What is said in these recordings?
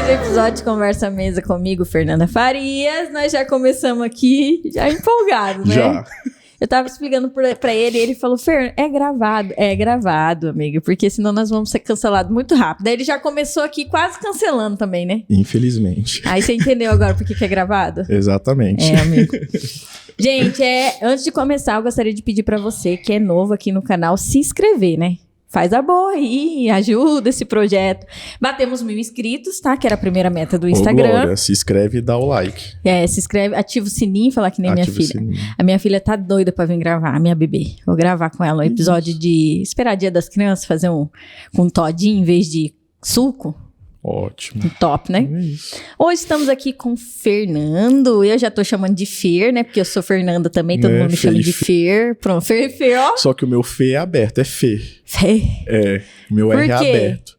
mais um episódio de Conversa Mesa comigo, Fernanda Farias. Nós já começamos aqui, já empolgados, né? Já. Eu tava explicando pra ele e ele falou, Fer, é gravado. É gravado, amiga, porque senão nós vamos ser cancelados muito rápido. Aí ele já começou aqui quase cancelando também, né? Infelizmente. Aí você entendeu agora por que é gravado? Exatamente. É, amigo. Gente, antes de começar, eu gostaria de pedir pra você que é novo aqui no canal, se inscrever, né? Faz a boa aí, ajuda esse projeto. Batemos 1.000 inscritos, tá? Que era a primeira meta do Instagram. Glória, se inscreve e dá o like. Se inscreve, ativa o sininho, falar que nem Ativa minha filha. o sininho. A minha filha tá doida pra vir gravar, a minha bebê. Vou gravar com ela um episódio de esperar Dia das Crianças, fazer com todinho em vez de suco. Ótimo. Top, né? É isso. Hoje estamos aqui com o Fernando. Eu já tô chamando de Fer, né? Porque eu sou Fernanda também, todo mundo me chama de Fer. Pronto, Fer, ó. Só que o meu Fê é aberto, é Fê. Fer. É, o meu Por R é quê? aberto.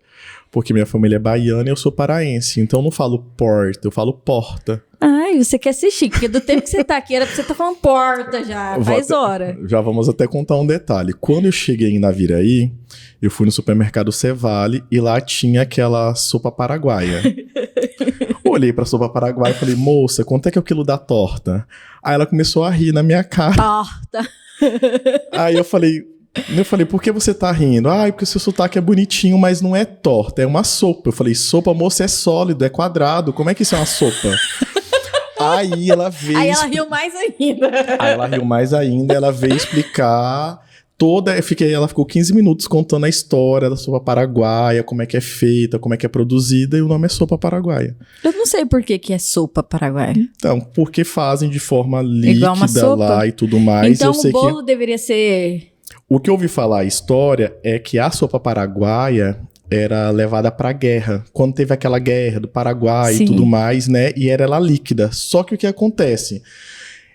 Porque minha família é baiana e eu sou paraense. Então eu não falo porta, eu falo porta. Ai, você quer ser chique, porque do tempo que você tá aqui era pra você estar falando porta já, faz hora. Já vamos até contar um detalhe. Quando eu cheguei em Naviraí, eu fui no supermercado Cevale e lá tinha aquela sopa paraguaia. Olhei pra sopa paraguaia e falei, moça, quanto é que é o quilo da torta? Aí ela começou a rir na minha cara. Torta. Aí eu falei, por que você tá rindo? Ah, porque o seu sotaque é bonitinho, mas não é torta, é uma sopa. Eu falei, sopa, moça, é sólido, é quadrado, como é que isso é uma sopa? Aí ela veio... Aí ela riu mais ainda. Aí ela riu mais ainda, ela veio explicar toda... Ela ficou 15 minutos contando a história da sopa paraguaia, como é que é feita, como é que é produzida, e o nome é sopa paraguaia. Eu não sei por que é sopa paraguaia. Então, porque fazem de forma Igual uma líquida sopa? lá e tudo mais. Então eu sei o bolo deveria ser... O que eu ouvi falar a história é que a sopa paraguaia era levada pra guerra. Quando teve aquela guerra do Paraguai Sim. e tudo mais, né? E era ela líquida. Só que o que acontece?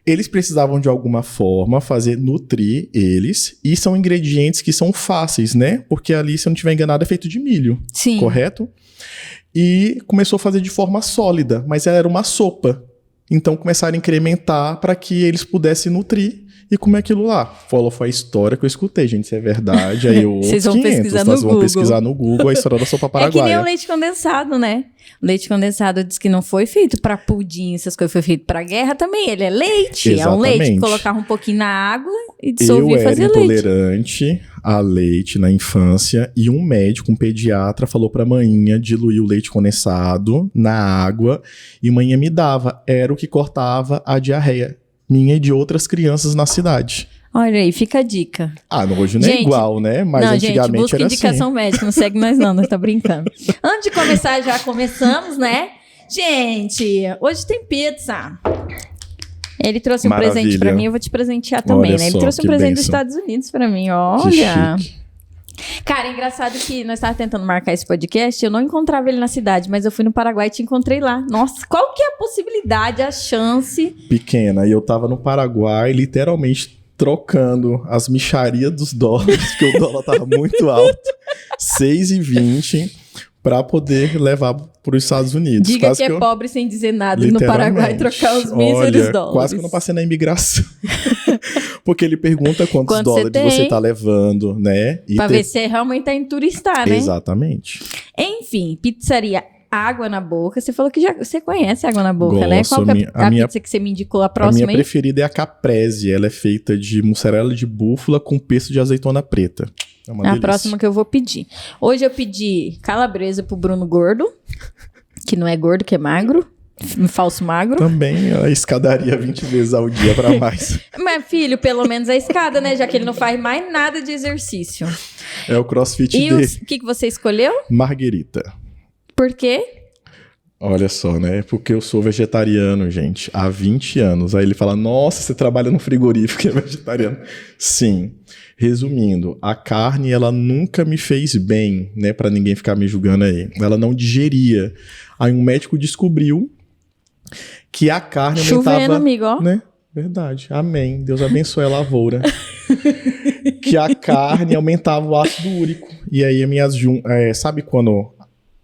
Eles precisavam de alguma forma nutrir eles. E são ingredientes que são fáceis, né? Porque ali, se eu não estiver enganado, é feito de milho. Sim. Correto? E começou a fazer de forma sólida. Mas ela era uma sopa. Então começaram a incrementar para que eles pudessem nutrir. E como é aquilo lá? Foi a história que eu escutei, gente, se é verdade. Aí Vocês vão pesquisar no nós vamos Google. pesquisar no Google a história da sopa É que nem paraguaia. o leite condensado, né? O leite condensado diz que não foi feito pra pudim, essas coisas, foi feito pra guerra também. Ele é leite, é um leite que colocava um pouquinho na água e dissolvia e fazia leite. Eu era intolerante a leite na infância e um médico, um pediatra, falou pra manhinha diluir o leite condensado na água e manhinha me dava. Era o que cortava a diarreia minha e de outras crianças na cidade. Olha aí, fica a dica. Ah, hoje não é igual, né? Mas não, antigamente gente, busca era indicação assim. médica, não segue nós não, nós tá brincando. Antes de começar, já começamos, né? Gente, hoje tem pizza. Ele trouxe um Maravilha. presente pra mim, eu vou te presentear também, Olha né? Ele só, trouxe um que presente dos bênção. Estados Unidos pra mim, Que olha. chique. Cara, é engraçado que nós estávamos tentando marcar esse podcast, eu não encontrava ele na cidade, mas eu fui no Paraguai e te encontrei lá. Nossa, qual que é a possibilidade, a chance? Pequena. E eu tava no Paraguai, literalmente trocando as mixarias dos dólares, porque o dólar tava muito alto, 6,20, pra poder levar para os Estados Unidos. Diga Quase que é pobre sem dizer nada no Literalmente. Paraguai trocar os míseros Olha, dólares. quase que eu não passei na imigração. Porque ele pergunta quantos Quanto dólares você tá levando, né? E Pra ver se realmente tá em turistar, né? Exatamente. Enfim, pizzaria Água na Boca. Você falou que você conhece Água na Boca, Gosto, né? Qual que é a pizza que você me indicou? A A próxima minha aí? preferida é a caprese. Ela é feita de mussarela de búfala com pesto de azeitona preta. É uma É a delícia. próxima que eu vou pedir. Hoje eu pedi calabresa pro Bruno Gordo, que não é gordo, que é magro. Falso magro. Também a escadaria 20 vezes ao dia pra mais. Mas, filho, pelo menos a escada, né? Já que ele não faz mais nada de exercício. É o crossfit E dele. o que você escolheu? Marguerita. Por quê? Olha só, né? Porque eu sou vegetariano, gente, há 20 anos. Aí ele fala, nossa, você trabalha no frigorífico e é vegetariano. Sim. Resumindo, a carne, ela nunca me fez bem, né? Pra ninguém ficar me julgando aí. Ela não digeria. Aí um médico descobriu que a carne aumentava... Chovendo, amigo, ó. Né? Verdade. Amém. Deus abençoe a lavoura. Que a carne aumentava o ácido úrico. E aí as minhas sabe quando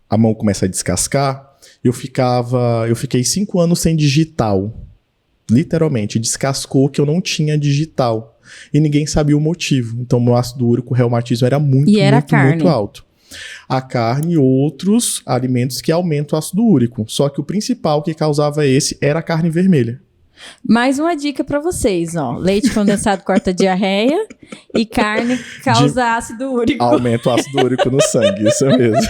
a mão começa a descascar? Eu fiquei 5 anos sem digital. Literalmente, descascou que eu não tinha digital. E ninguém sabia o motivo. Então, meu ácido úrico, o reumatismo era muito, E era muito, carne. muito alto. A carne e outros alimentos que aumentam o ácido úrico. Só que o principal que causava esse era a carne vermelha. Mais uma dica pra vocês, ó. Leite condensado corta diarreia e carne causa ácido úrico. Aumenta o ácido úrico no sangue, isso mesmo.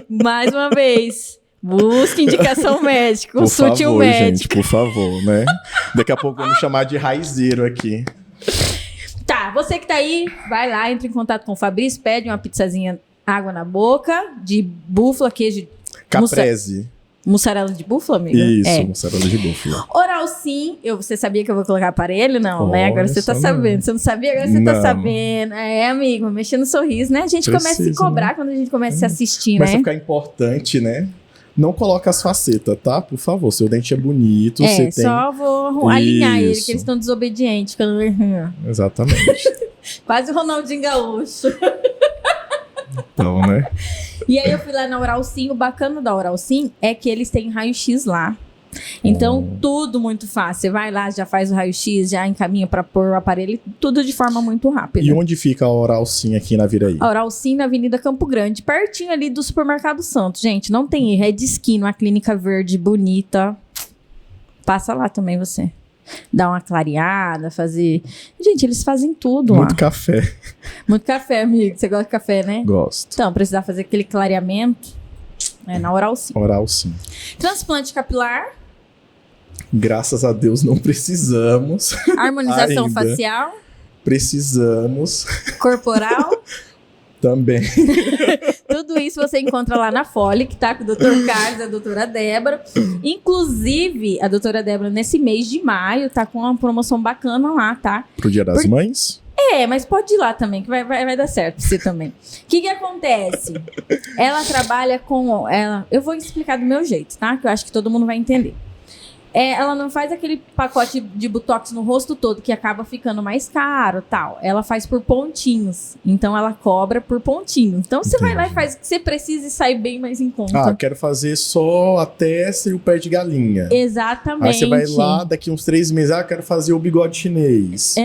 Mais uma vez, busque indicação médica, consulte o médico. Gente, por favor, né? Daqui a pouco vamos chamar de raizeiro aqui. Tá, você que tá aí, vai lá, entra em contato com o Fabrício, pede uma pizzazinha água na boca, de búfala, queijo... Caprese. Mussarela de búfala, amiga? Isso, mussarela de búfala. Oral Sim, você sabia que eu vou colocar aparelho? Não, né? Agora você tá não. sabendo. Você não sabia, agora você tá sabendo. É, amigo, mexendo no sorriso, né? A gente começa a se cobrar, né? Quando a gente começa a se assistir, Começa né? a ficar importante, né? Não coloca as facetas, tá? Por favor, seu dente é bonito, você tem... só vou alinhar ele, que eles estão desobedientes. Exatamente. Quase o Ronaldinho Gaúcho. Então, né? E aí eu fui lá na Oral Sim. O bacana da Oral Sim é que eles têm raio-x lá. Então, tudo muito fácil. Você vai lá, já faz o raio-x, já encaminha pra pôr o aparelho, tudo de forma muito rápida. E onde fica a Oral Sim aqui na Viraí? A Oral Sim na Avenida Campo Grande, pertinho ali do Supermercado Santos. Gente, não tem erro, é de esquina, uma clínica verde bonita. Passa lá também você. Dá uma clareada, fazer... Gente, eles fazem tudo Muito lá. café. Muito café, amigo. Você gosta de café, né? Gosto. Então, precisar fazer aquele clareamento, é na Oral Sim. Oral Sim. Transplante capilar. Graças a Deus não precisamos. Harmonização ainda. facial. Precisamos. Corporal. Também. Tudo isso você encontra lá na Folic, tá? Com o Dr. Carlos e a doutora Débora. Inclusive, a doutora Débora, nesse mês de maio, tá com uma promoção bacana lá, tá? Pro Dia das Mães? É, mas pode ir lá também, que vai dar certo pra você também. O que acontece? Ela trabalha com... eu vou explicar do meu jeito, tá? Que eu acho que todo mundo vai entender. Ela não faz aquele pacote de botox no rosto todo, que acaba ficando mais caro, tal. Ela faz por pontinhos. Então, ela cobra por pontinho. Então, você vai lá e faz o que você precisa e sai bem mais em conta. Quero fazer só a testa e o pé de galinha. Exatamente. Aí você vai lá, daqui uns 3 meses, quero fazer o bigode chinês.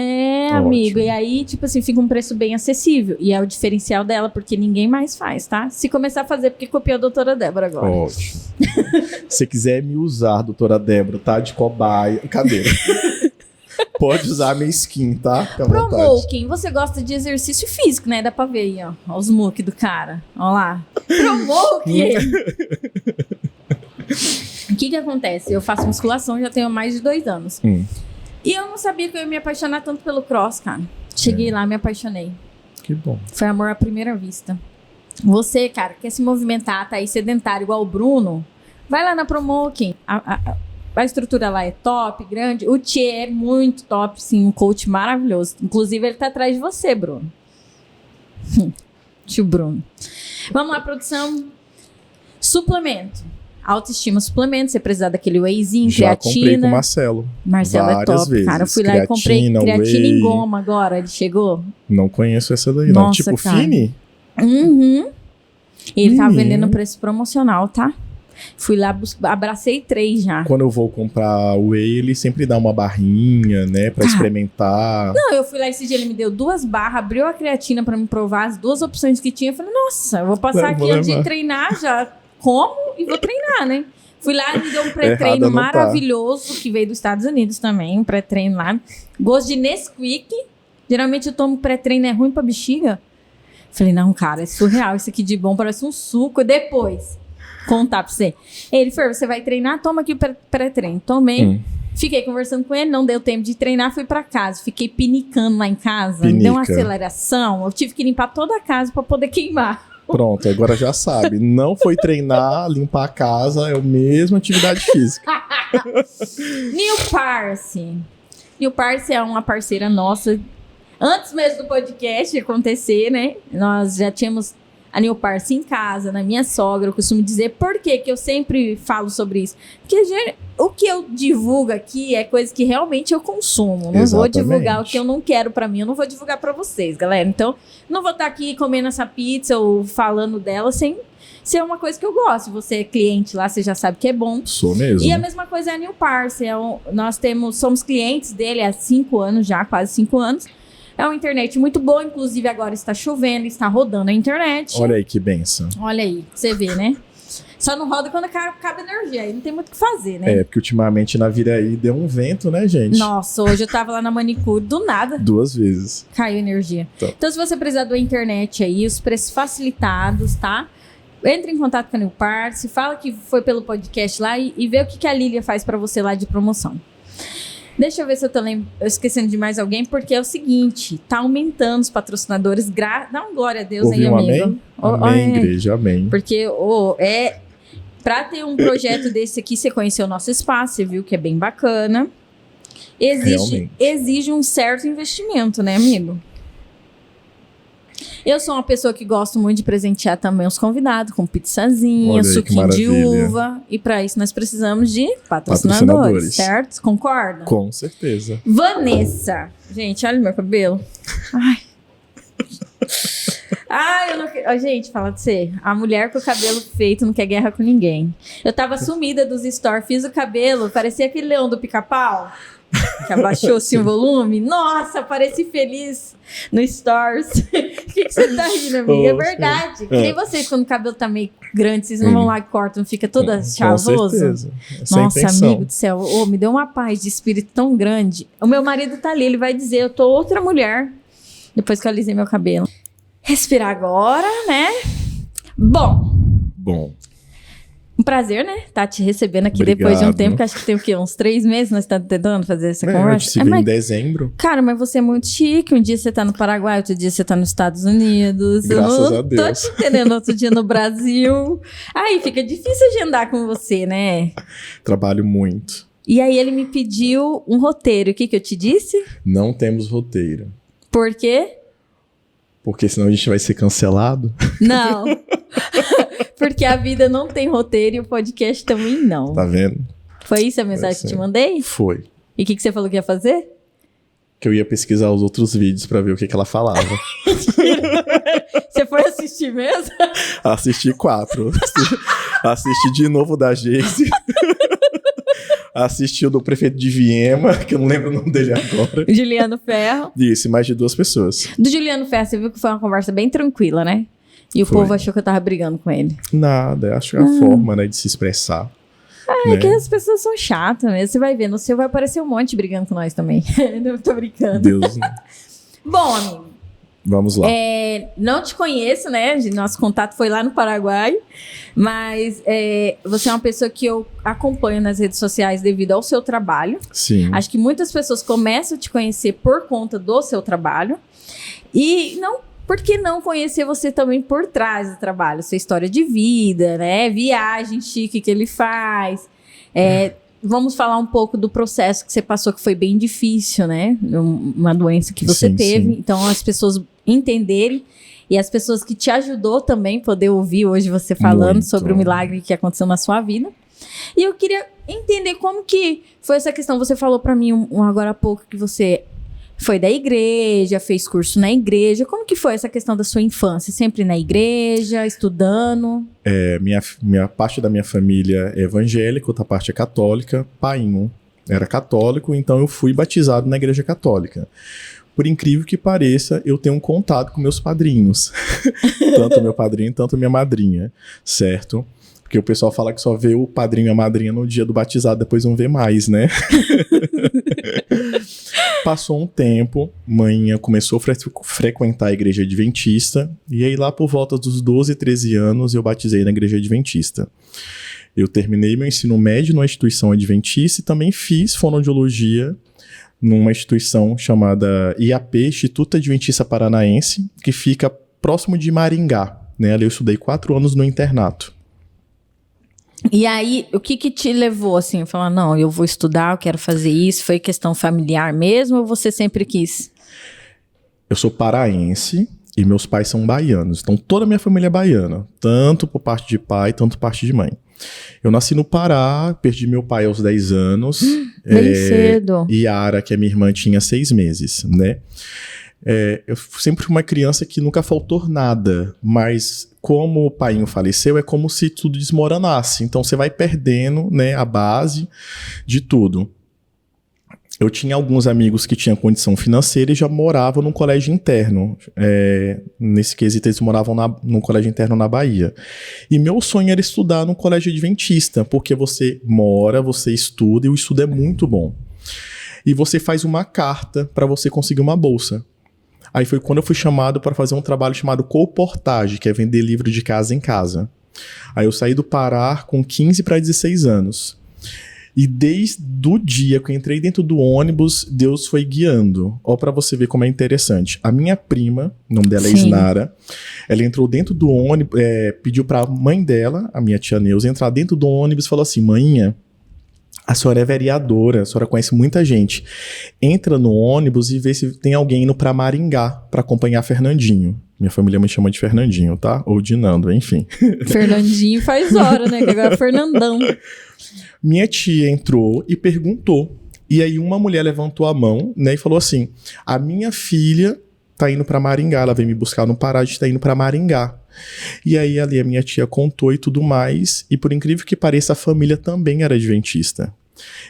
Amigo. E aí, tipo assim, fica um preço bem acessível. E é o diferencial dela, porque ninguém mais faz, tá? Se começar a fazer, porque copiou a doutora Débora agora. Ótimo. Se quiser me usar, doutora Débora, tá? De cobaia. Cadeira. Pode usar a minha skin, tá? Promoking, você gosta de exercício físico, né? Dá pra ver aí, ó. Ó os muque do cara. Ó lá. Promoking! O que acontece? Eu faço musculação já tenho mais de 2 anos. E eu não sabia que eu ia me apaixonar tanto pelo cross, cara. Cheguei lá, me apaixonei. Que bom. Foi amor à primeira vista. Você, cara, quer se movimentar, tá aí sedentário igual o Bruno, vai lá na Promoking. A estrutura lá é top, grande. O Tchê é muito top, sim, um coach maravilhoso. Inclusive, ele tá atrás de você, Bruno. Tio Bruno. Vamos lá, produção. Suplemento. Autoestima suplemento. Você precisar daquele wheyzinho, já creatina. Já comprei com o Marcelo. Marcelo é top, vezes. cara. Eu fui lá e comprei creatina em goma agora. Ele chegou? Não conheço essa daí, Nossa, não. Tipo cara. Fini? Ele tava vendendo preço promocional, tá? Fui lá, abracei 3 já. Quando eu vou comprar o whey, ele sempre dá uma barrinha, né? Pra experimentar. Não, eu fui lá esse dia, ele me deu 2 barras, abriu a creatina pra me provar as 2 opções que tinha. Eu falei, nossa, eu vou passar aqui antes de treinar, já como e vou treinar, né? Fui lá e me deu um pré-treino maravilhoso, que veio dos Estados Unidos também, um pré-treino lá. Gosto de Nesquik. Geralmente eu tomo pré-treino, é ruim pra bexiga. Falei, não, cara, é surreal. Isso aqui de bom parece um suco. Depois, contar pra você. Ele falou, você vai treinar? Toma aqui o pré-treino. Tomei. Fiquei conversando com ele, não deu tempo de treinar, fui pra casa. Fiquei pinicando lá em casa. Deu uma aceleração. Eu tive que limpar toda a casa pra poder queimar. Pronto, agora já sabe. Não foi treinar, limpar a casa, é a mesma atividade física. New Parse. New Parse é uma parceira nossa. Antes mesmo do podcast acontecer, né? Nós já tínhamos a New Parse em casa, na minha sogra. Eu costumo dizer, por que eu sempre falo sobre isso? Porque o que eu divulgo aqui é coisa que realmente eu consumo. Não vou divulgar o que eu não quero pra mim. Eu não vou divulgar pra vocês, galera. Então, não vou estar aqui comendo essa pizza ou falando dela sem ser uma coisa que eu gosto. Você é cliente lá, você já sabe que é bom. Sou mesmo. E a mesma coisa é a New Parse. Nós somos clientes dele há 5 anos já, quase 5 anos. É uma internet muito boa, inclusive agora está chovendo, está rodando a internet. Olha aí que benção. Olha aí, você vê, né? Só não roda quando acaba energia, aí não tem muito o que fazer, né? Porque ultimamente na Viraí deu um vento, né, gente? Nossa, hoje eu tava lá na manicure, do nada 2 vezes. caiu energia. Então, se você precisar da internet aí, os preços facilitados, tá? Entre em contato com a New Parts, fala que foi pelo podcast lá e vê o que a Lília faz pra você lá de promoção. Deixa eu ver se eu tô esquecendo de mais alguém, porque é o seguinte, tá aumentando os patrocinadores, dá um glória a Deus. Ouviu aí, amigo. Amém, igreja, amém. Porque pra ter um projeto desse aqui, você conheceu o nosso espaço, você viu que é bem bacana. Exige um certo investimento, né, amigo? Eu sou uma pessoa que gosto muito de presentear também os convidados com pizzazinha, suquinho de uva. E para isso nós precisamos de patrocinadores, certo? Concorda? Com certeza. Vanessa. Gente, olha o meu cabelo. Ai, eu não... Gente, fala de você. A mulher com o cabelo feito não quer guerra com ninguém. Eu tava sumida dos stories, fiz o cabelo, parecia aquele leão do Pica-Pau, que abaixou assim o volume. Nossa, pareci feliz no stories. O que você tá rindo, amiga? É verdade. Que nem vocês, quando o cabelo tá meio grande, vocês não vão lá e cortam, fica toda chavoso. Com certeza. Nossa, amigo do céu. Me deu uma paz de espírito tão grande. O meu marido tá ali, ele vai dizer, eu tô outra mulher, depois que eu alisei meu cabelo. Respirar agora, né? Bom. Um prazer, né? Tá te recebendo aqui. Obrigado. Depois de um tempo, que acho que tem o quê? Uns 3 meses nós estamos tentando fazer essa conversa. A gente se viu em dezembro. Cara, mas você é muito chique. Um dia você tá no Paraguai, outro dia você tá nos Estados Unidos. Graças a Deus. Tô te entendendo, outro dia no Brasil. Aí fica difícil agendar com você, né? Trabalho muito. E aí ele me pediu um roteiro. O que eu te disse? Não temos roteiro. Por quê? Porque senão a gente vai ser cancelado? Não. Porque a vida não tem roteiro e o podcast também não. Tá vendo? Foi isso a mensagem que eu te mandei? Foi. E o que você falou que ia fazer? Que eu ia pesquisar os outros vídeos pra ver o que ela falava. Você foi assistir mesmo? Assisti 4. Assisti de novo da Geise. Assisti o do prefeito de Viema, que eu não lembro o nome dele agora. Juliano Ferro. Isso, mais de 2 pessoas. Do Juliano Ferro, você viu que foi uma conversa bem tranquila, né? E o povo achou que eu tava brigando com ele. Nada, acho que é a forma, né, de se expressar. É que as pessoas são chatas mesmo. Você vai ver, no seu vai aparecer um monte brigando com nós também. Não tô brincando. Deus. Bom, amigo. Vamos lá. Não te conheço, né? Nosso contato foi lá no Paraguai. Mas você é uma pessoa que eu acompanho nas redes sociais devido ao seu trabalho. Sim. Acho que muitas pessoas começam a te conhecer por conta do seu trabalho. E não... Por que não conhecer você também por trás do trabalho? Sua história de vida, né? Viagem chique que ele faz. Vamos falar um pouco do processo que você passou, que foi bem difícil, né? Uma doença que você teve. Sim. Então, as pessoas entenderem e as pessoas que te ajudou também poder ouvir hoje você falando sobre o milagre que aconteceu na sua vida. E eu queria entender como que foi essa questão. Você falou pra mim agora há pouco que você... Foi da igreja, fez curso na igreja. Como que foi essa questão da sua infância? Sempre na igreja, estudando? Minha parte da minha família é evangélica, outra parte é católica. Painho era católico, então eu fui batizado na igreja católica. Por incrível que pareça, eu tenho um contato com meus padrinhos. Tanto meu padrinho, tanto minha madrinha, certo? Porque o pessoal fala que só vê o padrinho e a madrinha no dia do batizado, depois não vê mais, né? Passou um tempo, mãe começou a frequentar a igreja adventista, e aí lá por volta dos 12, 13 anos eu batizei na igreja adventista. Eu terminei meu ensino médio numa instituição adventista e também fiz fonoaudiologia numa instituição chamada IAP, Instituto Adventista Paranaense, que fica próximo de Maringá, né? Ali eu estudei 4 anos no internato. E aí, o que te levou, assim, a falar, não, eu vou estudar, eu quero fazer isso? Foi questão familiar mesmo ou você sempre quis? Eu sou paraense e meus pais são baianos. Então, toda a minha família é baiana. Tanto por parte de pai, tanto por parte de mãe. Eu nasci no Pará, perdi meu pai aos 10 anos. Bem cedo. E Yara, que é minha irmã, tinha 6 meses, né? Eu sempre fui uma criança que nunca faltou nada, mas como o pai faleceu, é como se tudo desmoronasse. Então você vai perdendo, né, a base de tudo. eu tinha alguns amigos que tinham condição financeira e já moravam num colégio interno. Nesse quesito, eles moravam num colégio interno na Bahia. E meu sonho era estudar num colégio adventista, porque você mora, você estuda e o estudo é muito bom. E você faz uma carta para você conseguir uma bolsa. Aí foi quando eu fui chamado para fazer um trabalho chamado colportagem, que é vender livro de casa em casa. Aí eu saí do Pará com 15 para 16 anos. E desde o dia que eu entrei dentro do ônibus, Deus foi guiando. Ó, pra você ver como é interessante. A minha prima, o nome dela é Isnara, ela entrou dentro do ônibus, pediu pra mãe dela, a minha tia Neuza, entrar dentro do ônibus e falou assim: "Mainha, a senhora é vereadora, a senhora conhece muita gente. Entra no ônibus e vê se tem alguém indo pra Maringá pra acompanhar Fernandinho." Minha família me chama de Fernandinho, tá? Ou de Nando, enfim. Fernandinho faz hora, né? Que agora é Fernandão. Minha tia entrou e perguntou. E aí uma mulher levantou a mão, né, e falou assim: "A minha filha tá indo pra Maringá, ela veio me buscar no Pará, a gente tá indo pra Maringá." E aí ali a minha tia contou e tudo mais, e por incrível que pareça, a família também era adventista.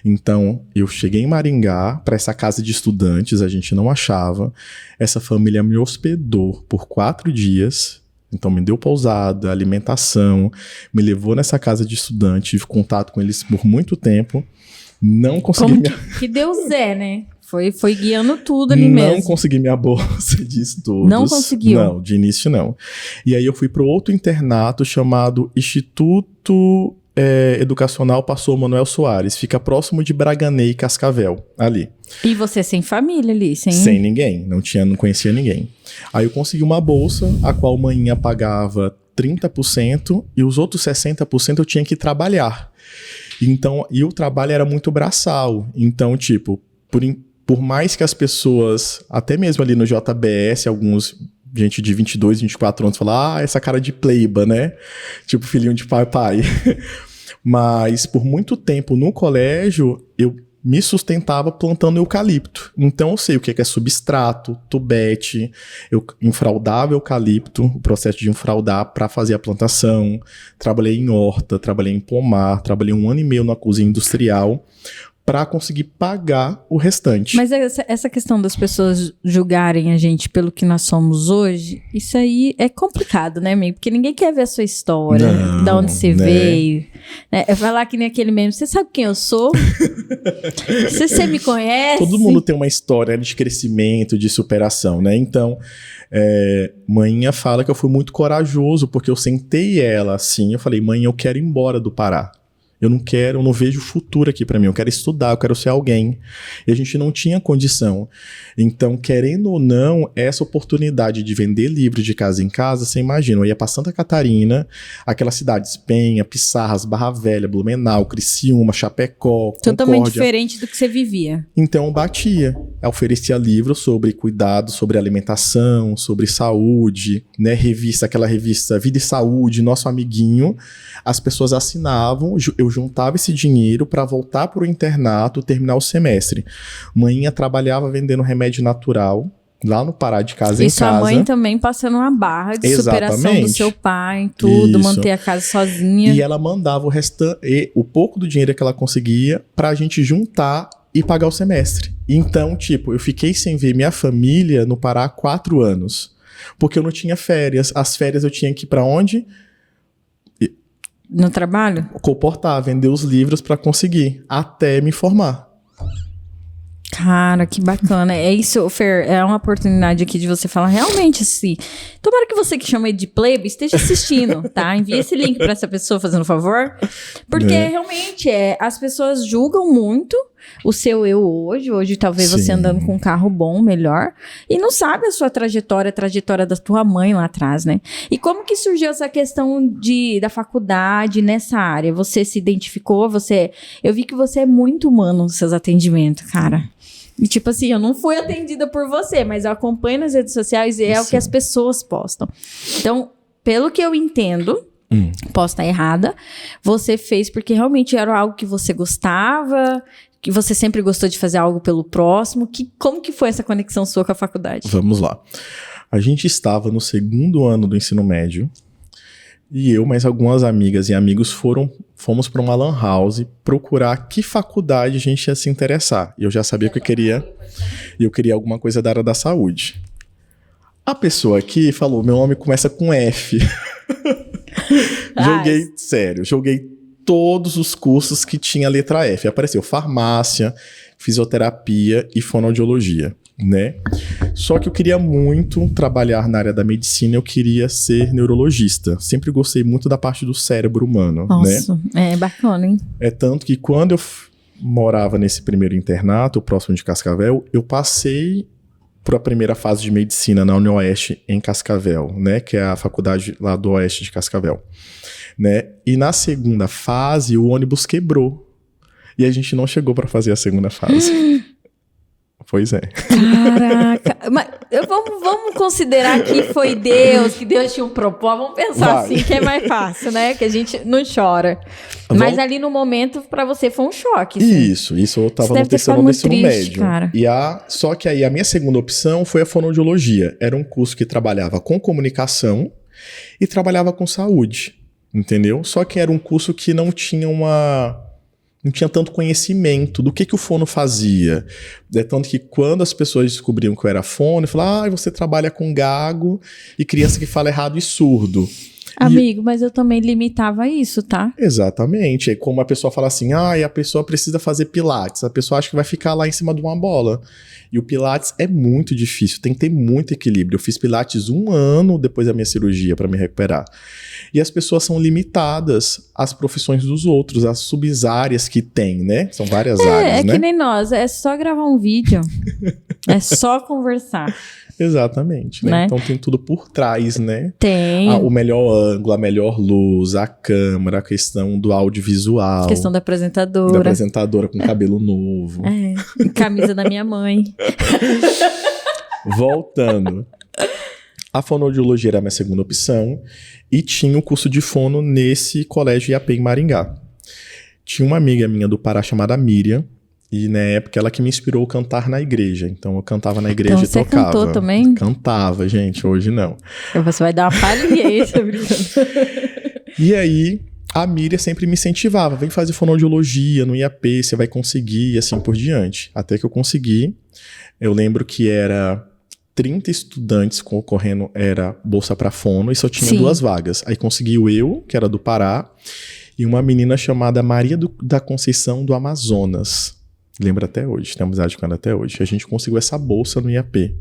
Então, eu cheguei em Maringá, para essa casa de estudantes, a gente não achava. Essa família me hospedou por 4 dias. Então, me deu pousada, alimentação, me levou nessa casa de estudante, tive contato com eles por muito tempo. Não consegui... Que Deus é, né? Foi guiando tudo ali mesmo. Não consegui minha bolsa de estudos. Não conseguiu? Não, de início não. E aí eu fui para outro internato chamado Instituto Educacional Pastor Manuel Soares. Fica próximo de Braganey e Cascavel, ali. E você sem família ali? Sem ninguém. Não conhecia ninguém. Aí eu consegui uma bolsa, a qual manhã pagava 30% e os outros 60% eu tinha que trabalhar. Então, e o trabalho era muito braçal. Então, tipo, por mais que as pessoas, até mesmo ali no JBS, alguns... gente de 22, 24 anos fala: essa cara de pleiba, né? Tipo filhinho de pai. Mas por muito tempo no colégio, eu me sustentava plantando eucalipto. Então eu sei o que é substrato, tubete, eu enfraudava eucalipto, o processo de enfraudar para fazer a plantação. Trabalhei em horta, trabalhei em pomar, trabalhei 1 ano e meio na cozinha industrial, para conseguir pagar o restante. Mas essa questão das pessoas julgarem a gente pelo que nós somos hoje, isso aí é complicado, né, amigo? Porque ninguém quer ver a sua história, de onde você veio. Né? É falar que nem aquele mesmo, você sabe quem eu sou? Você me conhece? Todo mundo tem uma história de crescimento, de superação, né? Então, Mainha fala que eu fui muito corajoso, porque eu sentei ela assim, eu falei: "Mãe, eu quero ir embora do Pará. Eu não vejo futuro aqui pra mim, eu quero estudar, eu quero ser alguém." E a gente não tinha condição. Então, querendo ou não, essa oportunidade de vender livro de casa em casa, você imagina, eu ia pra Santa Catarina, aquelas cidades Penha, Pissarras, Barra Velha, Blumenau, Criciúma, Chapecó, totalmente Concórdia. diferente do que você vivia. Então, eu batia. Eu oferecia livros sobre cuidado, sobre alimentação, sobre saúde, né? Aquela revista Vida e Saúde, Nosso Amiguinho. As pessoas assinavam, eu juntava esse dinheiro para voltar para o internato, terminar o semestre. Manhã trabalhava vendendo remédio natural, lá no Pará, de casa em casa. E sua mãe também passando uma barra de superação do seu pai, tudo, isso. Manter a casa sozinha. E ela mandava o pouco do dinheiro que ela conseguia pra gente juntar e pagar o semestre. Então, tipo, eu fiquei sem ver minha família no Pará 4 anos. Porque eu não tinha férias. As férias eu tinha que ir pra onde? No trabalho? Comportar, vender os livros pra conseguir, até me formar. Cara, que bacana. É isso, Fer, é uma oportunidade aqui de você falar realmente assim. Tomara que você que chama ele de plebe esteja assistindo, tá? Envia esse link pra essa pessoa, fazendo um favor. Porque realmente, as pessoas julgam muito o seu eu hoje. Hoje talvez você andando com um carro bom, melhor. E não sabe a sua trajetória, a trajetória da tua mãe lá atrás, né? E como que surgiu essa questão da faculdade nessa área? Você se identificou? Eu vi que você é muito humano nos seus atendimentos, cara. E tipo assim, eu não fui atendida por você, mas eu acompanho nas redes sociais e é o que as pessoas postam. Então, pelo que eu entendo, posso estar errada, você fez porque realmente era algo que você gostava, que você sempre gostou de fazer algo pelo próximo. Como que foi essa conexão sua com a faculdade? Vamos lá. A gente estava no 2º ano do ensino médio E eu, mais algumas amigas e amigos fomos para uma lan house procurar que faculdade a gente ia se interessar. E eu já sabia que eu queria alguma coisa da área da saúde. A pessoa aqui falou, meu nome começa com F. Joguei todos os cursos que tinha a letra F. Apareceu farmácia, fisioterapia e fonoaudiologia, né? Só que eu queria muito trabalhar na área da medicina, eu queria ser neurologista. Sempre gostei muito da parte do cérebro humano, Nossa, né? é bacana, hein? É tanto que quando eu morava nesse primeiro internato, próximo de Cascavel, eu passei para a primeira fase de medicina na UniOeste em Cascavel, né? Que é a faculdade lá do oeste de Cascavel, né? E na segunda fase o ônibus quebrou e a gente não chegou para fazer a segunda fase. Pois é. Caraca, mas vamos considerar que foi Deus, que Deus tinha um propósito. Vamos pensar assim, que é mais fácil, né? Que a gente não chora. Mas ali no momento, pra você, foi um choque. Assim. Isso. Eu tava no terceiro ano do ensino médio. Cara. Só que aí a minha segunda opção foi a fonoaudiologia. Era um curso que trabalhava com comunicação e trabalhava com saúde, entendeu? Só que era um curso que não tinha tanto conhecimento do que o fono fazia. É tanto que quando as pessoas descobriam que eu era fono, falavam, você trabalha com gago e criança que fala errado e surdo. Amigo, mas eu também limitava isso, tá? Exatamente. É como a pessoa fala assim, a pessoa precisa fazer pilates. A pessoa acha que vai ficar lá em cima de uma bola. E o pilates é muito difícil, tem que ter muito equilíbrio. Eu fiz pilates 1 ano depois da minha cirurgia para me recuperar. E as pessoas são limitadas às profissões dos outros, às subáreas que tem, né? São várias áreas, né? É que nem nós, é só gravar um vídeo. É só conversar. Exatamente, né? Então tem tudo por trás, né? Tem. O melhor ângulo, a melhor luz, a câmera, a questão do audiovisual. A questão da apresentadora. Da apresentadora com cabelo novo. Camisa da minha mãe. Voltando. A fonoaudiologia era a minha segunda opção e tinha o curso de fono nesse colégio IAP em Maringá. Tinha uma amiga minha do Pará chamada Miriam, e na época ela que me inspirou a cantar na igreja. Então eu cantava na igreja e tocava. Você cantou também? Cantava, gente, hoje não. Você vai dar uma palhinha aí, tá brincando. E aí a Miriam sempre me incentivava, vem fazer fonoaudiologia no IAP, você vai conseguir, e assim por diante. Até que eu consegui. Eu lembro que era 30 estudantes concorrendo, era bolsa para fono, e só tinha 2 vagas. Aí conseguiu eu, que era do Pará, e uma menina chamada Maria da Conceição do Amazonas. Lembro até hoje, tenho amizade com ela até hoje. A gente conseguiu essa bolsa no IAP,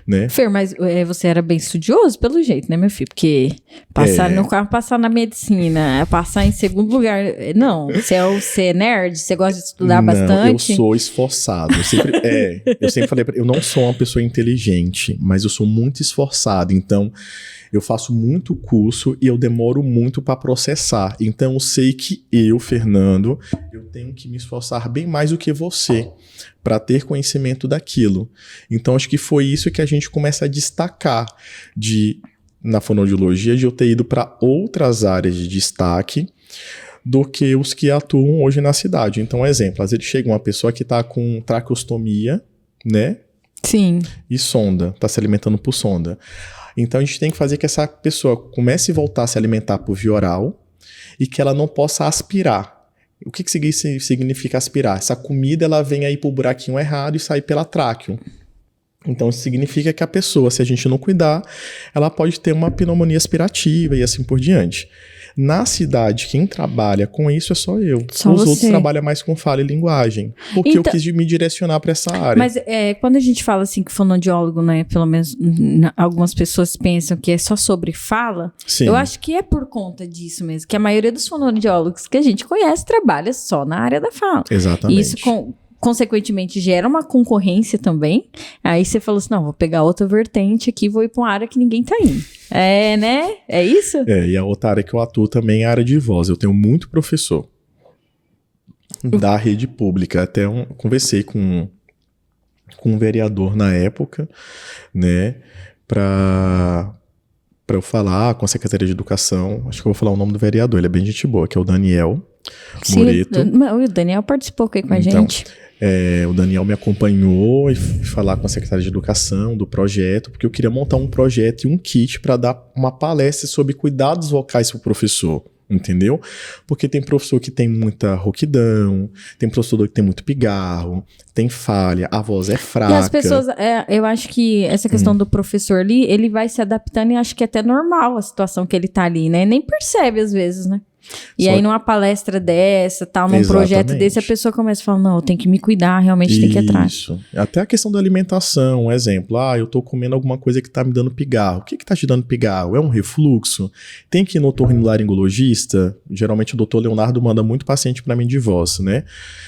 né? Fer, mas você era bem estudioso pelo jeito, né, meu filho? Porque passar no carro, passar na medicina, passar em segundo lugar... Não, você é nerd? Você gosta de estudar bastante? Eu sou esforçado. Eu sempre falei, eu não sou uma pessoa inteligente, mas eu sou muito esforçado. Então, eu faço muito curso e eu demoro muito para processar. Então, eu sei que eu, Fernando, eu tenho que me esforçar bem mais do que você para ter conhecimento daquilo. Então, acho que foi isso que a gente começa a destacar na fonoaudiologia, de eu ter ido para outras áreas de destaque do que os que atuam hoje na cidade. Então, exemplo, às vezes chega uma pessoa que está com traqueostomia, né? Sim. E sonda, está se alimentando por sonda. Então a gente tem que fazer que essa pessoa comece a voltar a se alimentar por via oral e que ela não possa aspirar. O que significa aspirar? Essa comida ela vem aí pro buraquinho errado e sai pela tráqueo. Então isso significa que a pessoa, se a gente não cuidar, ela pode ter uma pneumonia aspirativa e assim por diante. Na cidade, quem trabalha com isso é só eu. Os outros trabalham mais com fala e linguagem. Porque eu quis me direcionar para essa área. Mas quando a gente fala assim que fonoaudiólogo, né, pelo menos algumas pessoas pensam que é só sobre fala, Sim. Eu acho que é por conta disso mesmo, que a maioria dos fonoaudiólogos que a gente conhece trabalha só na área da fala. Exatamente. E isso consequentemente gera uma concorrência também. Aí você falou assim, não, vou pegar outra vertente aqui, vou ir para uma área que ninguém tá indo. Né? É isso? E a outra área que eu atuo também é a área de voz. Eu tenho muito professor da rede pública. Até conversei com um vereador na época, né, para eu falar com a Secretaria de Educação. Acho que eu vou falar o nome do vereador, ele é bem gente boa, que é o Daniel. Moreto. O Daniel participou aqui com a gente. O Daniel me acompanhou e falar com a secretária de Educação do projeto, porque eu queria montar um projeto e um kit para dar uma palestra sobre cuidados vocais para o professor. Entendeu? Porque tem professor que tem muita rouquidão, tem professor que tem muito pigarro, tem falha, a voz é fraca. E as pessoas, eu acho que essa questão do professor ali, ele vai se adaptando e acho que é até normal a situação que ele tá ali, né? Nem percebe às vezes, né? E aí numa palestra dessa, tal, num projeto desse, a pessoa começa a falar, não, eu tenho que me cuidar, realmente tem que ir atrás. Isso. Até a questão da alimentação, um exemplo. Eu tô comendo alguma coisa que tá me dando pigarro. O que tá te dando pigarro? É um refluxo? Tem que ir no otorrinolaringologista? Geralmente o doutor Leonardo manda muito paciente pra mim de voz, né?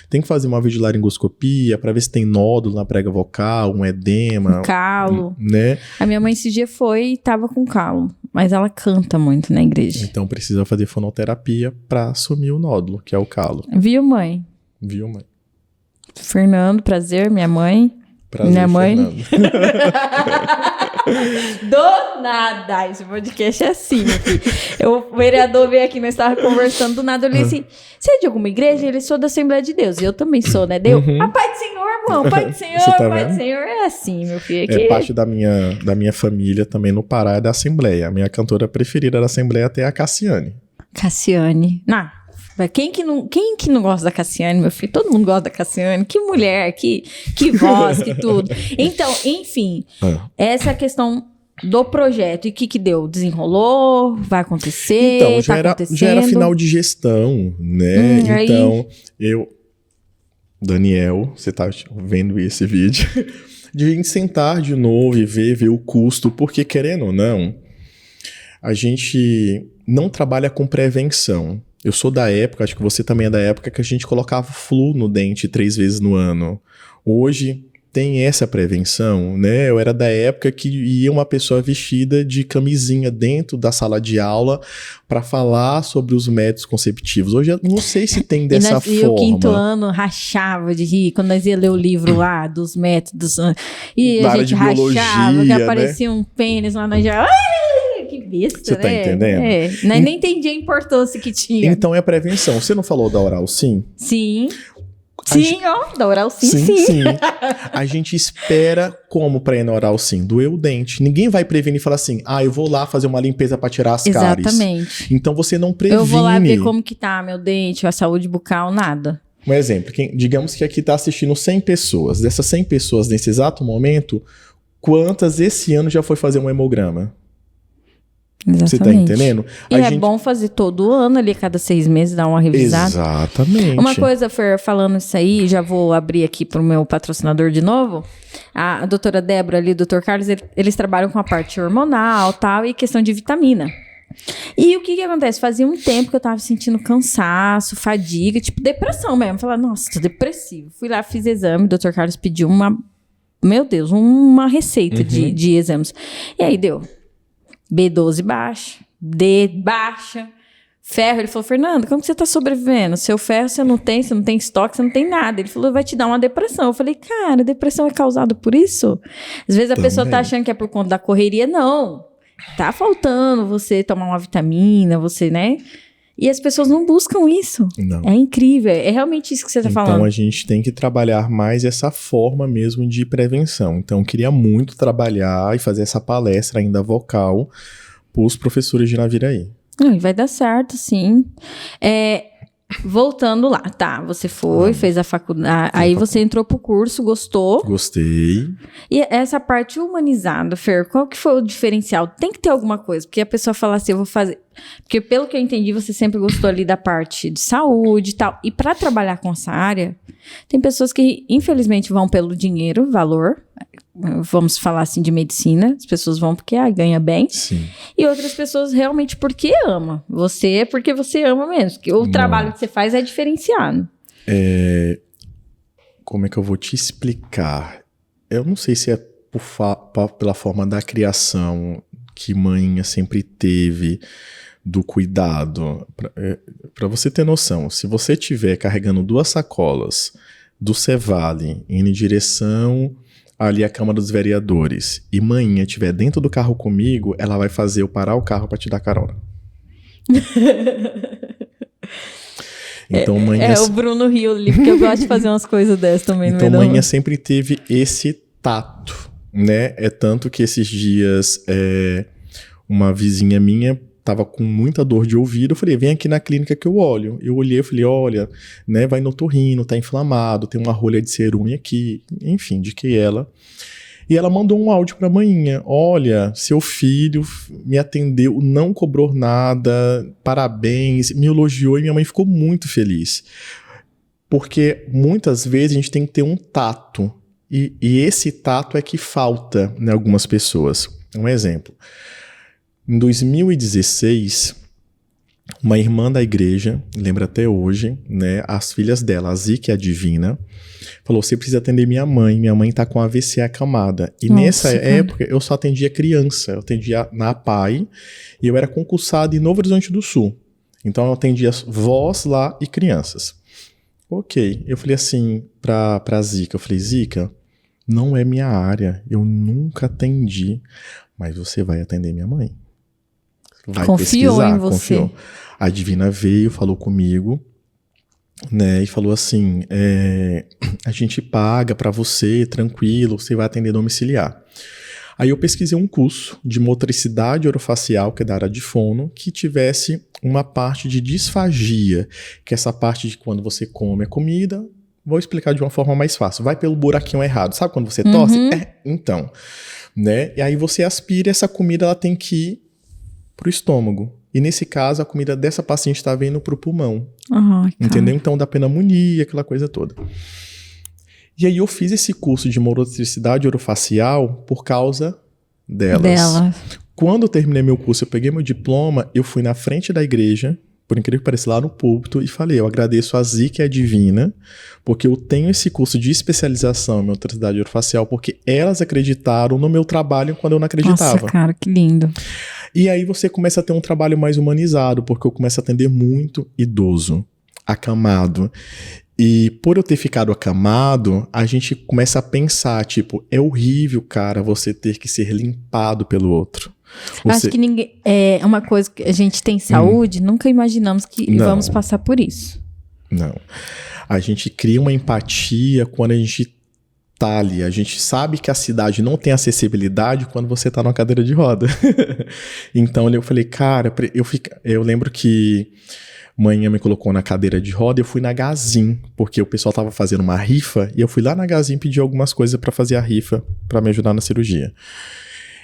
Tem que fazer uma videolaringoscopia pra ver se tem nódulo na prega vocal, um edema. Calo. Né? A minha mãe esse dia foi e tava com calo. Mas ela canta muito na igreja. Então precisa fazer fonoterapia pra assumir o nódulo, que é o calo. Viu, mãe? Viu, mãe? Fernando, prazer, minha mãe. Prazer, minha mãe. Do nada, esse podcast é assim, meu filho. O vereador veio aqui, nós estávamos conversando, do nada eu falei assim, você é de alguma igreja? Ele sou da Assembleia de Deus, e eu também sou, né? Deu, Pai do Senhor, irmão, Pai do Senhor, tá Pai do Senhor, é assim, meu filho. É parte da minha família também no Pará, é da Assembleia. A minha cantora preferida da Assembleia até é a Cassiane. Cassiane, quem que não gosta da Cassiane, meu filho? Todo mundo gosta da Cassiane. Que mulher, que voz, que tudo. Então, enfim, essa é a questão do projeto. E o que deu? Desenrolou? Vai acontecer? Então, já era final de gestão, né? Então, Daniel, você tá vendo esse vídeo, de sentar de novo e ver o custo, porque querendo ou não, a gente não trabalha com prevenção. Eu sou da época, acho que você também é da época, que a gente colocava flu no dente 3 vezes no ano. Hoje tem essa prevenção, né? Eu era da época que ia uma pessoa vestida de camisinha dentro da sala de aula para falar sobre os métodos conceptivos. Hoje eu não sei se tem dessa forma. E o 5º ano rachava de rir, quando nós ia ler o livro lá dos métodos, e a gente rachava, que aparecia um pênis lá na janela. Que besta, você tá entendendo? Nem entendi a importância que tinha. Então é a prevenção. Você não falou da oral sim? Sim. Da oral sim. A gente espera como pra ir na oral sim? Doer o dente. Ninguém vai prevenir e falar assim, eu vou lá fazer uma limpeza pra tirar as cáries. Exatamente. Então você não previne. Eu vou lá ver como que tá meu dente, a saúde bucal, nada. Um exemplo, digamos que aqui tá assistindo 100 pessoas. Dessas 100 pessoas nesse exato momento, quantas esse ano já foi fazer um hemograma? Exatamente. Você tá entendendo? É bom fazer todo ano ali, cada 6 meses, dar uma revisada. Exatamente. Uma coisa, Fer, falando isso aí, já vou abrir aqui pro meu patrocinador de novo. A doutora Débora ali, o doutor Carlos, eles trabalham com a parte hormonal tal, e questão de vitamina. E o que acontece? Fazia um tempo que eu tava sentindo cansaço, fadiga, tipo depressão mesmo. Falar, nossa, tô depressivo. Fui lá, fiz exame, o doutor Carlos pediu uma receita de exames. E aí deu B12 baixa, D baixa, ferro. Ele falou, Fernando, como que você tá sobrevivendo? Seu ferro você não tem estoque, você não tem nada. Ele falou, vai te dar uma depressão. Eu falei, cara, depressão é causada por isso? Às vezes a pessoa tá achando que é por conta da correria. Não, tá faltando você tomar uma vitamina, você, né? E as pessoas não buscam isso. Não. É incrível, é realmente isso que você tá falando. Então a gente tem que trabalhar mais essa forma mesmo de prevenção. Então eu queria muito trabalhar e fazer essa palestra ainda vocal para os professores de Naviraí. Vai dar certo, sim. Voltando lá, tá, você fez a faculdade, aí você entrou pro curso, gostou? Gostei. E essa parte humanizada, Fer, qual que foi o diferencial? Tem que ter alguma coisa, porque a pessoa fala assim, eu vou fazer... Porque pelo que eu entendi, você sempre gostou ali da parte de saúde e tal, e para trabalhar com essa área, tem pessoas que infelizmente vão pelo dinheiro, valor, vamos falar assim de medicina, as pessoas vão porque ganha bem. Sim. E outras pessoas realmente porque ama. Você é porque você ama mesmo. Porque o trabalho que você faz é diferenciado. Como é que eu vou te explicar? Eu não sei se é pela forma da criação que mãe sempre teve, do cuidado. Para você ter noção, se você estiver carregando 2 sacolas do Cevale indo em direção ali à Câmara dos Vereadores e manhã estiver dentro do carro comigo, ela vai fazer eu parar o carro para te dar carona. Então, o Bruno Rio ali, porque eu gosto de fazer umas coisas dessas também. Então, manhã sempre teve esse tato, né? É tanto que esses dias, uma vizinha minha tava com muita dor de ouvido, eu falei, vem aqui na clínica que eu olho. Eu olhei e falei, olha, né, vai no otorrino, tá inflamado, tem uma rolha de cerume aqui, enfim, indiquei ela. E ela mandou um áudio pra manhã, olha, seu filho me atendeu, não cobrou nada, parabéns, me elogiou e minha mãe ficou muito feliz. Porque muitas vezes a gente tem que ter um tato, e esse tato é que falta em algumas pessoas. Um exemplo. Em 2016, uma irmã da igreja, lembra até hoje, né, as filhas dela, a Zica e a Divina, falou, você precisa atender minha mãe tá com AVC acamada. E nessa época, eu só atendia criança, eu atendia na APAE, e eu era concursado em Novo Horizonte do Sul. Então eu atendia vós lá e crianças. Ok, eu falei assim pra Zica, eu falei, Zica, não é minha área, eu nunca atendi, mas você vai atender minha mãe. Vai confiou pesquisar, em você. confiou. A Divina veio, falou comigo, né, e falou assim, a gente paga pra você, tranquilo, você vai atender domiciliar. Aí eu pesquisei um curso de motricidade orofacial, que é da área de fono, que tivesse uma parte de disfagia, que é essa parte de quando você come a comida, vou explicar de uma forma mais fácil, vai pelo buraquinho errado, sabe quando você tosse? Então, né, e aí você aspira, essa comida ela tem que ir pro estômago. E nesse caso, a comida dessa paciente estava indo pro pulmão. Entendeu? Então dá pneumonia, aquela coisa toda. E aí eu fiz esse curso de motricidade orofacial por causa delas. Quando eu terminei meu curso, eu peguei meu diploma, eu fui na frente da igreja, por incrível que pareça, lá no púlpito, e falei, eu agradeço a Zica e a Divina, porque eu tenho esse curso de especialização em motricidade orofacial, porque elas acreditaram no meu trabalho quando eu não acreditava. Nossa, cara, que lindo. E aí você começa a ter um trabalho mais humanizado, porque eu começo a atender muito idoso, acamado. E por eu ter ficado acamado, a gente começa a pensar, tipo, é horrível, cara, você ter que ser limpado pelo outro. Acho que ninguém... É uma coisa que a gente tem saúde, nunca imaginamos que vamos passar por isso. Não. A gente cria uma empatia quando a gente tá ali. A gente sabe que a cidade não tem acessibilidade quando você tá numa cadeira de roda. Então eu falei, cara, eu lembro que manhã me colocou na cadeira de roda, eu fui na Gazin, porque o pessoal tava fazendo uma rifa, e eu fui lá na Gazin pedir algumas coisas pra fazer a rifa, pra me ajudar na cirurgia.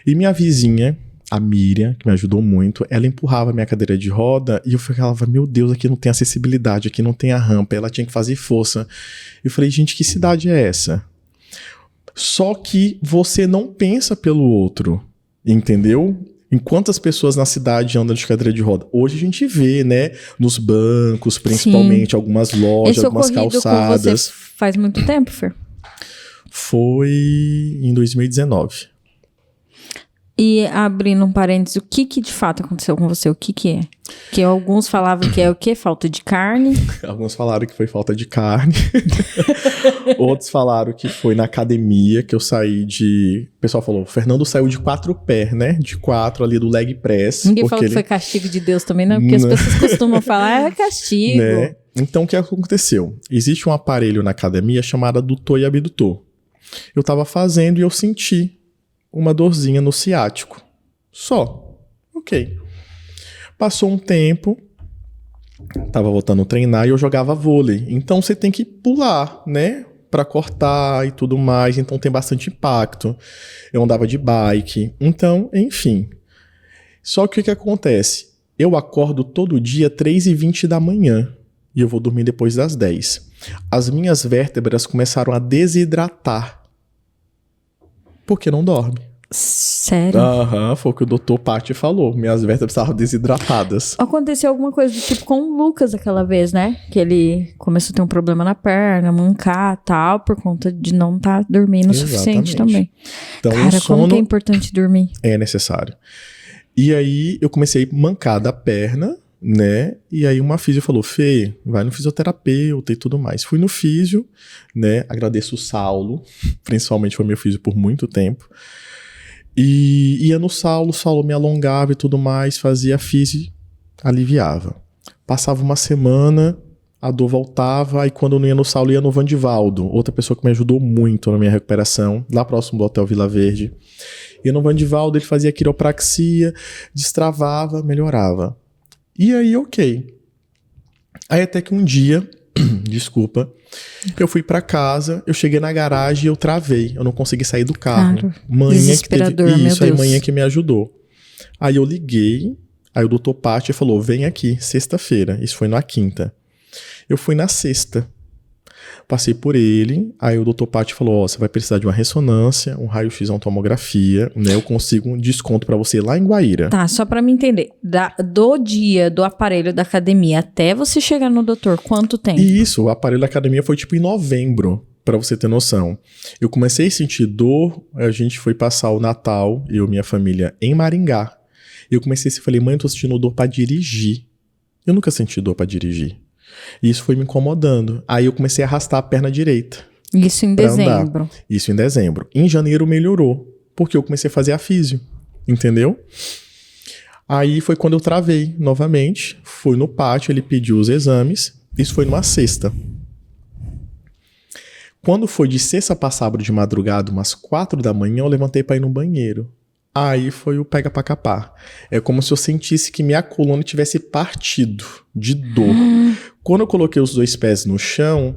E minha vizinha, a Miriam, que me ajudou muito, ela empurrava minha cadeira de roda, e eu falava, meu Deus, aqui não tem acessibilidade, aqui não tem a rampa, ela tinha que fazer força. Eu falei, gente, que cidade é essa? Só que você não pensa pelo outro, entendeu? Enquanto as pessoas na cidade andam de cadeira de roda, hoje a gente vê, né, nos bancos, principalmente, algumas lojas, algumas calçadas. Com você faz muito tempo, Fer? Foi em 2019. E abrindo um parênteses, o que de fato aconteceu com você? O que é? Que alguns falavam que é o quê? Falta de carne? Alguns falaram que foi falta de carne. Outros falaram que foi na academia que eu saí de... O pessoal falou, o Fernando saiu de 4 pés, né? De 4 ali do leg press. Ninguém falou que foi castigo de Deus também, não? Porque as pessoas costumam falar, é castigo. Né? Então, o que aconteceu? Existe um aparelho na academia chamado adutor e abdutor. Eu tava fazendo e eu senti uma dorzinha no ciático. Só. Ok. Passou um tempo, tava voltando a treinar e eu jogava vôlei. Então você tem que pular, né? Pra cortar e tudo mais. Então tem bastante impacto. Eu andava de bike. Então, enfim. Só que o que acontece? Eu acordo todo dia 3h20 da manhã. E eu vou dormir depois das 10. As minhas vértebras começaram a desidratar. Porque não dorme. Sério? Foi o que o Dr. Patti falou. Minhas vértebras estavam desidratadas. Aconteceu alguma coisa do tipo com o Lucas aquela vez, né? Que ele começou a ter um problema na perna, mancar e tal, por conta de não estar dormindo o suficiente também. Então, cara, o sono como que é importante dormir? É necessário. E aí, eu comecei a mancar da perna, né? E aí uma físio falou, Fê, vai no fisioterapeuta e tudo mais. Fui no físio, né? Agradeço o Saulo, principalmente foi meu físio por muito tempo. E ia no Saulo, o Saulo me alongava e tudo mais, fazia físio, aliviava. Passava uma semana, a dor voltava, aí quando eu não ia no Saulo, ia no Vandivaldo, outra pessoa que me ajudou muito na minha recuperação, lá próximo do Hotel Vila Verde. Ia no Vandivaldo, ele fazia quiropraxia, destravava, melhorava. E aí, ok. Aí até que um dia, desculpa, eu fui pra casa, eu cheguei na garagem e eu travei, eu não consegui sair do carro. Claro. Manhã Desesperador, que teve meu isso, aí Deus. manhã que me ajudou. Aí eu liguei, aí o doutor Pátio falou, vem aqui, sexta-feira. Isso foi na quinta. Eu fui na sexta. Passei por ele, aí o doutor Pátio falou, você vai precisar de uma ressonância, um raio-x, uma tomografia, né? Eu consigo um desconto pra você lá em Guaíra. Tá, só pra me entender. Do dia do aparelho da academia até você chegar no doutor, quanto tempo? E isso, o aparelho da academia foi tipo em novembro, pra você ter noção. Eu comecei a sentir dor, a gente foi passar o Natal, eu e minha família, em Maringá. Eu comecei a falei, mãe, eu tô sentindo dor pra dirigir. Eu nunca senti dor pra dirigir. E isso foi me incomodando. Aí eu comecei a arrastar a perna direita. Isso em dezembro. Andar. Isso em dezembro. Em janeiro melhorou, porque eu comecei a fazer a físio, entendeu? Aí foi quando eu travei novamente, fui no pátio, ele pediu os exames, isso foi numa sexta. Quando foi de sexta pra sábado de madrugada, umas 4 da manhã, eu levantei pra ir no banheiro. Aí foi o pega pra capar. É como se eu sentisse que minha coluna tivesse partido de dor. Quando eu coloquei os 2 pés no chão,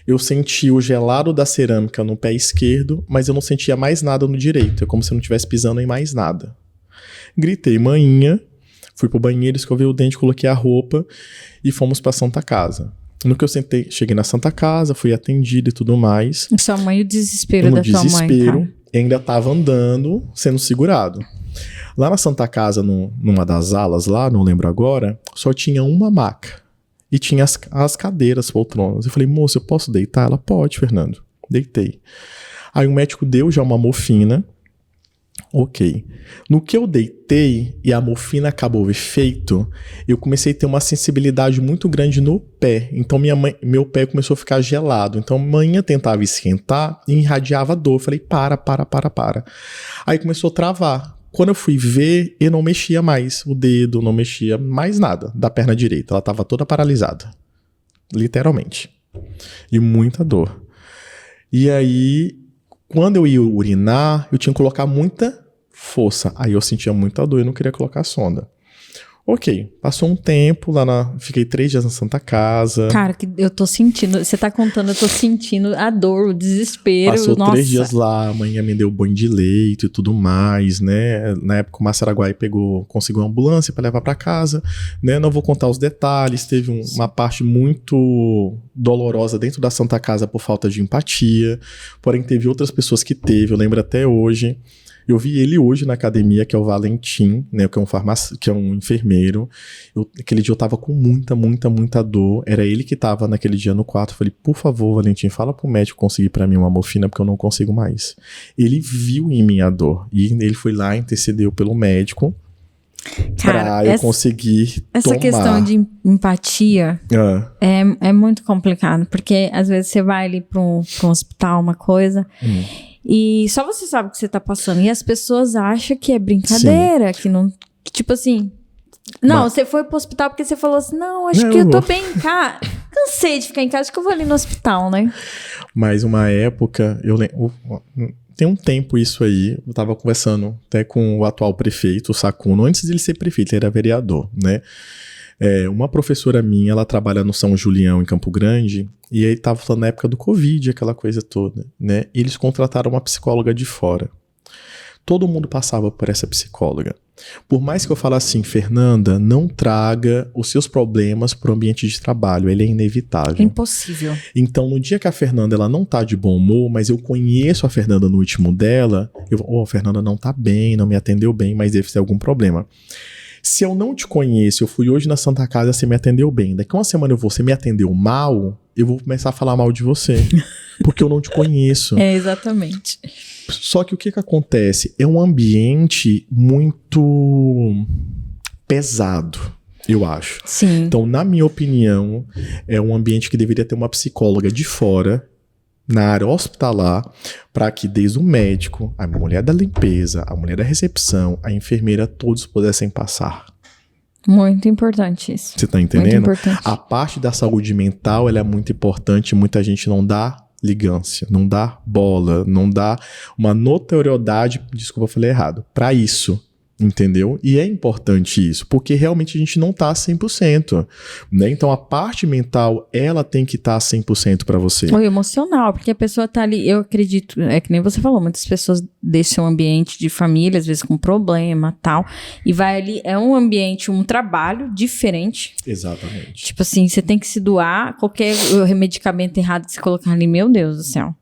eu senti o gelado da cerâmica no pé esquerdo, mas eu não sentia mais nada no direito. É como se eu não estivesse pisando em mais nada. Gritei, manhinha, fui pro banheiro, escovei o dente, coloquei a roupa e fomos pra Santa Casa. No que eu cheguei na Santa Casa, fui atendido e tudo mais. Sua mãe, o desespero da tua mãe, cara. Ainda tava andando, sendo segurado. Lá na Santa Casa, numa das alas lá, não lembro agora, só tinha uma maca. E tinha as cadeiras, poltronas. Eu falei, moça, eu posso deitar? Ela, pode, Fernando. Deitei. Aí o médico deu já uma morfina. Ok. No que eu deitei e a morfina acabou o efeito, eu comecei a ter uma sensibilidade muito grande no pé. Então meu pé começou a ficar gelado. Então manhã tentava esquentar e irradiava dor. Eu falei, para. Aí começou a travar. Quando eu fui ver, eu não mexia mais o dedo, não mexia mais nada da perna direita. Ela estava toda paralisada. Literalmente. E muita dor. E aí, quando eu ia urinar, eu tinha que colocar muita força. Aí eu sentia muita dor e não queria colocar sonda. Ok, passou um tempo fiquei 3 dias na Santa Casa. Cara, que eu tô sentindo, você tá contando, eu tô sentindo a dor, o desespero. Passou nossa. 3 dias lá, a mãe me deu banho de leite e tudo mais, né? Na época o Massaraguai conseguiu uma ambulância pra levar pra casa, né? Não vou contar os detalhes, teve uma parte muito dolorosa dentro da Santa Casa por falta de empatia, porém teve outras pessoas que eu lembro até hoje. Eu vi ele hoje na academia, que é o Valentim, né, que é um enfermeiro. Aquele dia eu tava com muita dor. Era ele que tava naquele dia no quarto. Eu falei, por favor, Valentim, fala pro médico conseguir pra mim uma morfina, porque eu não consigo mais. Ele viu em mim a dor. E ele foi lá, intercedeu pelo médico. Cara, pra eu conseguir essa tomar. questão de empatia é muito complicado. Porque às vezes você vai ali pra um hospital, uma coisa... E só você sabe o que você tá passando. E as pessoas acham que é brincadeira, que não... Que, tipo assim... Não, você foi pro hospital porque você falou assim, não, acho que eu tô bem em casa. Cansei de ficar em casa, acho que eu vou ali no hospital, né? Mas uma época, eu lembro... Tem um tempo isso aí, eu tava conversando até com o atual prefeito, o Sacuno, antes de ele ser prefeito, ele era vereador, né? Uma professora minha, ela trabalha no São Julião, em Campo Grande, e aí tava falando na época do Covid, aquela coisa toda, né? E eles contrataram uma psicóloga de fora. Todo mundo passava por essa psicóloga. Por mais que eu falasse assim, Fernanda, não traga os seus problemas pro ambiente de trabalho, ele é inevitável. Impossível. Então, no dia que a Fernanda, ela não tá de bom humor, mas eu conheço a Fernanda no ritmo dela, a Fernanda não tá bem, não me atendeu bem, mas deve ter algum problema. Se eu não te conheço, eu fui hoje na Santa Casa, você me atendeu bem. Daqui uma semana você me atendeu mal, eu vou começar a falar mal de você. Porque eu não te conheço. Exatamente. Só que o que acontece? É um ambiente muito pesado, eu acho. Sim. Então, na minha opinião, é um ambiente que deveria ter uma psicóloga de fora, na área hospitalar, para que desde o médico, a mulher da limpeza, a mulher da recepção, a enfermeira, todos pudessem passar. Muito importante isso. Você tá entendendo? Muito importante. A parte da saúde mental, ela é muito importante, muita gente não dá ligância, não dá bola, não dá uma notoriedade, desculpa, eu falei errado, pra isso. Entendeu? E é importante isso, porque realmente a gente não tá 100%, né? Então a parte mental, ela tem que estar 100% pra você. O emocional, porque a pessoa tá ali, eu acredito, é que nem você falou, muitas pessoas deixam um ambiente de família, às vezes com problema, tal, e vai ali, é um ambiente, um trabalho diferente. Exatamente. Tipo assim, você tem que se doar, qualquer medicamento errado que você colocar ali, meu Deus do céu.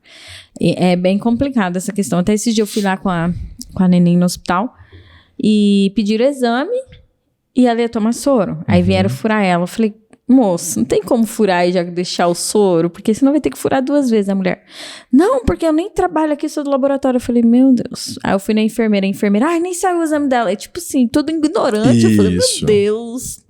É bem complicado essa questão. Até esses dias eu fui lá com a neném no hospital, e pediram exame e ela ia tomar soro. Aí vieram furar ela. Eu falei, moço, não tem como furar e já deixar o soro, porque senão vai ter que furar 2 vezes a mulher. Não, porque eu nem trabalho aqui, sou do laboratório. Eu falei, meu Deos. Aí eu fui na enfermeira, ai, nem saiu o exame dela. É tipo assim, todo ignorante. Isso. Eu falei, meu Deus.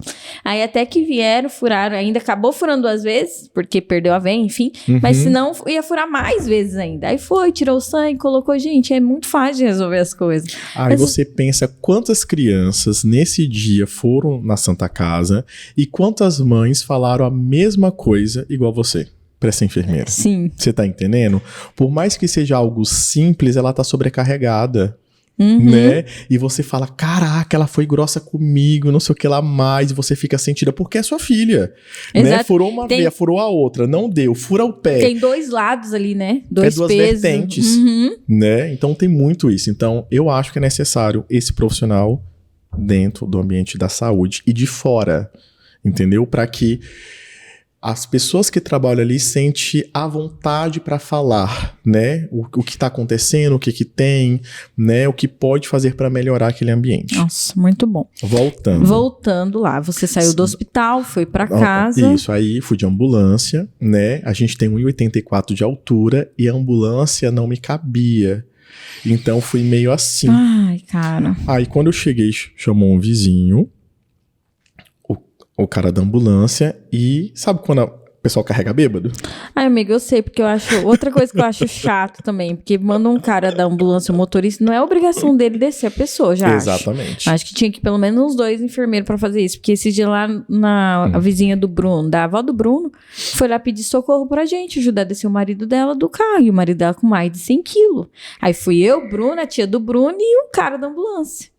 Aí até que vieram, furaram, ainda acabou furando 2 vezes, porque perdeu a veia, enfim. Mas senão ia furar mais vezes ainda. Aí foi, tirou o sangue, colocou. Gente, é muito fácil de resolver as coisas. Aí você pensa quantas crianças nesse dia foram na Santa Casa e quantas mães falaram a mesma coisa igual você pra essa enfermeira. Sim. Você tá entendendo? Por mais que seja algo simples, ela tá sobrecarregada. Né? E você fala, caraca, ela foi grossa comigo, não sei o que lá mais, e você fica sentida, porque é sua filha. Né? Furou uma veia, furou a outra, não deu, fura o pé. Tem 2 lados ali, né? 2 duas pesos. vertentes. Né? Então tem muito isso. Então eu acho que é necessário esse profissional dentro do ambiente da saúde e de fora. Entendeu? Para que as pessoas que trabalham ali sentem à vontade para falar, né? O que está acontecendo, o que tem, né? O que pode fazer para melhorar aquele ambiente. Nossa, muito bom. Voltando lá, você saiu do hospital, foi para casa. Isso, aí fui de ambulância, né? A gente tem 1,84 de altura e a ambulância não me cabia. Então fui meio assim. Ai, cara. Aí quando eu cheguei, chamou um vizinho, o cara da ambulância, e sabe quando o pessoal carrega bêbado? Ai, amigo, eu sei, porque eu acho... Outra coisa que eu acho chato também, porque manda um cara da ambulância, o motorista, não é obrigação dele descer a pessoa, já Exatamente. Acho que tinha que pelo menos uns 2 enfermeiros pra fazer isso, porque esse dia lá, a vizinha do Bruno, da avó do Bruno, foi lá pedir socorro pra gente, ajudar a descer o marido dela do carro, e o marido dela com mais de 100 quilos. Aí fui eu, Bruno, a tia do Bruno e o cara da ambulância.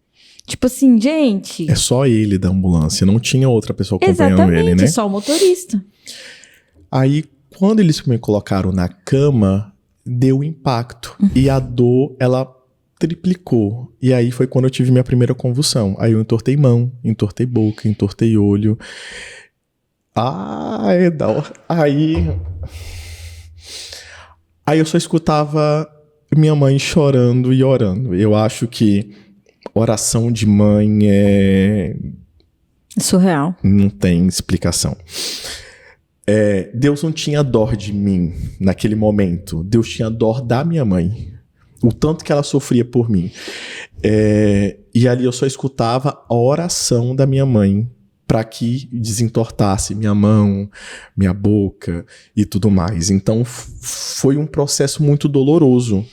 Tipo assim, gente... É só ele da ambulância, não tinha outra pessoa acompanhando ele, né? Só o motorista. Aí, quando eles me colocaram na cama, deu impacto. E a dor, ela triplicou. E aí foi quando eu tive minha primeira convulsão. Aí eu entortei mão, entortei boca, entortei olho. Ai, Aí eu só escutava minha mãe chorando e orando. Eu acho que oração de mãe é surreal. Não tem explicação. Deus não tinha dó de mim naquele momento. Deus tinha dó da minha mãe. O tanto que ela sofria por mim. E ali eu só escutava a oração da minha mãe para que desentortasse minha mão, minha boca e tudo mais. Então foi um processo muito doloroso,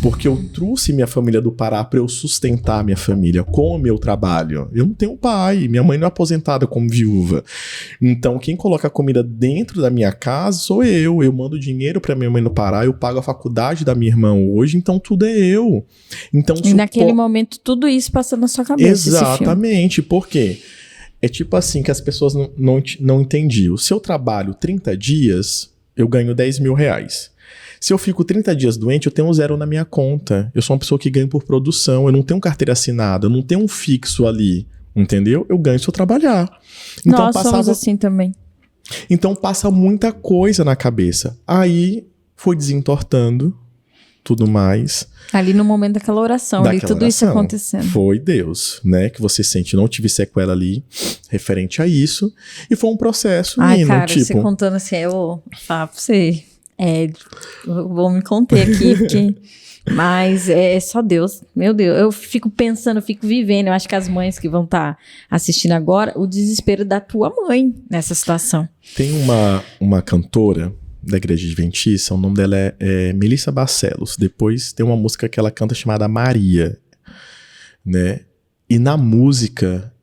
porque eu trouxe minha família do Pará para eu sustentar minha família com o meu trabalho. Eu não tenho pai, minha mãe não é aposentada como viúva. Então quem coloca a comida dentro da minha casa sou eu. Eu mando dinheiro para minha mãe no Pará, eu pago a faculdade da minha irmã hoje, então tudo é eu. Então, e naquele momento tudo isso passa na sua cabeça. Exatamente, por quê? É tipo assim que as pessoas não entendiam. Se eu trabalho 30 dias, eu ganho 10 mil reais. Se eu fico 30 dias doente, eu tenho 0 na minha conta. Eu sou uma pessoa que ganha por produção, eu não tenho carteira assinada, eu não tenho um fixo ali, entendeu? Eu ganho se eu trabalhar. Então, nós somos assim também. Então passa muita coisa na cabeça. Aí foi desentortando tudo mais. Ali no momento daquela oração, ali, tudo isso acontecendo. Foi Deus, né? Que você sente, não tive sequela ali referente a isso. E foi um processo, cara, tipo... você contando assim, eu vou falar pra você. Eu vou me conter aqui, porque... Mas é só Deus. Meu Deus, eu fico pensando, eu fico vivendo. Eu acho que as mães que vão estar assistindo agora, o desespero da tua mãe nessa situação. Tem uma cantora da Igreja Adventista, o nome dela é Melissa Barcelos. Depois tem uma música que ela canta chamada Maria, né? E na música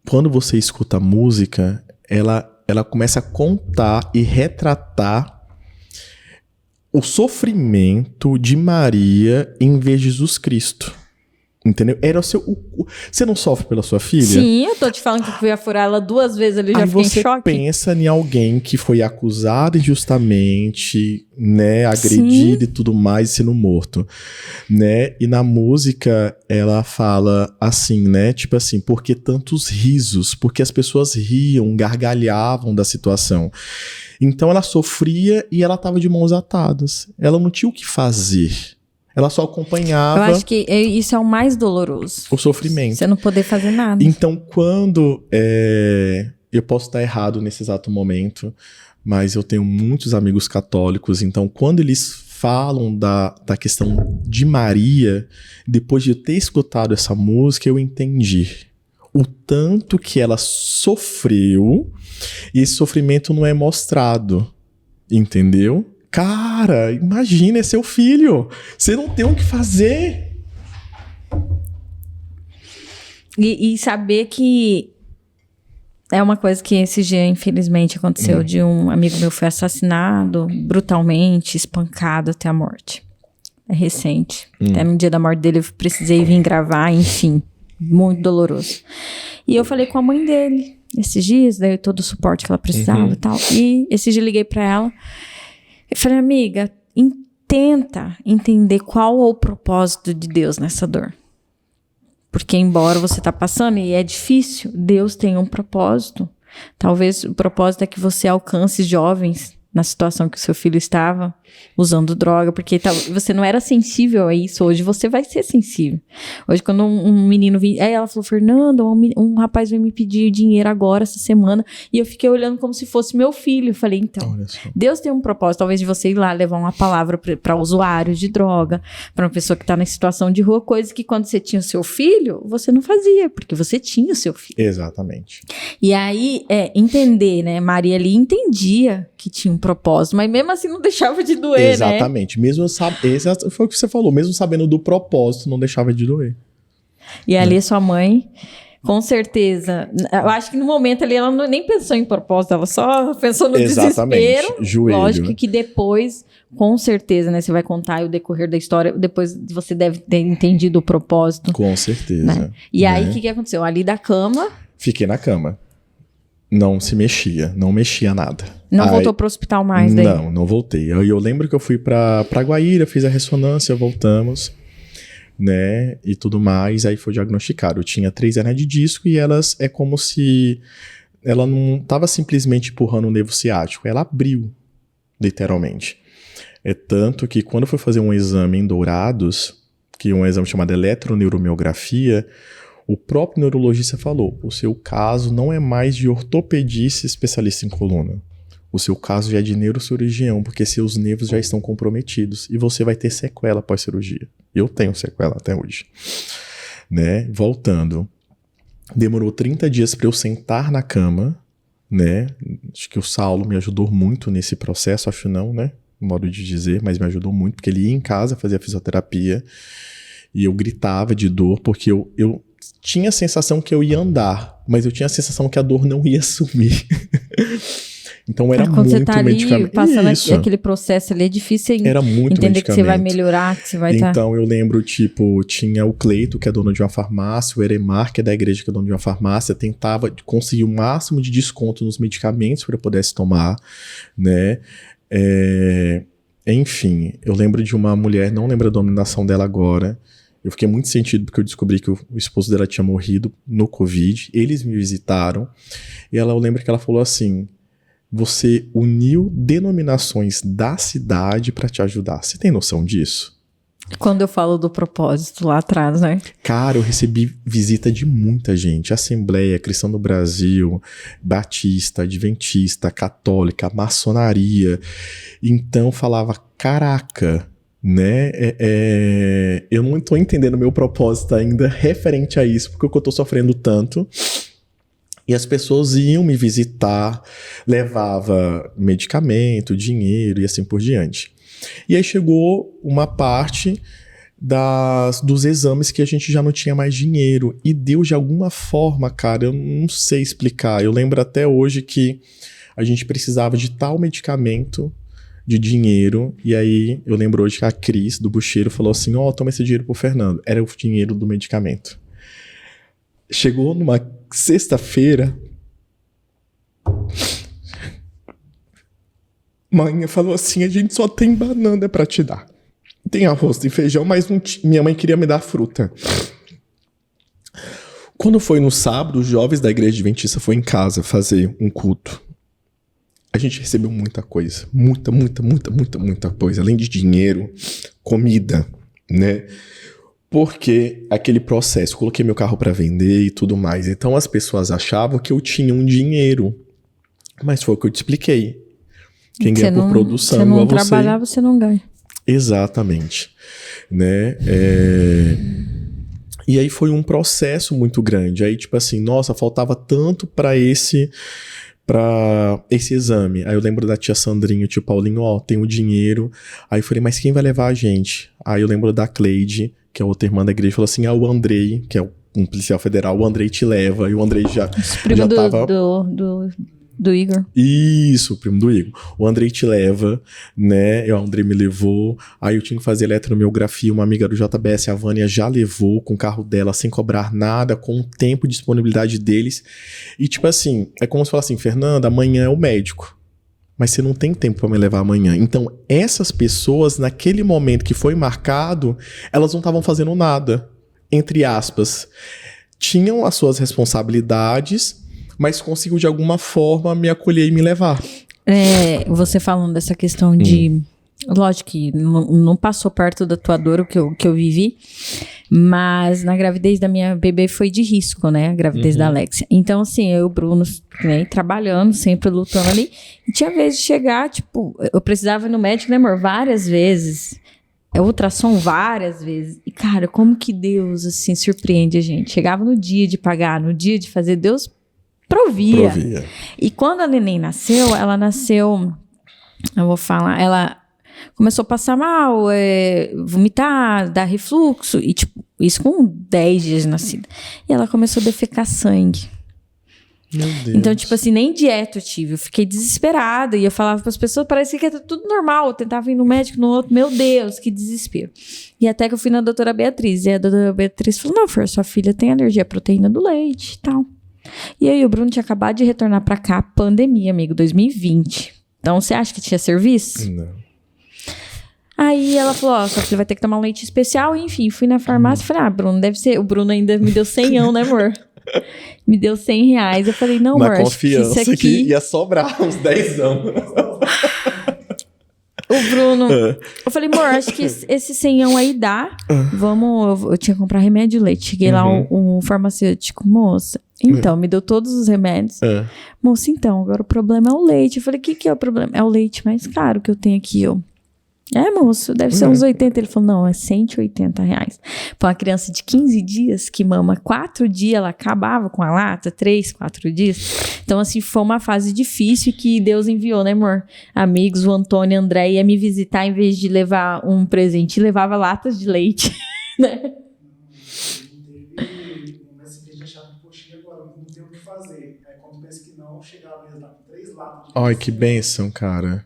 quando você escuta a música, ela começa a contar e retratar o sofrimento de Maria em vez de Jesus Cristo. Entendeu? Era o seu. Você não sofre pela sua filha? Sim, eu tô te falando que eu fui furar ela 2 vezes ali, já Aí fiquei em você choque. pensa em alguém que foi acusado injustamente, né, agredido e tudo mais, sendo morto, né? E na música ela fala assim, né? Tipo assim, por que tantos risos? Porque as pessoas riam, gargalhavam da situação. Então ela sofria e ela tava de mãos atadas. Ela não tinha o que fazer. Ela só acompanhava. Eu acho que isso é o mais doloroso. O sofrimento. Você não poder fazer nada. Então, quando... eu posso estar errado nesse exato momento, mas eu tenho muitos amigos católicos, então quando eles falam da questão de Maria, depois de eu ter escutado essa música, eu entendi o tanto que ela sofreu, e esse sofrimento não é mostrado, entendeu? Cara, imagina, é seu filho. Você não tem o que fazer. E saber que é uma coisa que esse dia, infelizmente, aconteceu de um amigo meu foi assassinado brutalmente, espancado até a morte. É recente. Até no dia da morte dele eu precisei vir gravar, enfim. Muito doloroso. E eu falei com a mãe dele esses dias, dei todo o suporte que ela precisava e tal. E esse dia eu liguei pra ela. Eu falei, amiga, tenta entender qual é o propósito de Deus nessa dor. Porque embora você tá passando e é difícil, Deus tem um propósito. Talvez o propósito é que você alcance jovens na situação que o seu filho estava, usando droga, porque você não era sensível a isso. Hoje você vai ser sensível. Hoje quando um menino vinha, aí ela falou, Fernanda, um rapaz veio me pedir dinheiro agora, essa semana, e eu fiquei olhando como se fosse meu filho. Eu falei, então, Deus tem um propósito, talvez de você ir lá levar uma palavra para usuários de droga, para uma pessoa que está na situação de rua, coisa que quando você tinha o seu filho, você não fazia, porque você tinha o seu filho. Exatamente. E aí, entender, né? Maria ali entendia que tinha um propósito, mas mesmo assim não deixava de doer, exatamente. né? Mesmo foi o que você falou, mesmo sabendo do propósito, não deixava de doer. E ali sua mãe, com certeza, eu acho que no momento ali ela nem pensou em propósito, ela só pensou no desespero. Joelho. Lógico que depois, com certeza, né, você vai contar o decorrer da história, depois você deve ter entendido o propósito. Com certeza. Né? E aí, o que aconteceu? Ali da cama... Fiquei na cama. Não se mexia, não mexia nada. Não voltou pro hospital mais daí? Não voltei. Eu lembro que eu fui pra Guaíra, fiz a ressonância, voltamos, né, e tudo mais, aí foi diagnosticado. Eu tinha 3 hernias de disco e elas, é como se ela não tava simplesmente empurrando o nervo ciático, ela abriu, literalmente. É tanto que quando eu fui fazer um exame em Dourados, que é um exame chamado eletroneuromiografia, o próprio neurologista falou, o seu caso não é mais de ortopedista especialista em coluna. O seu caso já é de neurocirurgião, porque seus nervos já estão comprometidos e você vai ter sequela pós-cirurgia. Eu tenho sequela até hoje. Né? Voltando. Demorou 30 dias para eu sentar na cama, né? Acho que o Saulo me ajudou muito nesse processo, acho não, né? Modo de dizer, mas me ajudou muito, porque ele ia em casa fazer a fisioterapia e eu gritava de dor, porque eu tinha a sensação que eu ia andar, mas eu tinha a sensação que a dor não ia sumir. Então era muito você tá medicamento. Ali, passando aquele processo ali, é difícil era muito entender medicamento. Que você vai melhorar, que você vai Então eu lembro, tipo, tinha o Cleito, que é dono de uma farmácia, o Eremar, que é da igreja, que é dono de uma farmácia, tentava conseguir o máximo de desconto nos medicamentos para eu pudesse tomar, né? Enfim, eu lembro de uma mulher, não lembro a denominação dela agora. Eu fiquei muito sentido porque eu descobri que o esposo dela tinha morrido no Covid. Eles me visitaram e eu lembro que ela falou assim, você uniu denominações da cidade para te ajudar. Você tem noção disso? Quando eu falo do propósito lá atrás, né? Cara, eu recebi visita de muita gente. Assembleia, Cristã do Brasil, Batista, Adventista, Católica, Maçonaria. Então falava, caraca... né, eu não tô entendendo o meu propósito ainda referente a isso, porque eu tô sofrendo tanto, e as pessoas iam me visitar, levava medicamento, dinheiro e assim por diante. E aí chegou uma parte dos exames que a gente já não tinha mais dinheiro. E Deus, de alguma forma, cara, eu não sei explicar. Eu lembro até hoje que a gente precisava de tal medicamento, de dinheiro, e aí eu lembro hoje que a Cris, do Bucheiro, falou assim, toma esse dinheiro pro Fernando. Era o dinheiro do medicamento. Chegou numa sexta-feira, mãe falou assim, a gente só tem banana pra te dar. Tem arroz, tem feijão, mas minha mãe queria me dar fruta. Quando foi no sábado, os jovens da igreja adventista foram em casa fazer um culto. A gente recebeu muita coisa. Muita coisa. Além de dinheiro, comida, né? Porque aquele processo, coloquei meu carro para vender e tudo mais. Então as pessoas achavam que eu tinha um dinheiro. Mas foi o que eu te expliquei. Quem ganha por produção, você não trabalhar, você não ganha. Exatamente. Né? E aí foi um processo muito grande. Aí, tipo assim, nossa, faltava tanto para esse exame. Aí eu lembro da tia Sandrinha, tio Paulinho, tem o dinheiro. Aí eu falei, mas quem vai levar a gente? Aí eu lembro da Cleide, que é outra irmã da igreja, falou assim, o Andrei, que é um policial federal, o Andrei te leva. E o Andrei já tava... Do Igor. Isso, o primo do Igor. O Andrei te leva, né? O Andrei me levou. Aí eu tinha que fazer eletromiografia. Uma amiga do JBS, a Vânia, já levou com o carro dela, sem cobrar nada, com o tempo de disponibilidade deles. E tipo assim, é como se falasse assim, Fernanda, amanhã é o médico. Mas você não tem tempo para me levar amanhã. Então, essas pessoas, naquele momento que foi marcado, elas não estavam fazendo nada. Entre aspas. Tinham as suas responsabilidades, mas conseguiu de alguma forma me acolher e me levar. Você falando dessa questão de... Lógico que não passou perto da tua dor o que eu vivi, mas na gravidez da minha bebê foi de risco, né? A gravidez da Alexia. Então, assim, eu e o Bruno, né, trabalhando, sempre lutando ali. E tinha vezes de chegar, tipo, eu precisava ir no médico, né, amor? Várias vezes. Ultrassom várias vezes. E, cara, como que Deus, assim, surpreende a gente? Chegava no dia de pagar, no dia de fazer, Deus... Provia. E quando a neném nasceu, eu vou falar, ela começou a passar mal, vomitar, dar refluxo, e tipo, isso com 10 dias de nascida. E ela começou a defecar sangue. Meu Deus. Então, tipo assim, nem dieta eu tive, eu fiquei desesperada, e eu falava para as pessoas, parecia que era tudo normal, eu tentava ir no médico, no outro, meu Deus, que desespero. E até que eu fui na doutora Beatriz, e a doutora Beatriz falou, não, Fer, sua filha tem alergia à proteína do leite e tal. E aí o Bruno tinha acabado de retornar pra cá, pandemia, amigo, 2020. Então, você acha que tinha serviço? Não. Aí ela falou, sua filha vai ter que tomar um leite especial. E, enfim, fui na farmácia e falei, Bruno, deve ser... O Bruno ainda me deu 100, né, amor? Me deu R$100. Eu falei, não, amor, acho que isso aqui... que ia sobrar uns 10 anos. O Bruno... Eu falei, amor, acho que esse 100 aí dá. Vamos... Eu tinha que comprar remédio de leite. Cheguei lá, um farmacêutico, moça... Então, me deu todos os remédios. Moça, então, agora o problema é o leite. Eu falei, o que é o problema? É o leite mais caro que eu tenho aqui. Moço, deve ser uns 80. Ele falou, não, é R$180. Para uma criança de 15 dias que mama 4 dias, ela acabava com a lata, 3, 4 dias. Então, assim, foi uma fase difícil que Deus enviou, né, amor? Amigos, o Antônio e o André ia me visitar, em vez de levar um presente, levava latas de leite, né? Ai, que bênção, cara.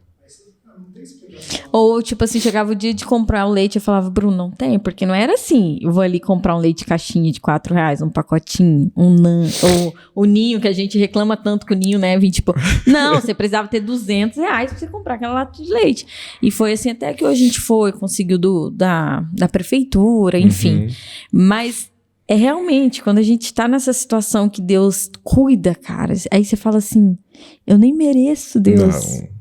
Ou, tipo assim, chegava o dia de comprar o leite, eu falava, Bruno, não tem? Porque não era assim, eu vou ali comprar um leite caixinha de R$4, um pacotinho, um NAN, ou o Ninho, que a gente reclama tanto que o Ninho, né, 20 tipo... Não, você precisava ter R$200 pra você comprar aquela lata de leite. E foi assim, até que hoje a gente conseguiu da prefeitura, enfim. Mas... realmente, quando a gente tá nessa situação que Deus cuida, cara, aí você fala assim, eu nem mereço, Deus. Não.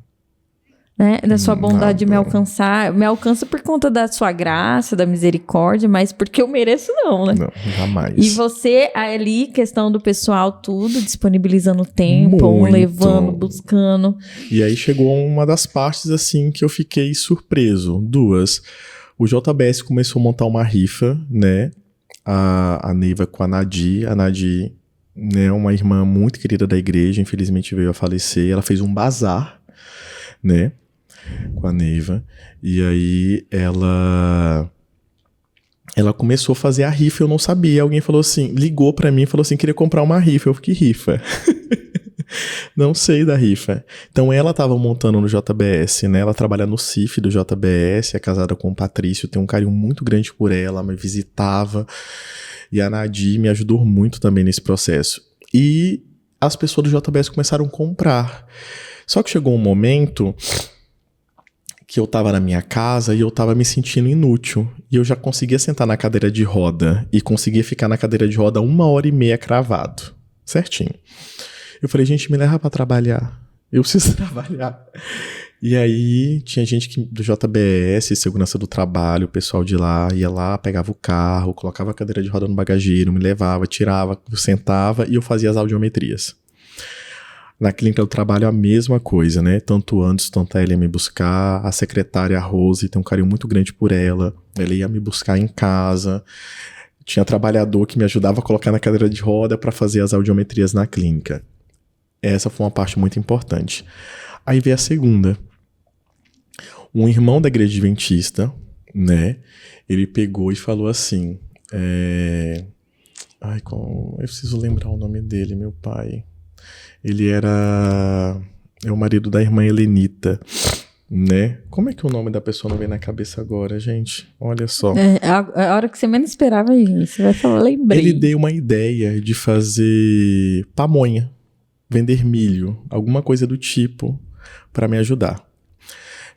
Né? Da sua bondade de me alcançar. Me alcança por conta da sua graça, da misericórdia, mas porque eu mereço não, né? Não, jamais. E você ali, questão do pessoal, tudo, disponibilizando tempo, levando, buscando. E aí chegou uma das partes, assim, que eu fiquei surpreso. 2. O JBS começou a montar uma rifa, né? A Neiva com a Nadi. A Nadi, né, uma irmã muito querida da igreja, infelizmente veio a falecer. Ela fez um bazar, né, com a Neiva. E aí ela ela começou a fazer a rifa, eu não sabia. Alguém falou assim, ligou pra mim e falou assim, queria comprar uma rifa. Eu fiquei, rifa? Não sei da rifa. Então ela tava montando no JBS, né? Ela trabalha no CIF do JBS, é casada com o Patrício, tem um carinho muito grande por ela, me visitava. E a Nadir me ajudou muito também nesse processo. E as pessoas do JBS começaram a comprar. Só que chegou um momento que eu tava na minha casa e eu tava me sentindo inútil. E eu já conseguia sentar na cadeira de roda e conseguia ficar na cadeira de roda 1h30 cravado. Certinho. Eu falei, gente, me leva pra trabalhar. Eu preciso trabalhar. E aí, tinha gente do JBS, segurança do trabalho, o pessoal de lá, ia lá, pegava o carro, colocava a cadeira de roda no bagageiro, me levava, tirava, eu sentava e eu fazia as audiometrias. Na clínica do trabalho, a mesma coisa, né? Tanto antes, tanto ela ia me buscar, a secretária, a Rose, tem um carinho muito grande por ela. Ela ia me buscar em casa. Tinha trabalhador que me ajudava a colocar na cadeira de roda para fazer as audiometrias na clínica. Essa foi uma parte muito importante. Aí veio a segunda. Um irmão da igreja adventista, né? Ele pegou e falou assim... eu preciso lembrar o nome dele, meu pai. Ele era... É o marido da irmã Helenita, né? Como é que o nome da pessoa não vem na cabeça agora, gente? Olha só. A hora que você menos esperava, gente, você vai falar, lembrei. Ele deu uma ideia de fazer pamonha, vender milho, alguma coisa do tipo, para me ajudar,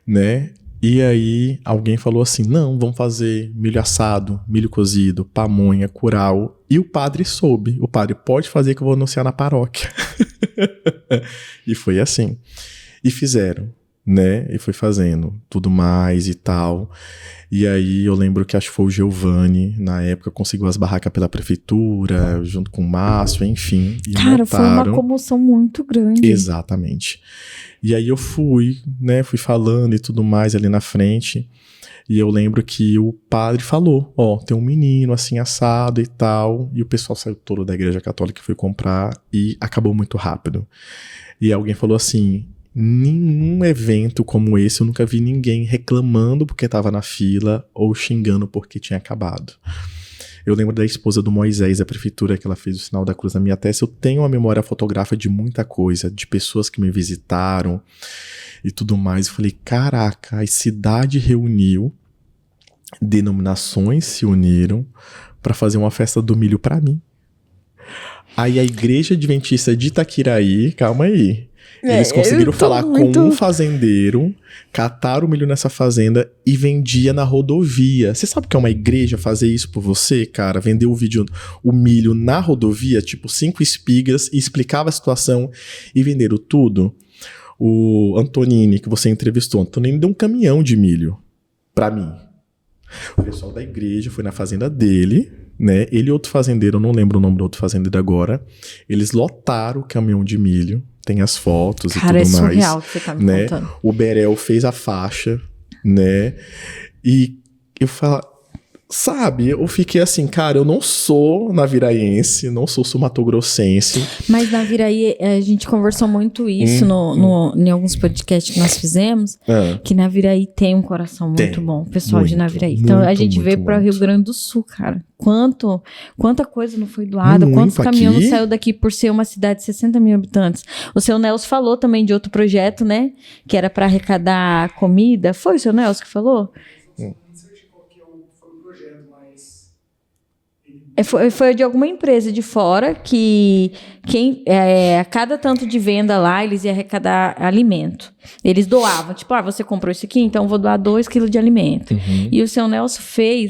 né? E aí alguém falou assim, não, vamos fazer milho assado, milho cozido, pamonha, curau. E o padre soube, o padre pode fazer que eu vou anunciar na paróquia. E foi assim. E fizeram, né? E foi fazendo tudo mais e tal. E aí eu lembro que acho que foi o Giovanni, na época, conseguiu as barracas pela prefeitura, junto com o Márcio, enfim. E cara, montaram. Foi uma comoção muito grande. Exatamente. E aí eu fui, né, fui falando e tudo mais ali na frente, e eu lembro que o padre falou, tem um menino assim assado e tal, e o pessoal saiu todo da igreja católica e foi comprar, e acabou muito rápido. E alguém falou assim, nenhum evento como esse eu nunca vi ninguém reclamando porque estava na fila ou xingando porque tinha acabado. Eu lembro da esposa do Moisés, da prefeitura, que ela fez o sinal da cruz na minha testa. Eu tenho uma memória fotográfica de muita coisa, de pessoas que me visitaram e tudo mais. Eu falei, caraca, a cidade reuniu, denominações se uniram para fazer uma festa do milho para mim. Aí a igreja adventista de Itaquiraí, calma aí, eles conseguiram falar com um fazendeiro, cataram o milho nessa fazenda e vendia na rodovia. Você sabe o que é uma igreja fazer isso por você, cara? Vender o milho na rodovia, tipo 5 espigas, e explicava a situação e venderam tudo. O Antonini, que você entrevistou, Antonini deu um caminhão de milho pra mim. O pessoal da igreja foi na fazenda dele, né? Ele e outro fazendeiro, eu não lembro o nome do outro fazendeiro agora. Eles lotaram o caminhão de milho. Tem as fotos e tudo mais. Cara, é surreal que você tá me contando. O Berel fez a faixa, né? E eu falo, sabe? Eu fiquei assim, cara, eu não sou naviraense, não sou sul-mato-grossense. Mas Naviraí, a gente conversou muito isso em alguns podcasts que nós fizemos, que Naviraí tem um coração muito bom, o pessoal de Naviraí. Então a gente veio para o Rio Grande do Sul, cara. Quanta coisa não foi doada, quantos caminhões não saiu daqui por ser uma cidade de 60 mil habitantes. O seu Nelson falou também de outro projeto, né? Que era para arrecadar comida. Foi o seu Nelson que falou? Foi de alguma empresa de fora que a cada tanto de venda lá, eles iam arrecadar alimento. Eles doavam, tipo, você comprou isso aqui, então eu vou doar 2 quilos de alimento. Uhum. E o seu Nelson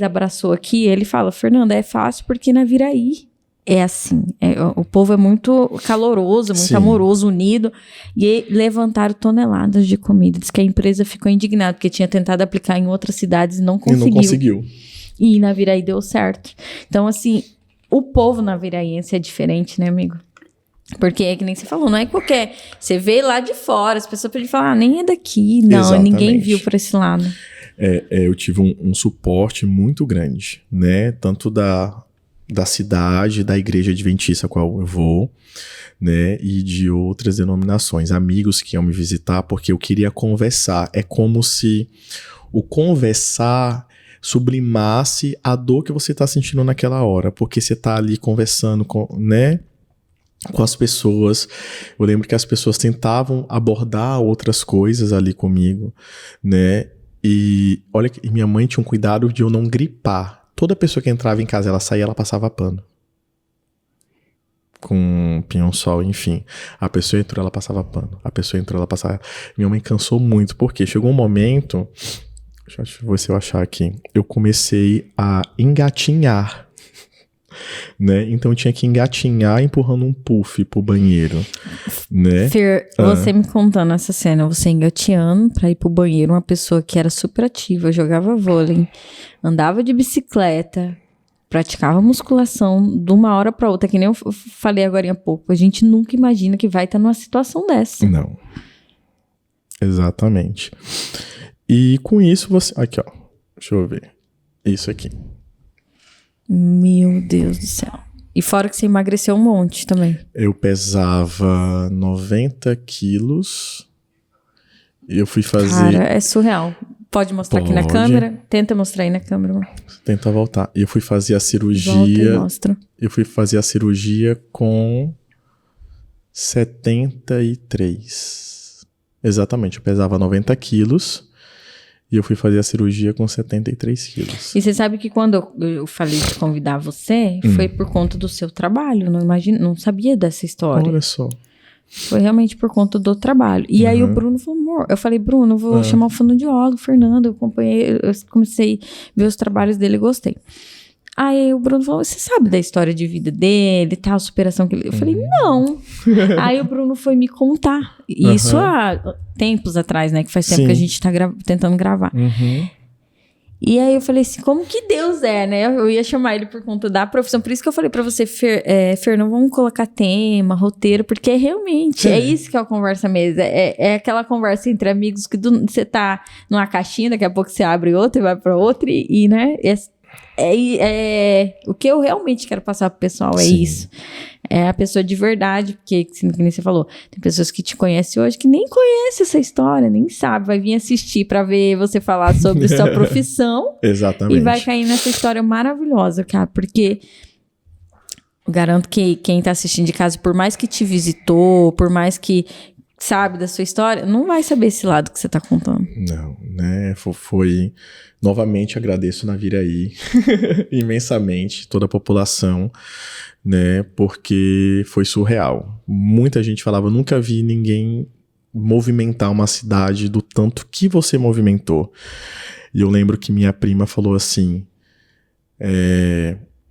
abraçou aqui, ele fala, Fernanda, é fácil porque Naviraí é assim. O povo é muito caloroso, muito amoroso, unido. E levantaram toneladas de comida. Diz que a empresa ficou indignada, porque tinha tentado aplicar em outras cidades e não conseguiu. E Naviraí deu certo. Então, assim, o povo naviraense é diferente, né, amigo? Porque é que nem você falou, não é qualquer... Você vê lá de fora, as pessoas podem falar, nem é daqui. Não, exatamente. Ninguém viu por esse lado. Eu tive um suporte muito grande, né? Tanto da cidade, da igreja adventista a qual eu vou, né? E de outras denominações. Amigos que iam me visitar porque eu queria conversar. É como se o conversar sublimasse a dor que você tá sentindo naquela hora, porque você tá ali conversando com, né, com as pessoas. Eu lembro que as pessoas tentavam abordar outras coisas ali comigo, né, e olha que minha mãe tinha um cuidado de eu não gripar. Toda pessoa que entrava em casa, ela saía, ela passava pano. Com pinhão-sol, enfim. A pessoa entrou, ela passava pano. A pessoa entrou, ela passava... Minha mãe cansou muito, porque chegou um momento... Deixa eu ver se eu achar aqui. Eu comecei a engatinhar, né? Então eu tinha que engatinhar empurrando um puff pro banheiro, né? Fer, você me contando essa cena, você engateando pra ir pro banheiro, uma pessoa que era super ativa, jogava vôlei, andava de bicicleta, praticava musculação de uma hora pra outra, que nem eu falei agora há pouco. A gente nunca imagina que vai estar numa situação dessa. Não. Exatamente. E com isso você... Aqui, ó. Deixa eu ver. Isso aqui. Meu Deus do céu. E fora que você emagreceu um monte também. Eu pesava 90 quilos. E eu fui fazer... Cara, é surreal. Pode mostrar aqui na câmera? Tenta mostrar aí na câmera, amor. Tenta voltar. E eu fui fazer a cirurgia... Volta e mostra. Eu fui fazer a cirurgia com 73. Exatamente. Eu pesava 90 quilos. E eu fui fazer a cirurgia com 73 quilos. E você sabe que quando eu falei de convidar você, foi por conta do seu trabalho. Não sabia dessa história. Olha só. Foi realmente por conta do trabalho. E aí o Bruno falou, amor, eu falei, Bruno, eu vou chamar o fonoaudiólogo, Fernando, eu acompanhei, eu comecei a ver os trabalhos dele e gostei. Aí o Bruno falou, você sabe da história de vida dele, tal, a superação que ele... Eu falei, não. Aí o Bruno foi me contar. Isso há tempos atrás, né? Que faz tempo que a gente tá tentando gravar. E aí eu falei assim, como que Deus é, né? Eu ia chamar ele por conta da profissão. Por isso que eu falei pra você, Fer, não vamos colocar tema, roteiro, porque realmente é isso que é a conversa mesmo. É aquela conversa entre amigos que você tá numa caixinha, daqui a pouco você abre outra e vai pra outra e né? O que eu realmente quero passar pro pessoal é isso. É a pessoa de verdade, porque, como você falou, tem pessoas que te conhecem hoje que nem conhecem essa história, nem sabe, vai vir assistir pra ver você falar sobre sua profissão. Exatamente. E vai cair nessa história maravilhosa, cara, porque eu garanto que quem tá assistindo de casa, por mais que te visitou, por mais que sabe da sua história, não vai saber esse lado que você tá contando. Não, né? Foi... Novamente agradeço Naviraí imensamente, toda a população, né? Porque foi surreal. Muita gente falava, nunca vi ninguém movimentar uma cidade do tanto que você movimentou. E eu lembro que minha prima falou assim,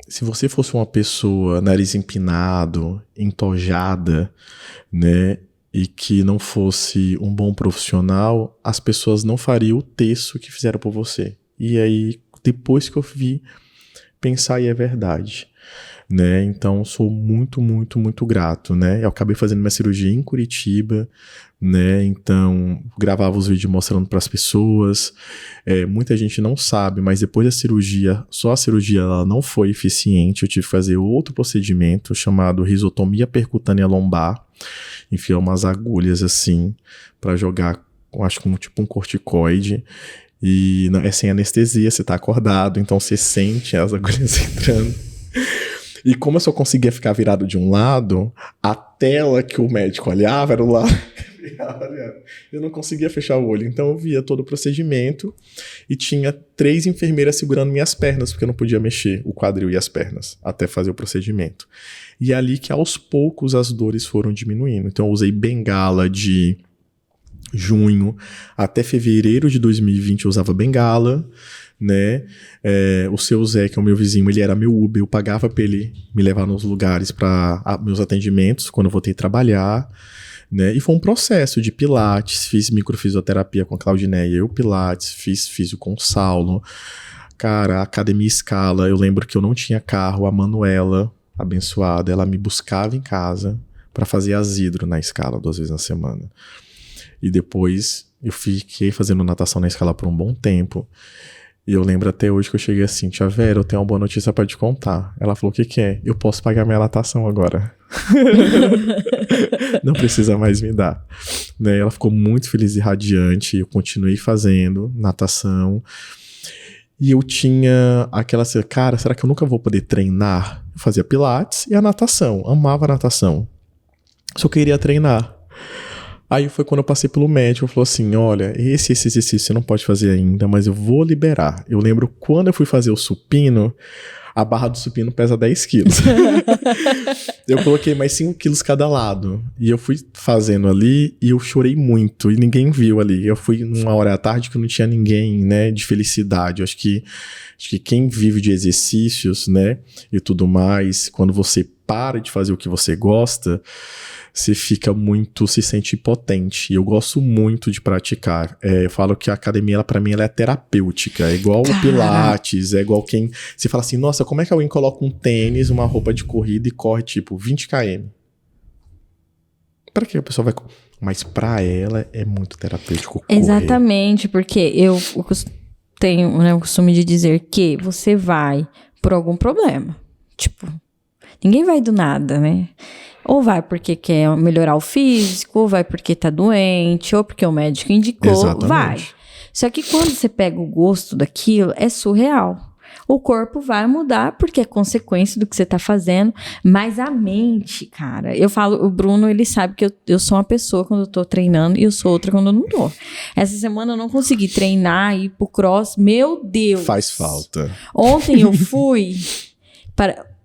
se você fosse uma pessoa nariz empinado, entojada, né? E que não fosse um bom profissional, as pessoas não fariam o terço que fizeram por você. E aí, depois que eu vi, pensar, e é verdade, né? Então, sou muito, muito, muito grato, né? Eu acabei fazendo minha cirurgia em Curitiba, né? Então, gravava os vídeos mostrando para as pessoas. Muita gente não sabe, mas depois da cirurgia, só a cirurgia ela não foi eficiente. Eu tive que fazer outro procedimento chamado risotomia percutânea lombar. Enfiar umas agulhas assim pra jogar, acho que tipo um corticoide, e é sem anestesia, você tá acordado, então você sente as agulhas entrando. E como eu só conseguia ficar virado de um lado, a tela que o médico olhava era o lado que eu não conseguia fechar o olho, então eu via todo o procedimento e tinha 3 enfermeiras segurando minhas pernas, porque eu não podia mexer o quadril e as pernas até fazer o procedimento. E é ali que aos poucos as dores foram diminuindo. Então eu usei bengala de junho até fevereiro de 2020, eu usava bengala, né? O seu Zé, que é o meu vizinho, ele era meu Uber, eu pagava pra ele me levar nos lugares para meus atendimentos quando eu voltei a trabalhar, né? E foi um processo de pilates, fiz microfisioterapia com a Claudineia, eu pilates, fiz físio com o Saulo. Cara, a Academia Scala, eu lembro que eu não tinha carro, a Manuela, abençoada, ela me buscava em casa para fazer asidro na Scala 2 vezes na semana. E depois eu fiquei fazendo natação na Scala por um bom tempo. E eu lembro até hoje que eu cheguei assim, tia Vera, eu tenho uma boa notícia pra te contar. Ela falou, o que é? Eu posso pagar minha natação agora. Não precisa mais me dar. Né? Ela ficou muito feliz e radiante, eu continuei fazendo natação. E eu tinha aquela assim, cara, será que eu nunca vou poder treinar? Eu fazia pilates e a natação, amava a natação. Só queria treinar. Aí foi quando eu passei pelo médico, falou assim, olha, esse exercício você não pode fazer ainda, mas eu vou liberar. Eu lembro quando eu fui fazer o supino, a barra do supino pesa 10 quilos. Eu coloquei mais 5 quilos cada lado. E eu fui fazendo ali e eu chorei muito. E ninguém viu ali. Eu fui numa hora da tarde que não tinha ninguém, né, de felicidade. Eu acho que quem vive de exercícios, né, e tudo mais, quando você para de fazer o que você gosta, você fica muito, se sente impotente. E eu gosto muito de praticar. Eu falo que a academia, pra mim, ela é terapêutica. É igual o Pilates, é igual quem... Você fala assim, nossa, como é que alguém coloca um tênis, uma roupa de corrida e corre, tipo, 20 km? Pra que a pessoa vai... Mas pra ela é muito terapêutico correr. Exatamente, porque eu tenho, né, o costume de dizer que você vai por algum problema. Tipo, ninguém vai do nada, né? Ou vai porque quer melhorar o físico, ou vai porque tá doente, ou porque o médico indicou. Exatamente. Vai. Só que quando você pega o gosto daquilo, é surreal. O corpo vai mudar porque é consequência do que você tá fazendo, mas a mente, cara, eu falo, o Bruno, ele sabe que eu sou uma pessoa quando eu tô treinando e eu sou outra quando eu não tô. Essa semana eu não consegui treinar, ir pro cross, meu Deus. Faz falta. Ontem eu fui,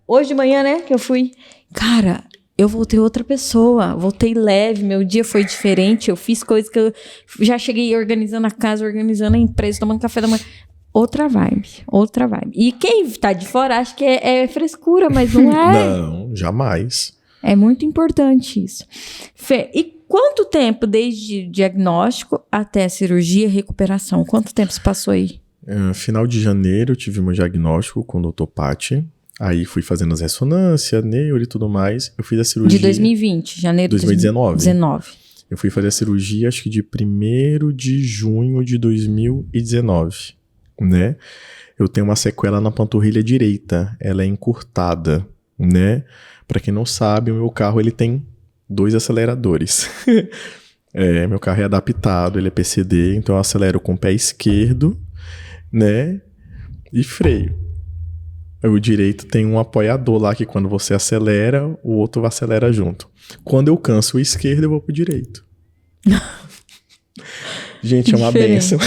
hoje de manhã, né, que eu fui, cara... Eu voltei outra pessoa, voltei leve, meu dia foi diferente, eu fiz coisas que eu já cheguei organizando a casa, organizando a empresa, tomando café da manhã. Outra vibe. E quem tá de fora acha que é frescura, mas não é. Não, jamais. É muito importante isso. Fê, e quanto tempo desde diagnóstico até a cirurgia e recuperação? Quanto tempo se passou aí? Final de janeiro eu tive meu diagnóstico com o Dr. Patti. Aí fui fazendo as ressonâncias, neuro e tudo mais. Eu fiz a cirurgia... De 2020, janeiro de 2019. Eu fui fazer a cirurgia, acho que de 1º de junho de 2019, né? Eu tenho uma sequela na panturrilha direita. Ela é encurtada, né? Pra quem não sabe, o meu carro, ele tem 2 aceleradores. Meu carro é adaptado, ele é PCD, então eu acelero com o pé esquerdo, né? E freio. O direito tem um apoiador lá que quando você acelera, o outro acelera junto. Quando eu canso o esquerdo, eu vou pro direito. Gente, é uma bênção.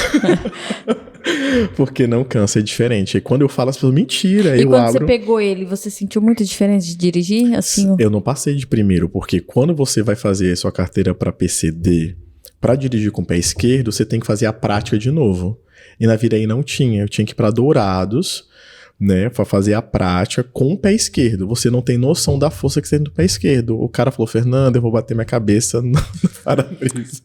Porque não cansa, é diferente. E quando eu falo as pessoas, mentira, eu abro... E quando você pegou ele, você sentiu muita diferença de dirigir? Assim, eu não passei de primeiro, porque quando você vai fazer a sua carteira para PCD, para dirigir com o pé esquerdo, você tem que fazer a prática de novo. E na Viraí não tinha. Eu tinha que ir para Dourados, né, para fazer a prática com o pé esquerdo. Você não tem noção da força que você tem no pé esquerdo. O cara falou, Fernando, eu vou bater minha cabeça no para-brisa.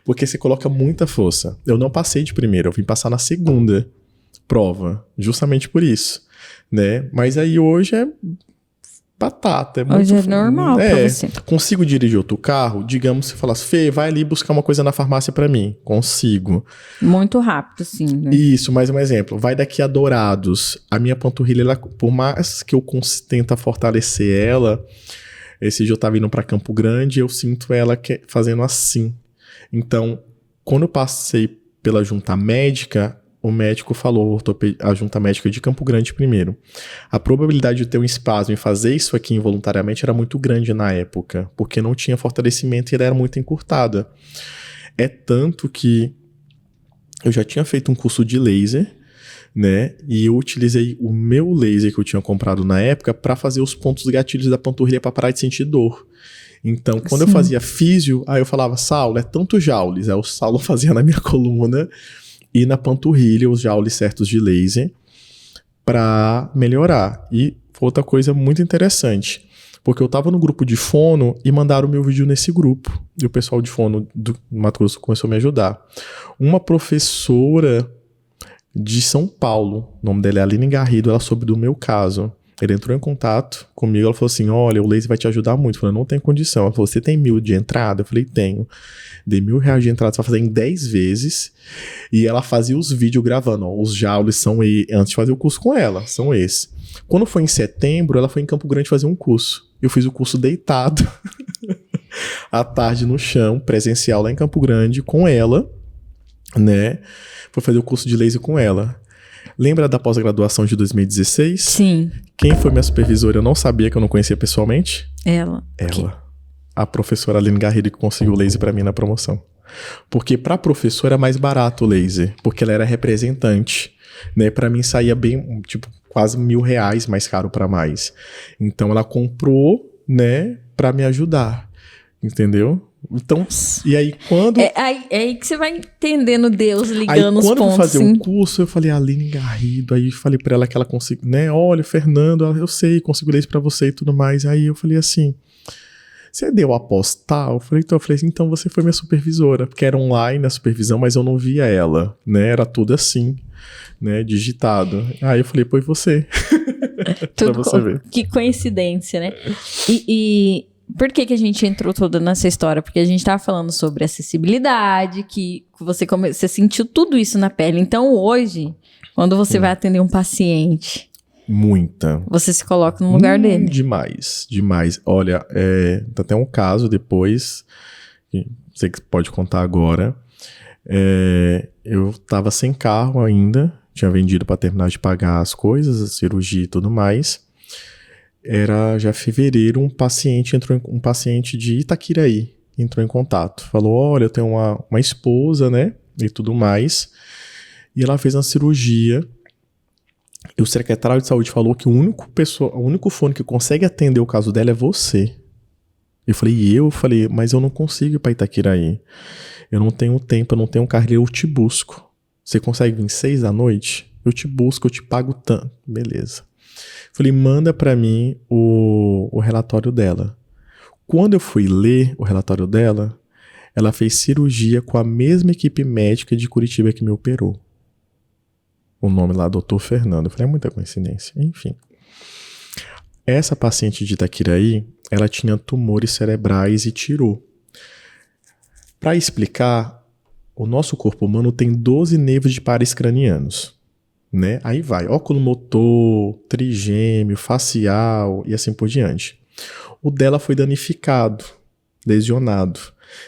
Porque você coloca muita força. Eu não passei de primeira, eu vim passar na segunda prova, justamente por isso, né? Mas aí hoje é batata. Hoje é normal pra você. Consigo dirigir outro carro? Digamos, se falasse, Fê, vai ali buscar uma coisa na farmácia pra mim. Consigo. Muito rápido, sim, né? Isso, mais um exemplo. Vai daqui a Dourados. A minha panturrilha, ela, por mais que eu tenta fortalecer ela, esse dia eu tava indo pra Campo Grande, eu sinto ela fazendo assim. Então, quando eu passei pela junta médica, o médico falou, a junta médica de Campo Grande primeiro, a probabilidade de ter um espasmo e fazer isso aqui involuntariamente era muito grande na época, porque não tinha fortalecimento e ela era muito encurtada. É tanto que eu já tinha feito um curso de laser, né, e eu utilizei o meu laser que eu tinha comprado na época para fazer os pontos gatilhos da panturrilha para parar de sentir dor. Então, quando eu fazia físio, aí eu falava, Saulo, é tanto joules. Aí o Saulo fazia na minha coluna e na panturrilha os joules certos de laser para melhorar. E outra coisa muito interessante, porque eu tava no grupo de fono e mandaram o meu vídeo nesse grupo. E o pessoal de fono do Mato Grosso começou a me ajudar. Uma professora de São Paulo, o nome dela é Aline Garrido, ela soube do meu caso. Ele entrou em contato comigo, ela falou assim, olha, o laser vai te ajudar muito. Eu falei, não tem condição. Ela falou, você tem 1.000 de entrada? Eu falei, tenho. Dei R$1.000 de entrada, você vai fazer em 10 vezes. E ela fazia os vídeos gravando, ó, os joules são, antes de fazer o curso com ela, são esses. Quando foi em setembro, ela foi em Campo Grande fazer um curso. Eu fiz o curso deitado, à tarde no chão, presencial lá em Campo Grande, com ela, né? Fui fazer o curso de laser com ela. Lembra da pós-graduação de 2016? Sim. Quem foi minha supervisora? Eu não sabia, que eu não conhecia pessoalmente. Ela. Ela. A professora Aline Garrido, que conseguiu o laser pra mim na promoção. Porque pra professora é mais barato o laser, porque ela era representante, né? Pra mim saía bem, tipo, quase R$1.000 mais caro pra mais. Então ela comprou, né, pra me ajudar, entendeu? Então, e aí quando... É aí que você vai entendendo Deus ligando aí, os pontos. quando eu fui fazer sim. o curso, eu falei, Aline Garrido, aí falei pra ela que ela conseguiu, né? Olha, Fernando, eu sei, consigo laser pra você e tudo mais. Aí eu falei assim... Você deu a postal? Eu falei, então você foi minha supervisora, porque era online a supervisão, mas eu não via ela, né? Era tudo assim, né? Digitado. Aí eu falei, pois você. Pra você ver. Que coincidência, né? E por que a gente entrou toda nessa história? Porque a gente tava falando sobre acessibilidade, que você sentiu tudo isso na pele. Então hoje, quando você vai atender um paciente... Muita. Você se coloca no lugar dele. Demais, demais. Olha, tá até um caso depois, que você pode contar agora. Eu tava sem carro ainda, tinha vendido para terminar de pagar as coisas, a cirurgia e tudo mais. Era já fevereiro, um paciente de Itaquiraí entrou em contato. Falou, olha, eu tenho uma esposa, né, e tudo mais. E ela fez uma cirurgia. E o secretário de saúde falou que o único fone que consegue atender o caso dela é você. Eu falei, mas eu não consigo ir pra Itaquiraí. Eu não tenho tempo, eu não tenho carro, eu te busco. Você consegue vir 6 da noite? Eu te busco, eu te pago tanto. Beleza. Falei, manda pra mim o relatório dela. Quando eu fui ler o relatório dela, ela fez cirurgia com a mesma equipe médica de Curitiba que me operou. O nome lá, Dr. Fernando. Eu falei, é muita coincidência. Enfim. Essa paciente de Itaquiraí, ela tinha tumores cerebrais e tirou. Para explicar, o nosso corpo humano tem 12 nervos de pares cranianos, né? Aí vai, oculomotor, trigêmeo, facial e assim por diante. O dela foi danificado, lesionado.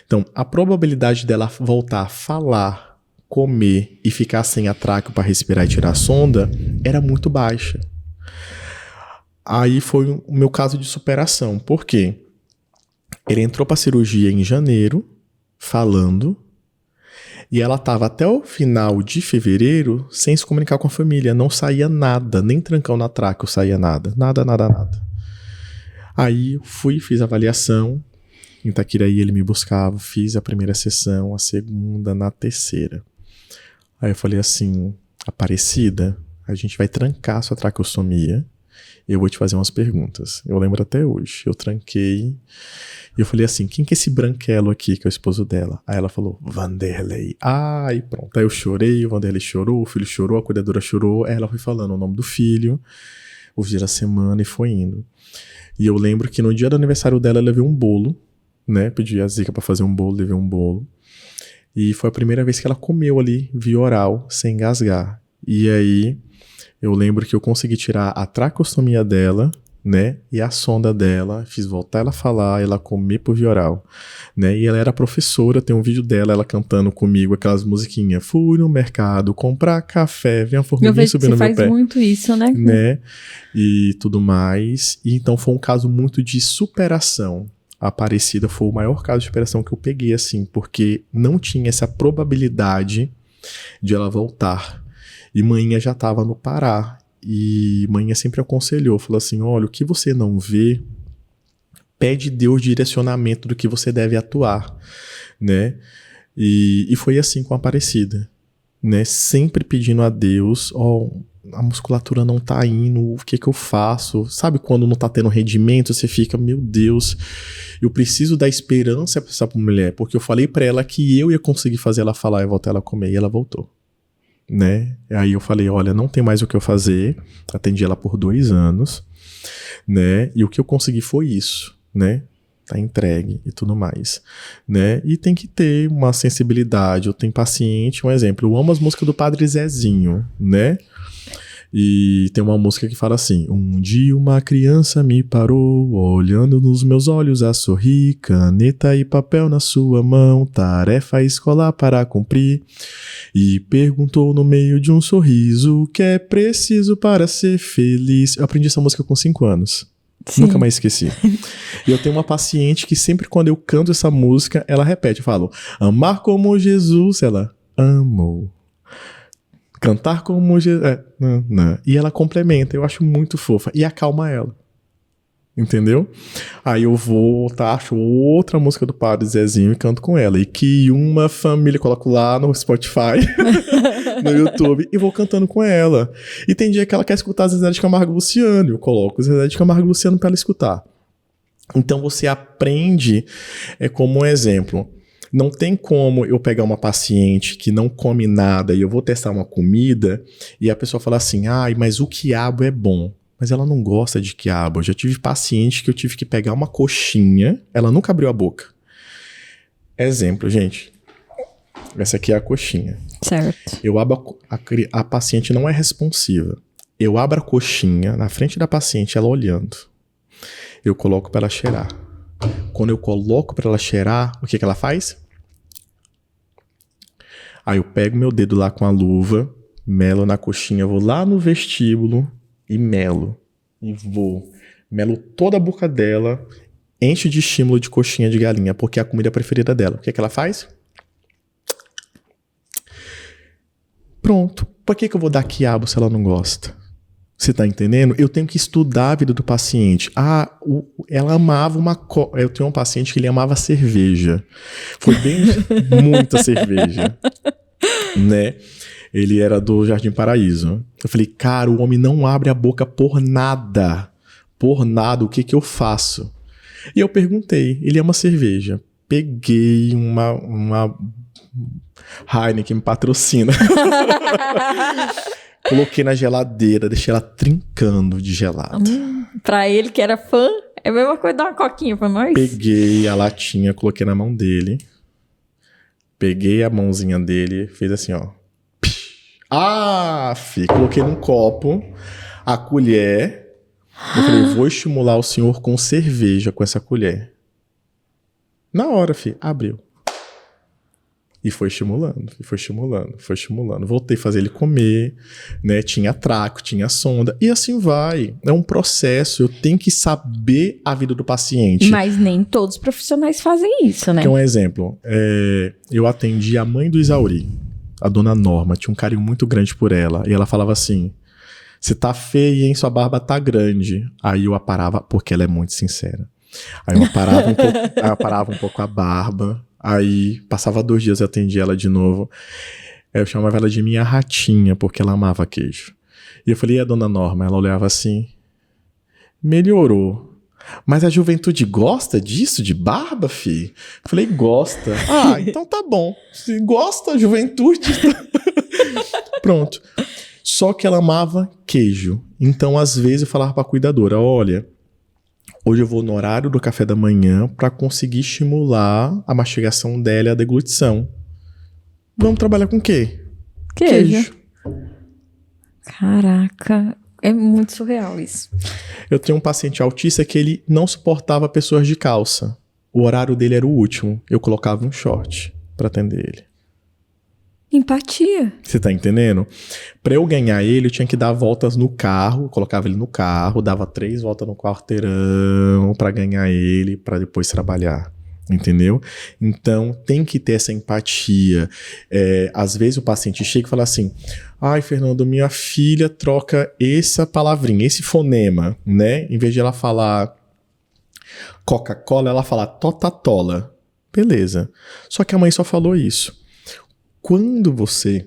Então, a probabilidade dela voltar a falar, comer e ficar sem a tráqueo para respirar e tirar a sonda era muito baixa. Aí foi o meu caso de superação. Por quê? Ele entrou para cirurgia em janeiro, falando, e ela estava até o final de fevereiro sem se comunicar com a família. Não saía nada, nem trancão na tráqueo saía nada. Nada. Aí fiz a avaliação. Em Itaquiraí ele me buscava, fiz a primeira sessão, a segunda, na terceira. Aí eu falei assim, Aparecida, a gente vai trancar a sua traqueostomia e eu vou te fazer umas perguntas. Eu lembro até hoje. Eu tranquei e eu falei assim, quem que é esse branquelo aqui, que é o esposo dela? Aí ela falou, Vanderlei. E pronto. Aí eu chorei, o Vanderlei chorou, o filho chorou, a cuidadora chorou. Aí ela foi falando o nome do filho, o dia da semana e foi indo. E eu lembro que no dia do aniversário dela eu levei um bolo, né? Pedi a Zica pra fazer um bolo, levei um bolo. E foi a primeira vez que ela comeu ali, via oral, sem engasgar. E aí, eu lembro que eu consegui tirar a traqueostomia dela, né? E a sonda dela, fiz voltar ela a falar, ela comer por via oral, né? E ela era professora, tem um vídeo dela, ela cantando comigo aquelas musiquinhas. Fui no mercado comprar café, vem a formiguinha subir no meu pé. Você faz muito isso, né? E tudo mais. E então foi um caso muito de superação. A Aparecida foi o maior caso de superação que eu peguei, assim, porque não tinha essa probabilidade de ela voltar. E manhã já estava no Pará. E manhã sempre aconselhou, falou assim, olha, o que você não vê, pede Deus direcionamento do que você deve atuar, né? E foi assim com a Aparecida, né? Sempre pedindo a Deus, a musculatura não tá indo, o que eu faço? Sabe quando não tá tendo rendimento, você fica, meu Deus, eu preciso dar esperança pra essa mulher, porque eu falei pra ela que eu ia conseguir fazer ela falar e voltar ela a comer, e ela voltou, né? Aí eu falei, olha, não tem mais o que eu fazer, atendi ela por 2 anos, né? E o que eu consegui foi isso, né? Tá entregue e tudo mais, né? E tem que ter uma sensibilidade, eu tenho paciente, um exemplo, eu amo as músicas do Padre Zezinho, né? E tem uma música que fala assim: um dia uma criança me parou, olhando nos meus olhos a sorrir, caneta e papel na sua mão, tarefa escolar para cumprir, e perguntou no meio de um sorriso o que é preciso para ser feliz. Eu aprendi essa música com 5 anos. Sim. Nunca mais esqueci. E eu tenho uma paciente que sempre quando eu canto essa música, ela repete, eu falo: amar como Jesus, ela amou. Cantar como Jesus. E ela complementa, eu acho muito fofa. E acalma ela. Entendeu? Aí eu vou, acho outra música do Padre Zezinho e canto com ela. E que uma família, coloco lá no Spotify, no YouTube, e vou cantando com ela. E tem dia que ela quer escutar Zezé de Camargo e Luciano, eu coloco Zezé de Camargo e Luciano pra ela escutar. Então você aprende, como um exemplo. Não tem como eu pegar uma paciente que não come nada e eu vou testar uma comida e a pessoa fala assim: ai, mas o quiabo é bom. Mas ela não gosta de quiabo. Eu já tive paciente que eu tive que pegar uma coxinha, ela nunca abriu a boca. Exemplo, gente. Essa aqui é a coxinha. Certo. Eu abro a paciente não é responsiva. Eu abro a coxinha na frente da paciente, ela olhando. Eu coloco para ela cheirar. Quando eu coloco para ela cheirar, o que ela faz? Aí eu pego meu dedo lá com a luva, melo na coxinha, vou lá no vestíbulo e melo. E melo toda a boca dela, encho de estímulo de coxinha de galinha, porque é a comida preferida dela. O que ela faz? Pronto. Por que eu vou dar quiabo se ela não gosta? Você tá entendendo? Eu tenho que estudar a vida do paciente. Ela amava eu tenho um paciente que ele amava cerveja. Foi bem muita cerveja, né? Ele era do Jardim Paraíso. Eu falei, cara, o homem não abre a boca por nada. Por nada, o que eu faço? E eu perguntei, ele ama cerveja. Peguei uma Heineken, me patrocina. Coloquei na geladeira, deixei ela trincando de gelado. Pra ele que era fã, é a mesma coisa dar uma coquinha pra nós. Peguei a latinha, coloquei na mão dele. Peguei a mãozinha dele, fez assim, ó. Coloquei num copo, a colher. Eu falei, vou estimular o senhor com cerveja com essa colher. Na hora, abriu. E foi estimulando. Voltei a fazer ele comer, né? Tinha traco, tinha sonda. E assim vai. É um processo. Eu tenho que saber a vida do paciente. Mas nem todos os profissionais fazem isso, né? Que é um exemplo. Eu atendi a mãe do Isauri, a dona Norma. Tinha um carinho muito grande por ela. E ela falava assim: você tá feia, hein? Sua barba tá grande. Aí eu aparava, porque ela é muito sincera. Aí eu parava um pouco a barba. Aí, passava 2 dias, eu atendia ela de novo. Eu chamava ela de minha ratinha, porque ela amava queijo. E eu falei, e a dona Norma? Ela olhava assim, melhorou. Mas a juventude gosta disso, de barba, fi? Eu falei, gosta. Então tá bom. Se gosta, juventude... Pronto. Só que ela amava queijo. Então, às vezes, eu falava pra cuidadora, olha... Hoje eu vou no horário do café da manhã para conseguir estimular a mastigação dela e a deglutição. Vamos trabalhar com o quê? Queijo. Caraca, é muito surreal isso. Eu tenho um paciente autista que ele não suportava pessoas de calça. O horário dele era o último. Eu colocava um short para atender ele. Empatia. Você tá entendendo? Pra eu ganhar ele, eu tinha que dar voltas no carro, colocava ele no carro, dava 3 voltas no quarteirão pra ganhar ele, pra depois trabalhar. Entendeu? Então, tem que ter essa empatia. Às vezes o paciente chega e fala assim, ai, Fernando, minha filha troca essa palavrinha, esse fonema, né? Em vez de ela falar Coca-Cola, ela fala Totatola. Beleza. Só que a mãe só falou isso. Quando você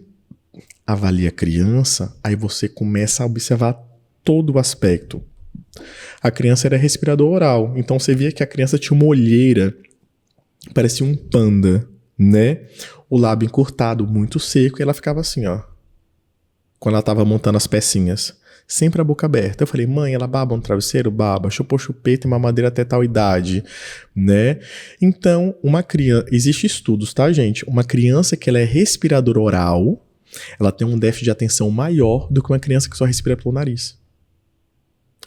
avalia a criança, aí você começa a observar todo o aspecto. A criança era respirador oral, então você via que a criança tinha uma olheira, parecia um panda, né? O lábio encurtado, muito seco, e ela ficava assim, ó. Quando ela tava montando as pecinhas, sempre a boca aberta. Eu falei, mãe, ela baba no travesseiro? Baba. Chupou chupeta e mamadeira até tal idade, né? Então, uma criança... Existem estudos, tá, gente? Uma criança que ela é respiradora oral, ela tem um déficit de atenção maior do que uma criança que só respira pelo nariz.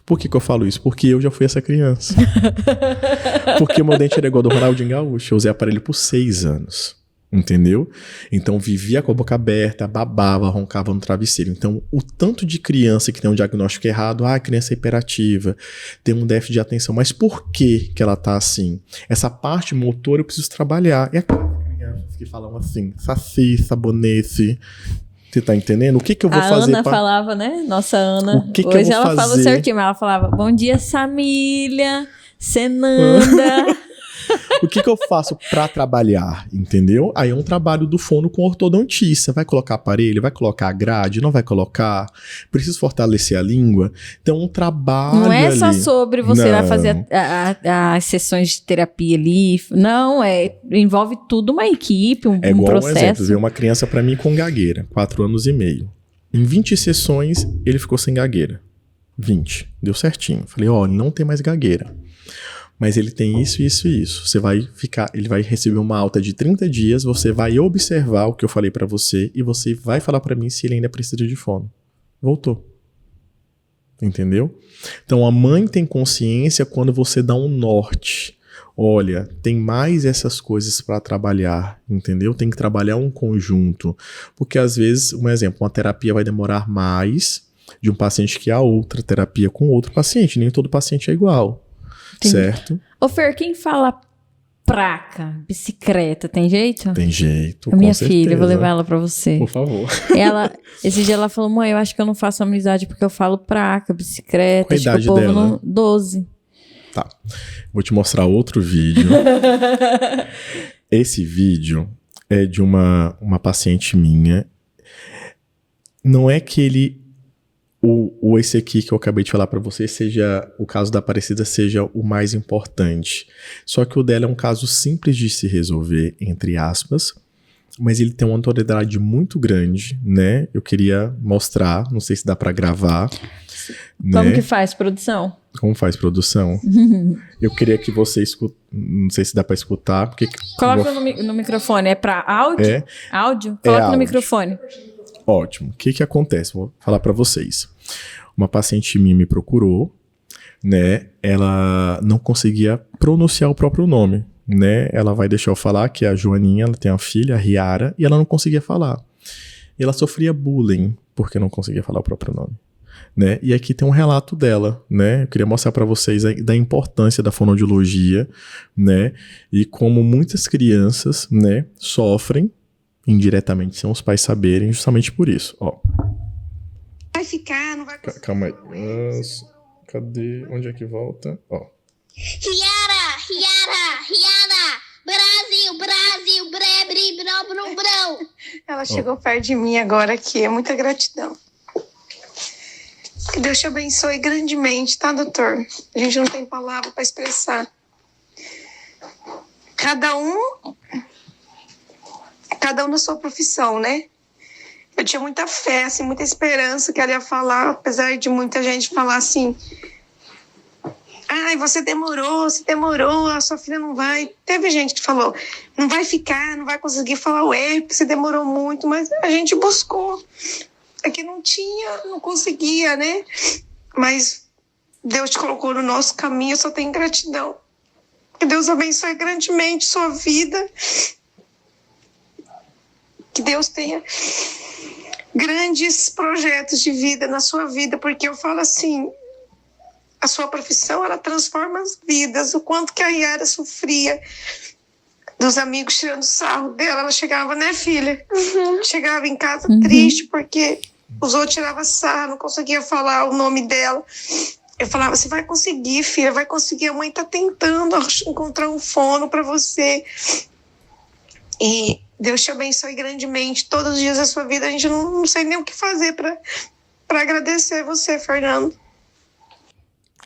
Por que eu falo isso? Porque eu já fui essa criança. Porque o meu dente era igual do Ronaldinho Gaúcho. Eu usei aparelho por 6 anos. Entendeu? Então vivia com a boca aberta, babava, roncava no travesseiro. Então o tanto de criança que tem um diagnóstico errado, a criança é hiperativa, tem um déficit de atenção, mas por que ela tá assim? Essa parte motora eu preciso trabalhar. É aquelas crianças que falam assim, saci, sabonete. Você tá entendendo? O que eu vou fazer? A Ana falava, né? Nossa Ana. O que Hoje eu vou ela fazer? fala certinho, mas ela falava, bom dia, Samília, Senanda. O que eu faço pra trabalhar, entendeu? Aí é um trabalho do fono com ortodontista. Vai colocar aparelho, vai colocar grade, não vai colocar? Preciso fortalecer a língua. Então, um trabalho Não é só ali. sobre você Não. lá fazer as sessões de terapia ali. Não, envolve tudo uma equipe, um É igual processo. um exemplo, veio uma criança pra mim com gagueira, 4 anos e meio. Em 20 sessões, ele ficou sem gagueira. 20. Deu certinho. Falei, ó, ele não tem mais gagueira. Mas ele tem isso, isso e isso. Ele vai receber uma alta de 30 dias, você vai observar o que eu falei pra você e você vai falar pra mim se ele ainda precisa de fono. Voltou. Entendeu? Então a mãe tem consciência quando você dá um norte. Olha, tem mais essas coisas pra trabalhar, entendeu? Tem que trabalhar um conjunto. Porque às vezes, um exemplo, uma terapia vai demorar mais de um paciente que a outra terapia com outro paciente. Nem todo paciente é igual. Entendi. Certo? Ô Fer, quem fala praca, bicicleta, tem jeito? Tem jeito, A minha com certeza. filha, eu vou levar ela pra você. Por favor. Esse dia ela falou, mãe, eu acho que eu não faço amizade porque eu falo praca, bicicleta. Qual a acho que idade o povo dela? não... 12. Tá. Vou te mostrar outro vídeo. Esse vídeo é de uma paciente minha. Não é que ele... esse aqui que eu acabei de falar pra você seja... O caso da Aparecida seja o mais importante. Só que o dela é um caso simples de se resolver, entre aspas. Mas ele tem uma notoriedade muito grande, né? Eu queria mostrar. Não sei se dá pra gravar. Como né? que faz, produção? Como faz produção? Eu queria que você escuta. Não sei se dá pra escutar. Porque Coloca no microfone. É pra áudio? É. Áudio? Coloca no áudio. microfone. Ótimo. O que acontece? Vou falar pra vocês. Uma paciente minha me procurou, né? Ela não conseguia pronunciar o próprio nome, né? Ela vai deixar eu falar que a Joaninha, ela tem uma filha, a Riara, e ela não conseguia falar. E ela sofria bullying porque não conseguia falar o próprio nome. Né? E aqui tem um relato dela, né? Eu queria mostrar para vocês da importância da fonoaudiologia, né? E como muitas crianças, né, sofrem indiretamente, sem os pais saberem, justamente por isso. Ó. Vai ficar, não vai conseguir. Calma aí. Cadê? Onde é que volta? Ó. Riara, Brasil, brebri, brão. Ela chegou perto de mim agora aqui, é muita gratidão. Que Deus te abençoe grandemente, tá, doutor? A gente não tem palavra para expressar. Cada um na sua profissão, né? Eu tinha muita fé, assim, muita esperança que ela ia falar, apesar de muita gente falar assim: ai, você demorou, a sua filha não vai. Teve gente que falou: não vai ficar, não vai conseguir falar o E, porque você demorou muito, mas a gente buscou. É que não conseguia, né? Mas Deus te colocou no nosso caminho, eu só tenho gratidão. Que Deus abençoe grandemente sua vida. Que Deus tenha grandes projetos de vida na sua vida, porque eu falo assim, a sua profissão, ela transforma as vidas. O quanto que a Riara sofria dos amigos tirando sarro dela, ela chegava, né, filha? Chegava em casa triste, porque os outros tiravam sarro, não conseguia falar o nome dela. Eu falava, você vai conseguir, filha, vai conseguir. A mãe tá tentando encontrar um fono para você. E Deus te abençoe grandemente todos os dias da sua vida. A gente não sei nem o que fazer para agradecer você, Fernando.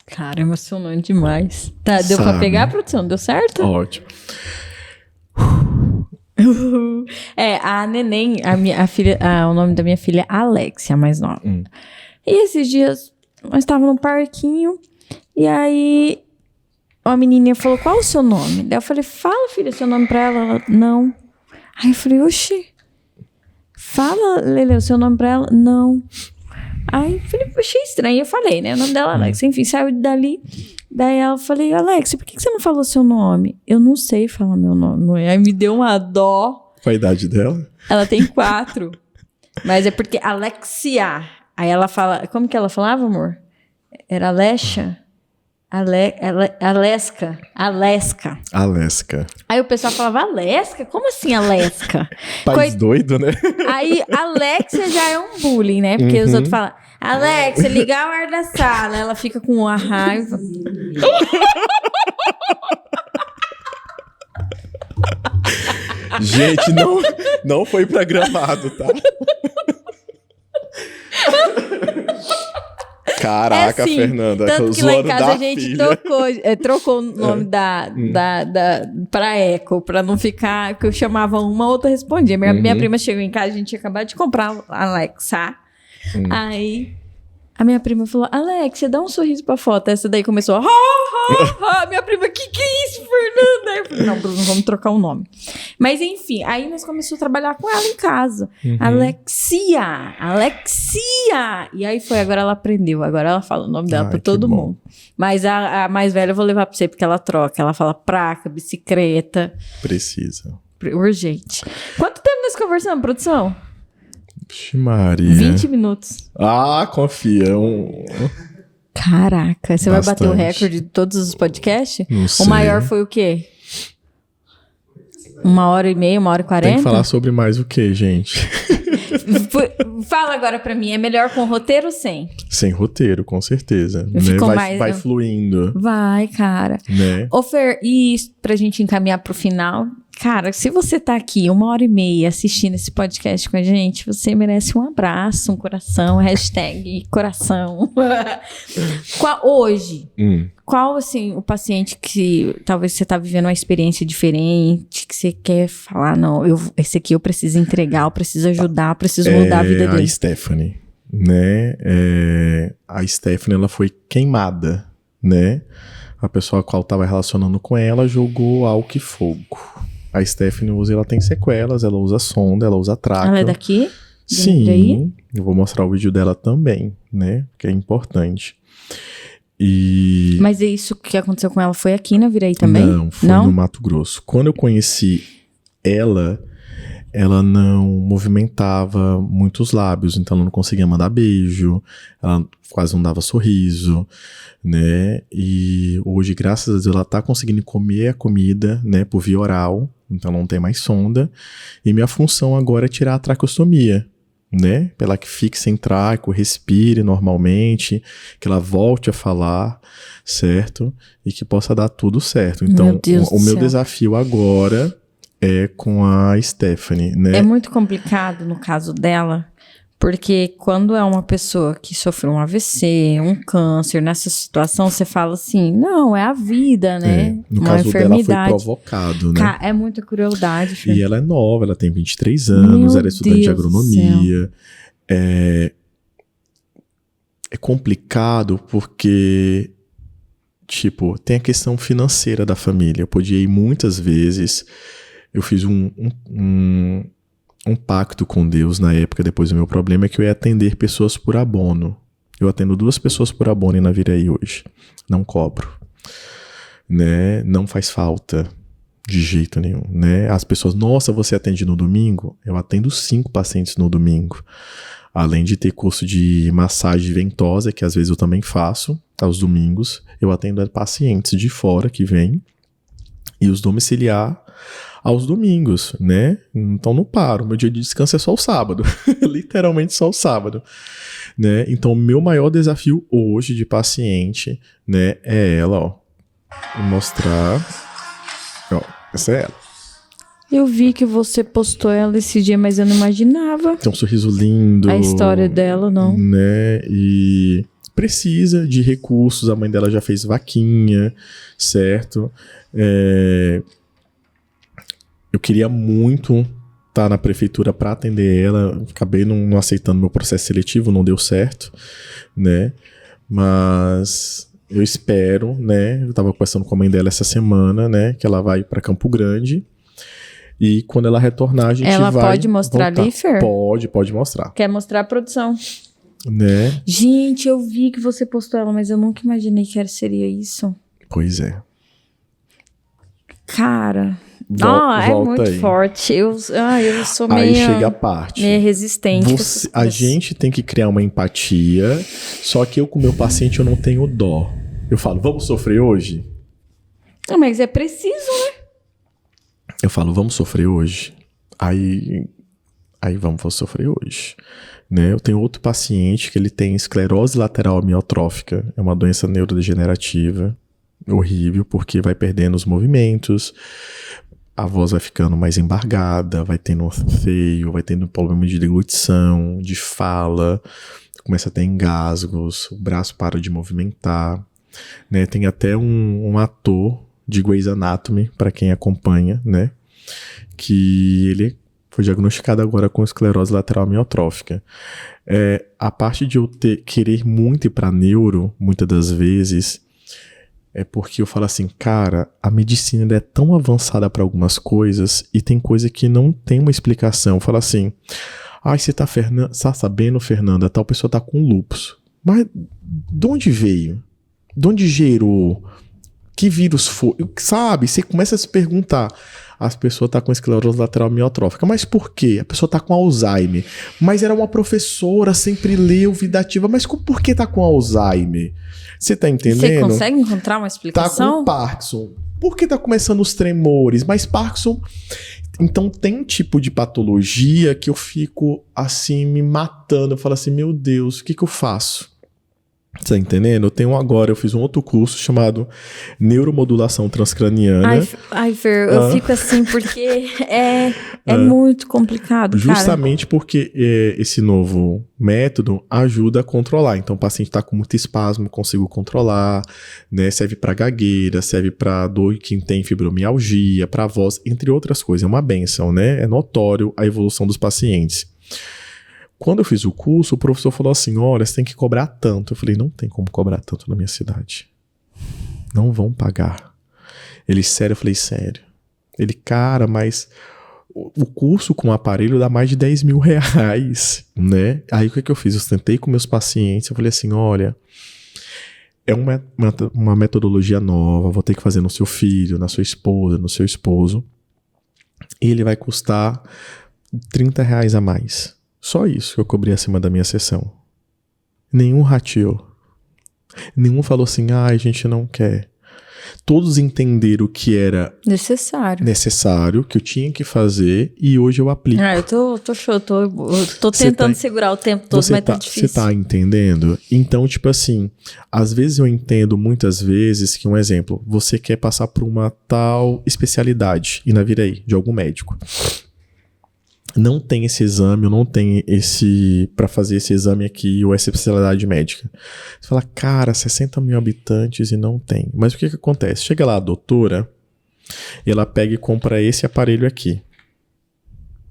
Cara, emocionante demais. Tá, deu pra pegar a produção? Deu certo? Ótimo. A neném, a filha, o nome da minha filha é Alexia, a mais nova. E esses dias, nós estávamos num parquinho, e aí uma menininha falou, qual o seu nome? Daí eu falei, fala, filha, seu nome pra ela. Ela, não. Aí eu falei, oxi, fala, Lele, o seu nome pra ela? Não. Aí, achei estranho. Eu falei, né? O nome dela é Alex. Enfim, saiu dali. Daí eu falei, Alex, por que você não falou seu nome? Eu não sei falar meu nome. Aí me deu uma dó. Qual a idade dela? Ela tem 4. Mas é porque Alexia. Aí ela fala... Como que ela falava, amor? Era Alexa? Aleska. Aí o pessoal falava, Aleska? Como assim Aleska? País doido, né? Aí Alexia já é um bullying, né? Porque os outros falam, Alexia, ligar o ar da sala. Ela fica com uma raiva. Gente, não foi programado, tá? Caraca, assim, Fernanda. Tanto que lá em casa a gente filha. trocou o nome pra Eco, pra não ficar... Que eu chamava uma, outra respondia. Minha prima chegou em casa, a gente tinha acabado de comprar a Alexa. Aí... A minha prima falou, Alexia, dá um sorriso pra foto. Essa daí começou, minha prima, que é isso, Fernanda? Aí eu falei, não, Bruno, vamos trocar o nome. Mas enfim, aí nós começamos a trabalhar com ela em casa. Alexia. E aí foi, agora ela aprendeu. Agora ela fala o nome dela pra todo mundo. Mas a mais velha eu vou levar pra você, porque ela troca. Ela fala praca, bicicleta. Precisa. Urgente. Quanto tempo nós conversamos, produção? Vixe Maria. 20 minutos. Ah, confia. Caraca, você Bastante. vai bater o recorde de todos os podcasts? Não sei. O maior foi o quê? 1h30, 1h40? Tem que falar sobre mais o que, gente? Fala agora pra mim, é melhor com roteiro ou sem? Sem roteiro, com certeza. Né? Ficou Vai fluindo. Vai, cara. Né? Ô, Fer, e pra gente encaminhar pro final... Cara, se você tá aqui 1h30 assistindo esse podcast com a gente, você merece um abraço, um coração, #coração. Hoje, qual, assim, o paciente que talvez você tá vivendo uma experiência diferente, que você quer falar, não, esse aqui eu preciso entregar, eu preciso ajudar, eu preciso mudar a vida dele? A Stephanie, né? A Stephanie, ela foi queimada, né? A pessoa a qual tava relacionando com ela jogou álcool e fogo. A Stephanie ela tem sequelas, ela usa sonda, ela usa traque. Ela é daqui? Sim, eu vou mostrar o vídeo dela também, né? Que é importante. Mas isso que aconteceu com ela foi aqui na Viraí também? Não, foi no Mato Grosso. Quando eu conheci ela não movimentava muitos lábios, então ela não conseguia mandar beijo, ela quase não dava sorriso, né? E hoje, graças a Deus, ela tá conseguindo comer a comida, né, por via oral, então não tem mais sonda. E minha função agora é tirar a traqueostomia, né? Pra ela que fique sem traco, respire normalmente, que ela volte a falar, certo? E que possa dar tudo certo. Então, o meu desafio agora é com a Stephanie, né? É muito complicado no caso dela, porque quando é uma pessoa que sofreu um AVC, um câncer, nessa situação, você fala assim, não, é a vida, né? No uma caso enfermidade. dela foi provocado, né? É muita crueldade, filho. E ela é nova, ela tem 23 anos, ela é estudante de agronomia. É complicado porque, tipo, tem a questão financeira da família. Eu podia ir muitas vezes. Eu fiz um pacto com Deus na época, depois do meu problema, é que eu ia atender pessoas por abono. Eu atendo 2 pessoas por abono na Viraí hoje. Não cobro. Né? Não faz falta de jeito nenhum. Né? As pessoas, nossa, você atende no domingo? Eu atendo 5 pacientes no domingo. Além de ter curso de massagem ventosa, que às vezes eu também faço, aos domingos. Eu atendo pacientes de fora que vêm. E os domiciliar aos domingos, né? Então não paro. Meu dia de descanso é só o sábado. Literalmente só o sábado. Né? Então o meu maior desafio hoje de paciente, né, é ela, ó. Vou mostrar. Ó, essa é ela. Eu vi que você postou ela esse dia, mas eu não imaginava. Tem um sorriso lindo. A história dela, não. Né? E precisa de recursos. A mãe dela já fez vaquinha, certo? Eu queria muito estar na prefeitura para atender ela, acabei não aceitando meu processo seletivo, não deu certo, né? Mas eu espero, né? Eu estava conversando com a mãe dela essa semana, né? Que ela vai para Campo Grande. E quando ela retornar, a gente Ela vai pode mostrar voltar. ali, Fer? Pode mostrar. Quer mostrar a produção. Né? Gente, eu vi que você postou ela, mas eu nunca imaginei que seria isso. Pois é. Cara... Volta é muito aí. forte. Eu sou Aí meio... chega a parte. meio resistente. A gente tem que criar uma empatia, só que eu com o meu paciente eu não tenho dó. Eu falo, vamos sofrer hoje? Mas é preciso, né? Eu falo, vamos sofrer hoje? Aí vamos sofrer hoje. Né? Eu tenho outro paciente que ele tem esclerose lateral amiotrófica, é uma doença neurodegenerativa, horrível, porque vai perdendo os movimentos, a voz vai ficando mais embargada, vai tendo feio, vai tendo problema de deglutição, de fala, começa a ter engasgos, o braço para de movimentar, né? Tem até um ator de Grey's Anatomy, para quem acompanha, né? Que ele foi diagnosticado agora com esclerose lateral amiotrófica. A parte de eu querer muito ir para neuro, muitas das vezes, é porque eu falo assim, cara, a medicina é tão avançada para algumas coisas e tem coisa que não tem uma explicação. Eu falo assim, você tá sabendo, Fernanda, tal pessoa tá com lúpus. Mas de onde veio? De onde gerou? Que vírus foi? Sabe? Você começa a se perguntar. As pessoas estão com esclerose lateral amiotrófica. Mas por quê? A pessoa está com Alzheimer. Mas era uma professora, sempre leu vida ativa. Mas por que está com Alzheimer? Você está entendendo? Você consegue encontrar uma explicação? Tá com Parkinson. Por que está começando os tremores? Mas Parkinson... Então tem um tipo de patologia que eu fico assim, me matando. Eu falo assim, meu Deus, o que eu faço? Tá entendendo? Eu fiz um outro curso chamado Neuromodulação Transcraniana. Ai, Fer, eu fico assim porque é muito complicado, justamente porque esse novo método ajuda a controlar. Então o paciente está com muito espasmo, consigo controlar, né? Serve para gagueira, serve para dor quem tem fibromialgia, para voz, entre outras coisas. É uma bênção, né? É notório a evolução dos pacientes. Quando eu fiz o curso, o professor falou assim, olha, você tem que cobrar tanto. Eu falei, não tem como cobrar tanto na minha cidade. Não vão pagar. Ele, sério? Eu falei, sério. Ele, cara, mas o curso com o aparelho dá mais de 10 mil reais, né? Aí o que eu fiz? Eu sentei com meus pacientes, eu falei assim, olha, é uma metodologia nova, vou ter que fazer no seu filho, na sua esposa, no seu esposo. E ele vai custar 30 reais a mais. Só isso que eu cobri acima da minha sessão. Nenhum rateou. Nenhum falou assim, a gente não quer. Todos entenderam que era necessário, que eu tinha que fazer, e hoje eu aplico. Eu tô tentando segurar o tempo todo, mas tá difícil. Você tá entendendo? Então, tipo assim, às vezes eu entendo muitas vezes que, um exemplo, você quer passar por uma tal especialidade, e na Viraí, de algum médico. Não tem esse exame, ou não tem para fazer esse exame aqui, ou essa especialidade médica. Você fala, cara, 60 mil habitantes e não tem. Mas o que acontece? Chega lá a doutora, e ela pega e compra esse aparelho aqui.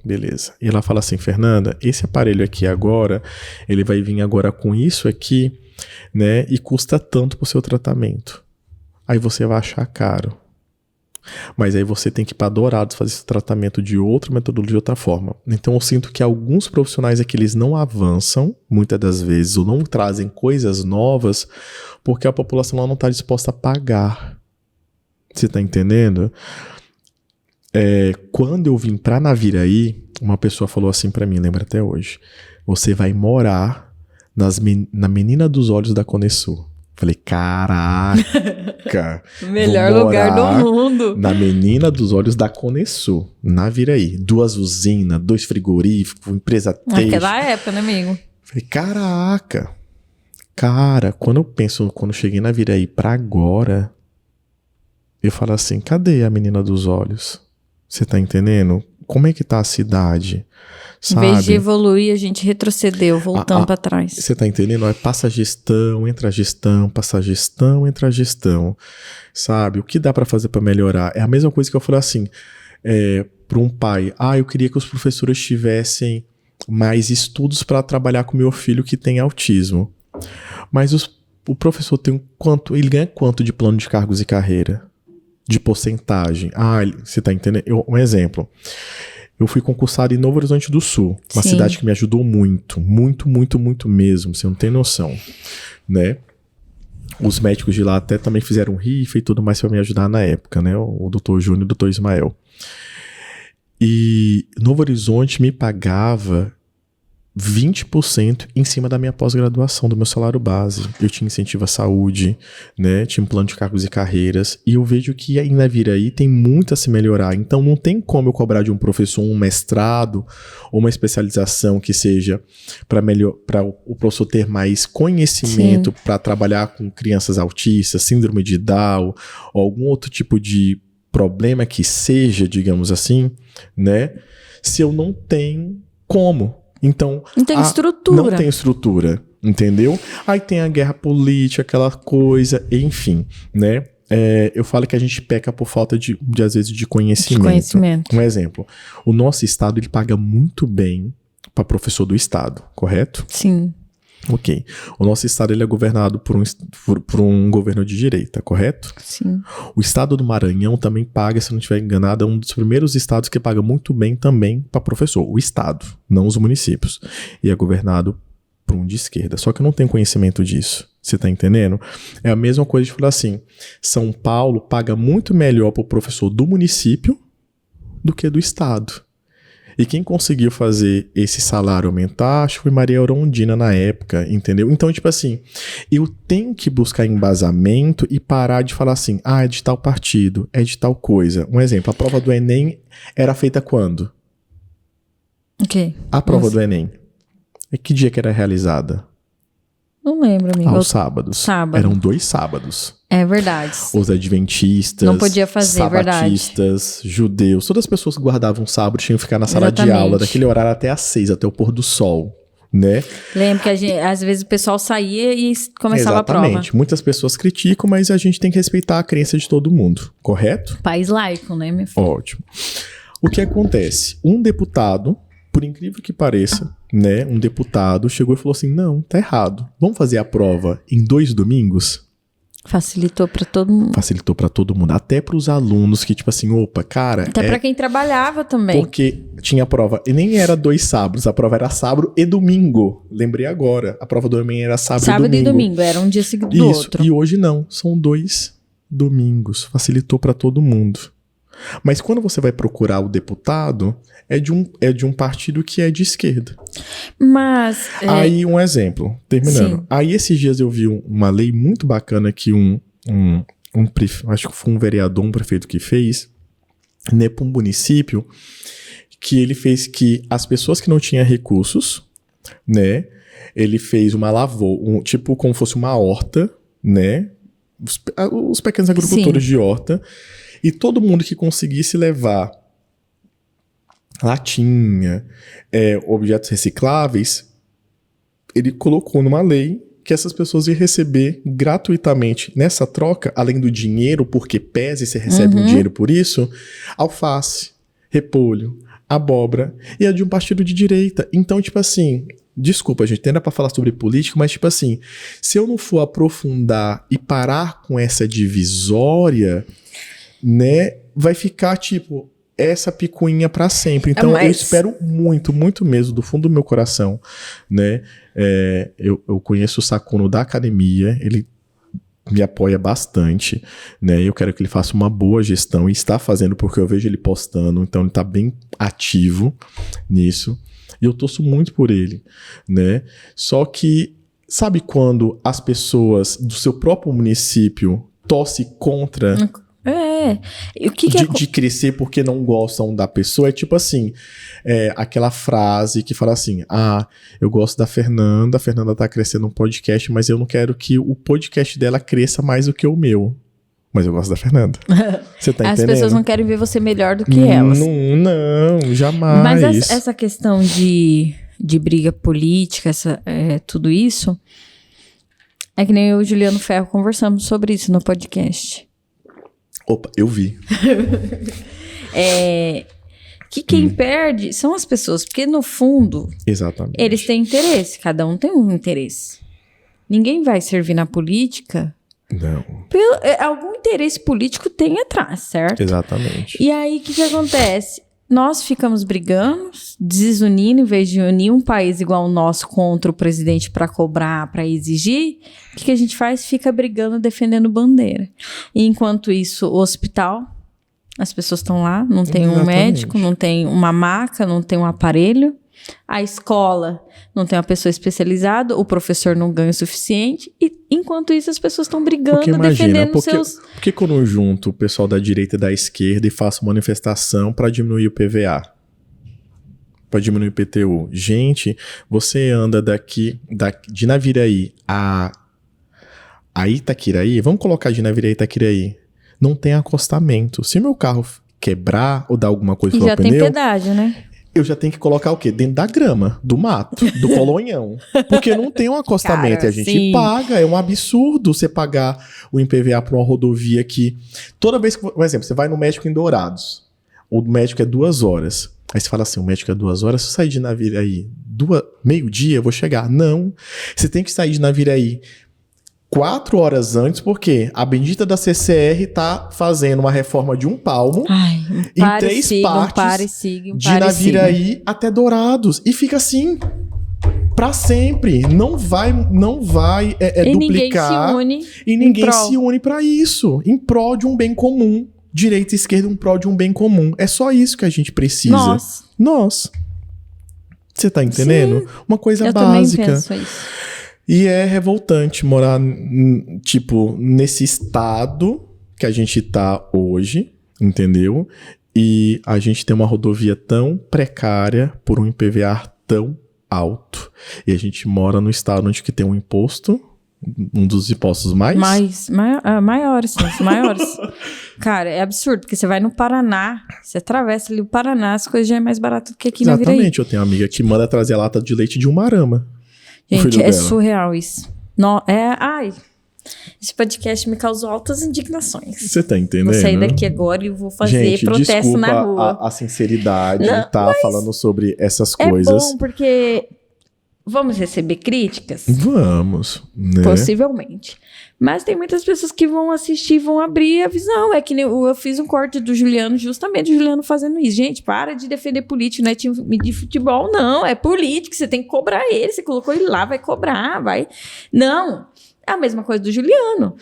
Beleza. E ela fala assim, Fernanda, esse aparelho aqui agora, ele vai vir agora com isso aqui, né, e custa tanto pro seu tratamento. Aí você vai achar caro. Mas aí você tem que ir para Dourados fazer esse tratamento de outra metodologia, de outra forma. Então eu sinto que alguns profissionais aqui, eles não avançam, muitas das vezes, ou não trazem coisas novas, porque a população lá não está disposta a pagar. Você está entendendo? Quando eu vim para Naviraí, uma pessoa falou assim para mim, lembra até hoje, você vai morar na Menina dos Olhos da Conesul. Falei, caraca. Melhor lugar do mundo. Na Menina dos Olhos da Conesul, na Viraí. 2 usinas, 2 frigoríficos, empresa têxtil. Naquela época, né, amigo? Falei, caraca. Cara, quando eu cheguei na Viraí pra agora, eu falo assim, cadê a Menina dos Olhos? Você tá entendendo? Como é que tá a cidade? Sabe? Em vez de evoluir, a gente retrocedeu, voltando pra trás. Você tá entendendo? Passa a gestão, entra a gestão, passa a gestão, entra a gestão. Sabe? O que dá pra fazer pra melhorar? É a mesma coisa que eu falei assim, pra um pai. Eu queria que os professores tivessem mais estudos pra trabalhar com meu filho que tem autismo. Mas o professor tem quanto? Ele ganha quanto de plano de cargos e carreira? de porcentagem. Você tá entendendo? Um exemplo. Eu fui concursado em Novo Horizonte do Sul, uma cidade que me ajudou muito, muito, muito, muito mesmo, você não tem noção, né? Os médicos de lá até também fizeram rifa e tudo mais para me ajudar na época, né? O Dr. Júnior e o Dr. Ismael. E Novo Horizonte me pagava 20% em cima da minha pós-graduação, do meu salário base. Eu tinha incentivo à saúde, né? Tinha um plano de cargos e carreiras. E eu vejo que aí na Viraí tem muito a se melhorar. Então não tem como eu cobrar de um professor um mestrado ou uma especialização que seja para o professor ter mais conhecimento para trabalhar com crianças autistas, síndrome de Down ou algum outro tipo de problema que seja, digamos assim, né? Se eu não tenho como. Então, não tem estrutura. Não tem estrutura, entendeu? Aí tem a guerra política, aquela coisa, enfim, né? Eu falo que a gente peca por falta às vezes, de conhecimento. Um exemplo, o nosso estado, ele paga muito bem para professor do estado, correto? Sim. Ok. O nosso estado, ele é governado por um governo de direita, correto? Sim. O estado do Maranhão também paga, se eu não estiver enganado, é um dos primeiros estados que paga muito bem também para professor. O estado, não os municípios. E é governado por um de esquerda. Só que eu não tenho conhecimento disso. Você tá entendendo? É a mesma coisa de falar assim, São Paulo paga muito melhor para o professor do município do que do estado. E quem conseguiu fazer esse salário aumentar, acho que foi Maria Orondina na época, entendeu? Então, tipo assim, eu tenho que buscar embasamento e parar de falar assim, é de tal partido, é de tal coisa. Um exemplo, a prova do Enem era feita quando? Ok. A prova do Enem. E que dia que era realizada? Não lembro, amigo. Aos sábados. Sábado. Eram 2 sábados. É verdade. Os adventistas, não podia fazer, sabatistas, verdade. Judeus, todas as pessoas que guardavam sábado tinham que ficar na sala de aula, daquele horário até às 6, até o pôr do sol, né? Lembro que às vezes o pessoal saía e começava a prova. Exatamente. Muitas pessoas criticam, mas a gente tem que respeitar a crença de todo mundo, correto? País laico, né, meu filho? Ótimo. O que acontece? Um deputado, por incrível que pareça, né, um deputado chegou e falou assim, não, tá errado. Vamos fazer a prova em 2 domingos? Facilitou pra todo mundo. Facilitou pra todo mundo. Até pros alunos que, tipo assim, opa, cara... Até pra quem trabalhava também. Porque tinha prova, e nem era 2 sábados, a prova era sábado e domingo. Lembrei agora, a prova do Enem era sábado e domingo. Era um dia seguido do outro. E hoje não, são 2 domingos. Facilitou pra todo mundo. Mas quando você vai procurar o deputado, é de um partido que é de esquerda. Mas... Aí um exemplo, terminando. Sim. Aí esses dias eu vi uma lei muito bacana que acho que foi um vereador, um prefeito que fez, né, para um município, que ele fez que as pessoas que não tinham recursos, né, ele fez uma lavoura, tipo como fosse uma horta, né, os pequenos agricultores de horta, e todo mundo que conseguisse levar latinha, objetos recicláveis, ele colocou numa lei que essas pessoas iam receber gratuitamente nessa troca, além do dinheiro, porque pesa e você recebe um dinheiro por isso, alface, repolho, abóbora, e é de um partido de direita. Então, tipo assim, desculpa, gente, não era pra falar sobre política, mas tipo assim, se eu não for aprofundar e parar com essa divisória, né, vai ficar tipo essa picuinha pra sempre. Então eu espero muito, muito mesmo, do fundo do meu coração, né, eu conheço o Sacuno da academia, ele me apoia bastante, né, eu quero que ele faça uma boa gestão, e está fazendo porque eu vejo ele postando, então ele tá bem ativo nisso, e eu torço muito por ele, né, só que sabe quando as pessoas do seu próprio município torcem contra... de crescer porque não gostam da pessoa, é tipo assim, aquela frase que fala assim, eu gosto da Fernanda, a Fernanda tá crescendo um podcast, mas eu não quero que o podcast dela cresça mais do que o meu, mas eu gosto da Fernanda. Você tá entendendo? As pessoas não querem ver você melhor do que elas. Não, jamais. Mas essa questão de briga política, tudo isso, é que nem eu e o Juliano Ferro conversamos sobre isso no podcast. Opa, eu vi. Que quem perde são as pessoas, porque no fundo, exatamente, eles têm interesse, cada um tem um interesse. Ninguém vai servir na política Não. Algum interesse político tem atrás, certo? Exatamente. E aí, o que acontece? Nós ficamos brigando, desunindo, em vez de unir um país igual o nosso contra o presidente para cobrar, para exigir, o que a gente faz? Fica brigando, defendendo bandeira. E enquanto isso, o hospital, as pessoas estão lá, não tem um médico, não tem uma maca, não tem um aparelho. A escola não tem uma pessoa especializada, o professor não ganha o suficiente, e enquanto isso as pessoas estão brigando, defendendo seus... Por que eu não junto o pessoal da direita e da esquerda e faço manifestação para diminuir o PVA? Para diminuir o IPTU? Gente, você anda de Naviraí a Itaquiraí, vamos colocar de Naviraí a Itaquiraí, não tem acostamento. Se meu carro quebrar ou dar alguma coisa com o pneu... E já tem pedágio, né? Eu já tenho que colocar o quê? Dentro da grama, do mato, do colonhão. Porque não tem um acostamento. Cara, e a gente sim. paga. É um absurdo você pagar o IPVA para uma rodovia que... Toda vez que... Por exemplo, você vai no médico em Dourados. O médico é 2 horas. Aí você fala assim, o médico é 2 horas? Se eu sair de Naviraí meio-dia, eu vou chegar. Não. Você tem que sair de Naviraí 4 horas antes, porque a bendita da CCR tá fazendo uma reforma de 1 palmo em 3 partes de Naviraí até Dourados. E fica assim pra sempre. Não vai e duplicar. E ninguém se une pra isso. Em prol de um bem comum. Direita e esquerda em prol de um bem comum. É só isso que a gente precisa. Nós. Você tá entendendo? Sim. Uma coisa básica. Eu também penso isso. E é revoltante morar, tipo, nesse estado que a gente tá hoje, entendeu? E a gente tem uma rodovia tão precária por um IPVA tão alto. E a gente mora no estado onde que tem um imposto, um dos impostos maiores. Maiores. Cara, é absurdo, porque você vai no Paraná, você atravessa ali o Paraná, as coisas já é mais barato do que aqui na Naviraí. Exatamente, eu tenho uma amiga que manda trazer a lata de leite de Umarama. Gente, é surreal isso. Esse podcast me causou altas indignações. Você tá entendendo? Vou sair daqui agora e vou fazer protesto na rua. A sinceridade falando sobre essas coisas. É bom, porque vamos receber críticas? Vamos, né? Possivelmente. Mas tem muitas pessoas que vão assistir, vão abrir a visão. É que eu fiz um corte do Juliano, justamente o Juliano fazendo isso. Gente, para de defender político, não é time de futebol, não. É político, você tem que cobrar ele. Você colocou ele lá, vai cobrar, vai... Não, é a mesma coisa do Juliano.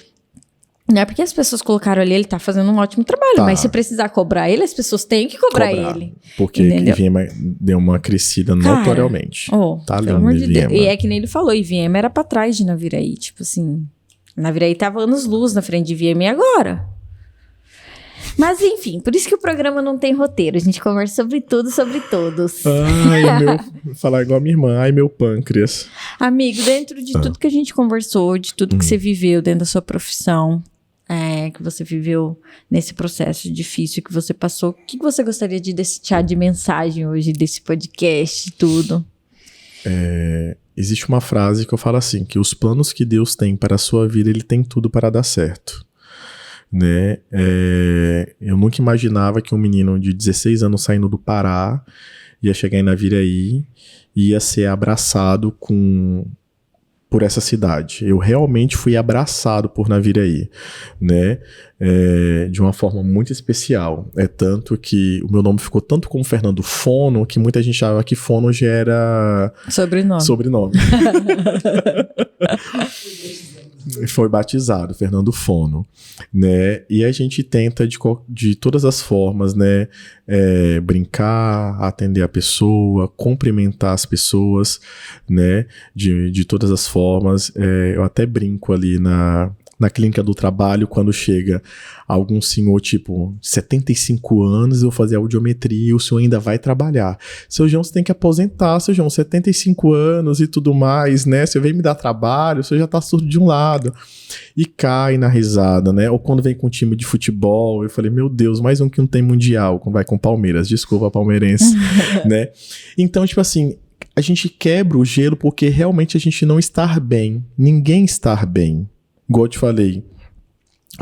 Não é porque as pessoas colocaram ali, ele tá fazendo um ótimo trabalho. Mas se precisar cobrar ele, as pessoas têm que cobrar ele. Porque Iviema deu uma crescida notoriamente. Tá lindo, Iviema. E é que nem ele falou, Iviema era pra trás de Naviraí, tipo assim... Naviraí tava anos-luz na frente de Iviema e agora. Mas enfim, por isso que o programa não tem roteiro. A gente conversa sobre tudo, sobre todos. Falar igual a minha irmã. Ai, meu pâncreas. Amigo, dentro de tudo que a gente conversou, de tudo que você viveu dentro da sua profissão, que você viveu nesse processo difícil que você passou, o que você gostaria de deixar de mensagem hoje desse podcast e tudo? Existe uma frase que eu falo assim, que os planos que Deus tem para a sua vida, Ele tem tudo para dar certo, né? Eu nunca imaginava que um menino de 16 anos saindo do Pará ia chegar em Naviraí e ia ser abraçado por essa cidade. Eu realmente fui abraçado por Naviraí, né? De uma forma muito especial. É tanto que o meu nome ficou tanto como Fernando Fono, que muita gente achava que Fono já era... Sobrenome. Foi batizado, Fernando Fono, né? E a gente tenta de todas as formas, né? Brincar, atender a pessoa, cumprimentar as pessoas, né? De todas as formas. Eu até brinco ali na clínica do trabalho, quando chega algum senhor, tipo, 75 anos, eu vou fazer audiometria e o senhor ainda vai trabalhar. Seu João, você tem que aposentar, seu João, 75 anos e tudo mais, né? Você vem me dar trabalho, você já tá surdo de um lado. E cai na risada, né? Ou quando vem com um time de futebol, eu falei, meu Deus, mais um que não tem mundial, quando vai com Palmeiras, desculpa, palmeirense, né? Então, tipo assim, a gente quebra o gelo porque realmente a gente não está bem. Ninguém está bem. Igual eu te falei,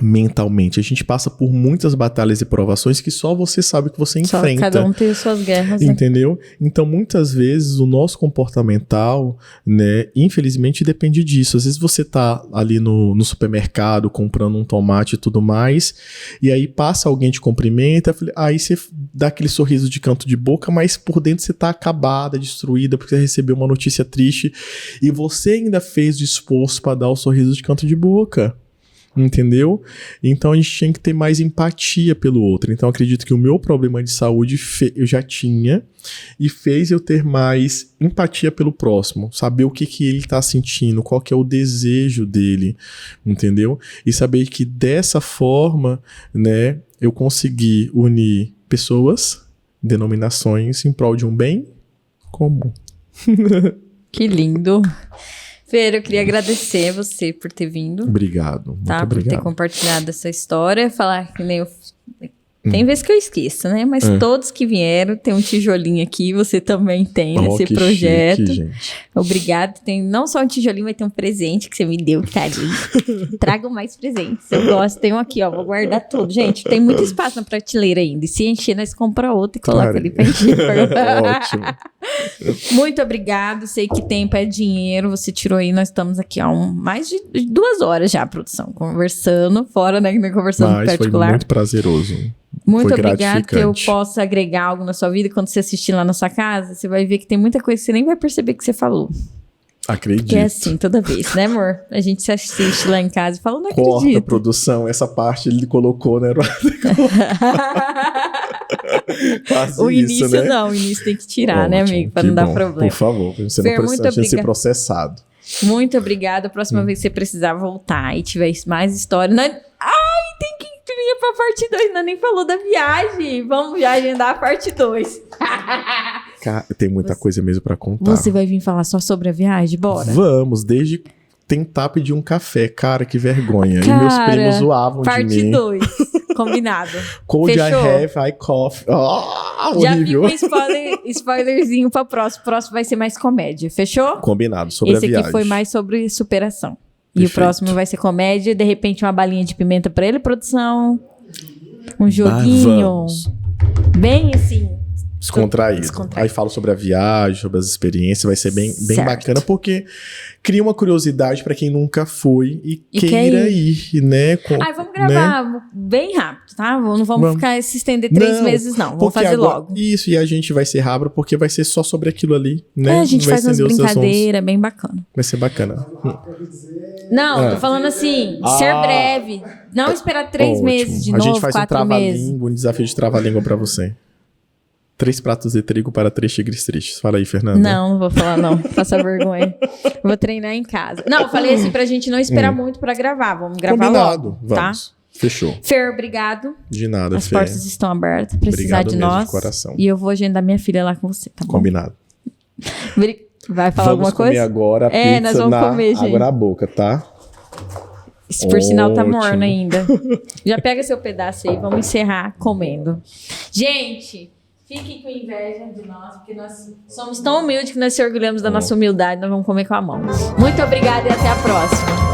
mentalmente. A gente passa por muitas batalhas e provações que só você sabe que você Só enfrenta. cada um tem as suas guerras, né? Entendeu? Então, muitas vezes, o nosso comportamental, né, infelizmente, depende disso. Às vezes você tá ali no supermercado comprando um tomate e tudo mais, e aí passa alguém te cumprimenta, aí você dá aquele sorriso de canto de boca, mas por dentro você tá acabada, destruída, porque você recebeu uma notícia triste, e você ainda fez o esforço para dar o sorriso de canto de boca. Entendeu? Então a gente tinha que ter mais empatia pelo outro. Então acredito que o meu problema de saúde eu já tinha e fez eu ter mais empatia pelo próximo, saber o que ele tá sentindo, qual que é o desejo dele, entendeu? E saber que dessa forma, né, eu consegui unir pessoas, denominações em prol de um bem comum. Que lindo. Fer, eu queria agradecer você por ter vindo. Obrigado, muito Tá, por ter obrigado. compartilhado essa história. Falar que nem eu... Tem vezes que eu esqueço, né? Mas todos que vieram, tem um tijolinho aqui, você também tem nesse que projeto. chique, gente. Obrigado. Tem não só um tijolinho, mas tem um presente que você me deu que tá ali. Tragam mais presentes. Eu gosto. Tem um aqui, ó. Vou guardar tudo. Gente, tem muito espaço na prateleira ainda. E se encher, nós compra outro e coloca ali pra encher. Ótimo. Muito obrigado. Sei que tempo é dinheiro. Você tirou aí. Nós estamos aqui há mais de 2 horas já, produção, conversando. Fora, né? Conversando Mas foi particular. muito prazeroso. Muito Foi obrigado que eu gratificante. possa agregar algo na sua vida. Quando você assistir lá na sua casa, você vai ver que tem muita coisa que você nem vai perceber que você falou. Acredito. Que é assim toda vez, né, amor? A gente se assiste lá em casa e fala, não Corta, acredito. produção. Essa parte ele colocou, né? Quase O isso, início né? não, o início tem que tirar, né, Ótimo, amigo? Pra que não dar bom. problema. Por favor, pra você Fer, não muito precisa ser obrigada. processado. Muito obrigada. A próxima vez que você precisar voltar e tiver mais história... Ai, tem que ir pra parte 2. Não, nem falou da viagem. Vamos já agendar a parte 2. Cara, tem muita coisa mesmo pra contar. Você vai vir falar só sobre a viagem? Bora. Vamos, desde tentar pedir um café. Cara, que vergonha. Cara, e meus primos zoavam de Parte mim. 2. Combinado. Cold I Fechou? have, I coffee. Já vi Horrível. um spoilerzinho pra próximo. O próximo vai ser mais comédia. Fechou? Combinado, sobre Esse a viagem. aqui foi mais sobre superação. E o Perfeito. próximo vai ser comédia. De repente, uma balinha de pimenta pra ele, produção. Um joguinho. Vamos. Bem assim. Descontraído. Descontraído. Aí falo sobre a viagem, sobre as experiências, vai ser bem Certo. bacana, porque cria uma curiosidade pra quem nunca foi e E queira quer ir, né? Ai, vamos gravar bem rápido, tá? Não vamos ficar se estender 3 meses, não. Vamos porque fazer agora- logo. Isso, e a gente vai ser rápido, porque vai ser só sobre aquilo ali, né? É, a gente Não vai faz umas estender os assuntos. brincadeiras bem bacana. Vai ser bacana. Não, tô falando assim, ser breve. Não esperar 3 Ótimo. meses de A novo, gente faz 4 um meses. trava-língua, um desafio de trava-língua pra você. 3 pratos de trigo para 3 tigres tristes. Fala aí, Fernanda. Não vou falar não, passa vergonha. Vou treinar em casa. Não, eu falei assim pra gente não esperar muito pra gravar. Vamos gravar Combinado. logo, Vamos. Fechou. tá? Fer, obrigado. De nada, As Fê. portas estão abertas. Precisar Obrigado de mesmo, nós. de coração. E eu vou agendar minha filha lá com você, tá bom? Combinado. Vai falar Vamos alguma comer coisa? agora a É, pizza nós vamos na comer, gente. água na boca, tá? Esse por sinal tá Ótimo. morno ainda. Já pega seu pedaço aí, vamos encerrar comendo. Gente, fiquem com inveja de nós, porque nós somos tão humildes que nós se orgulhamos da nossa humildade, nós vamos comer com a mão. Muito obrigada e até a próxima.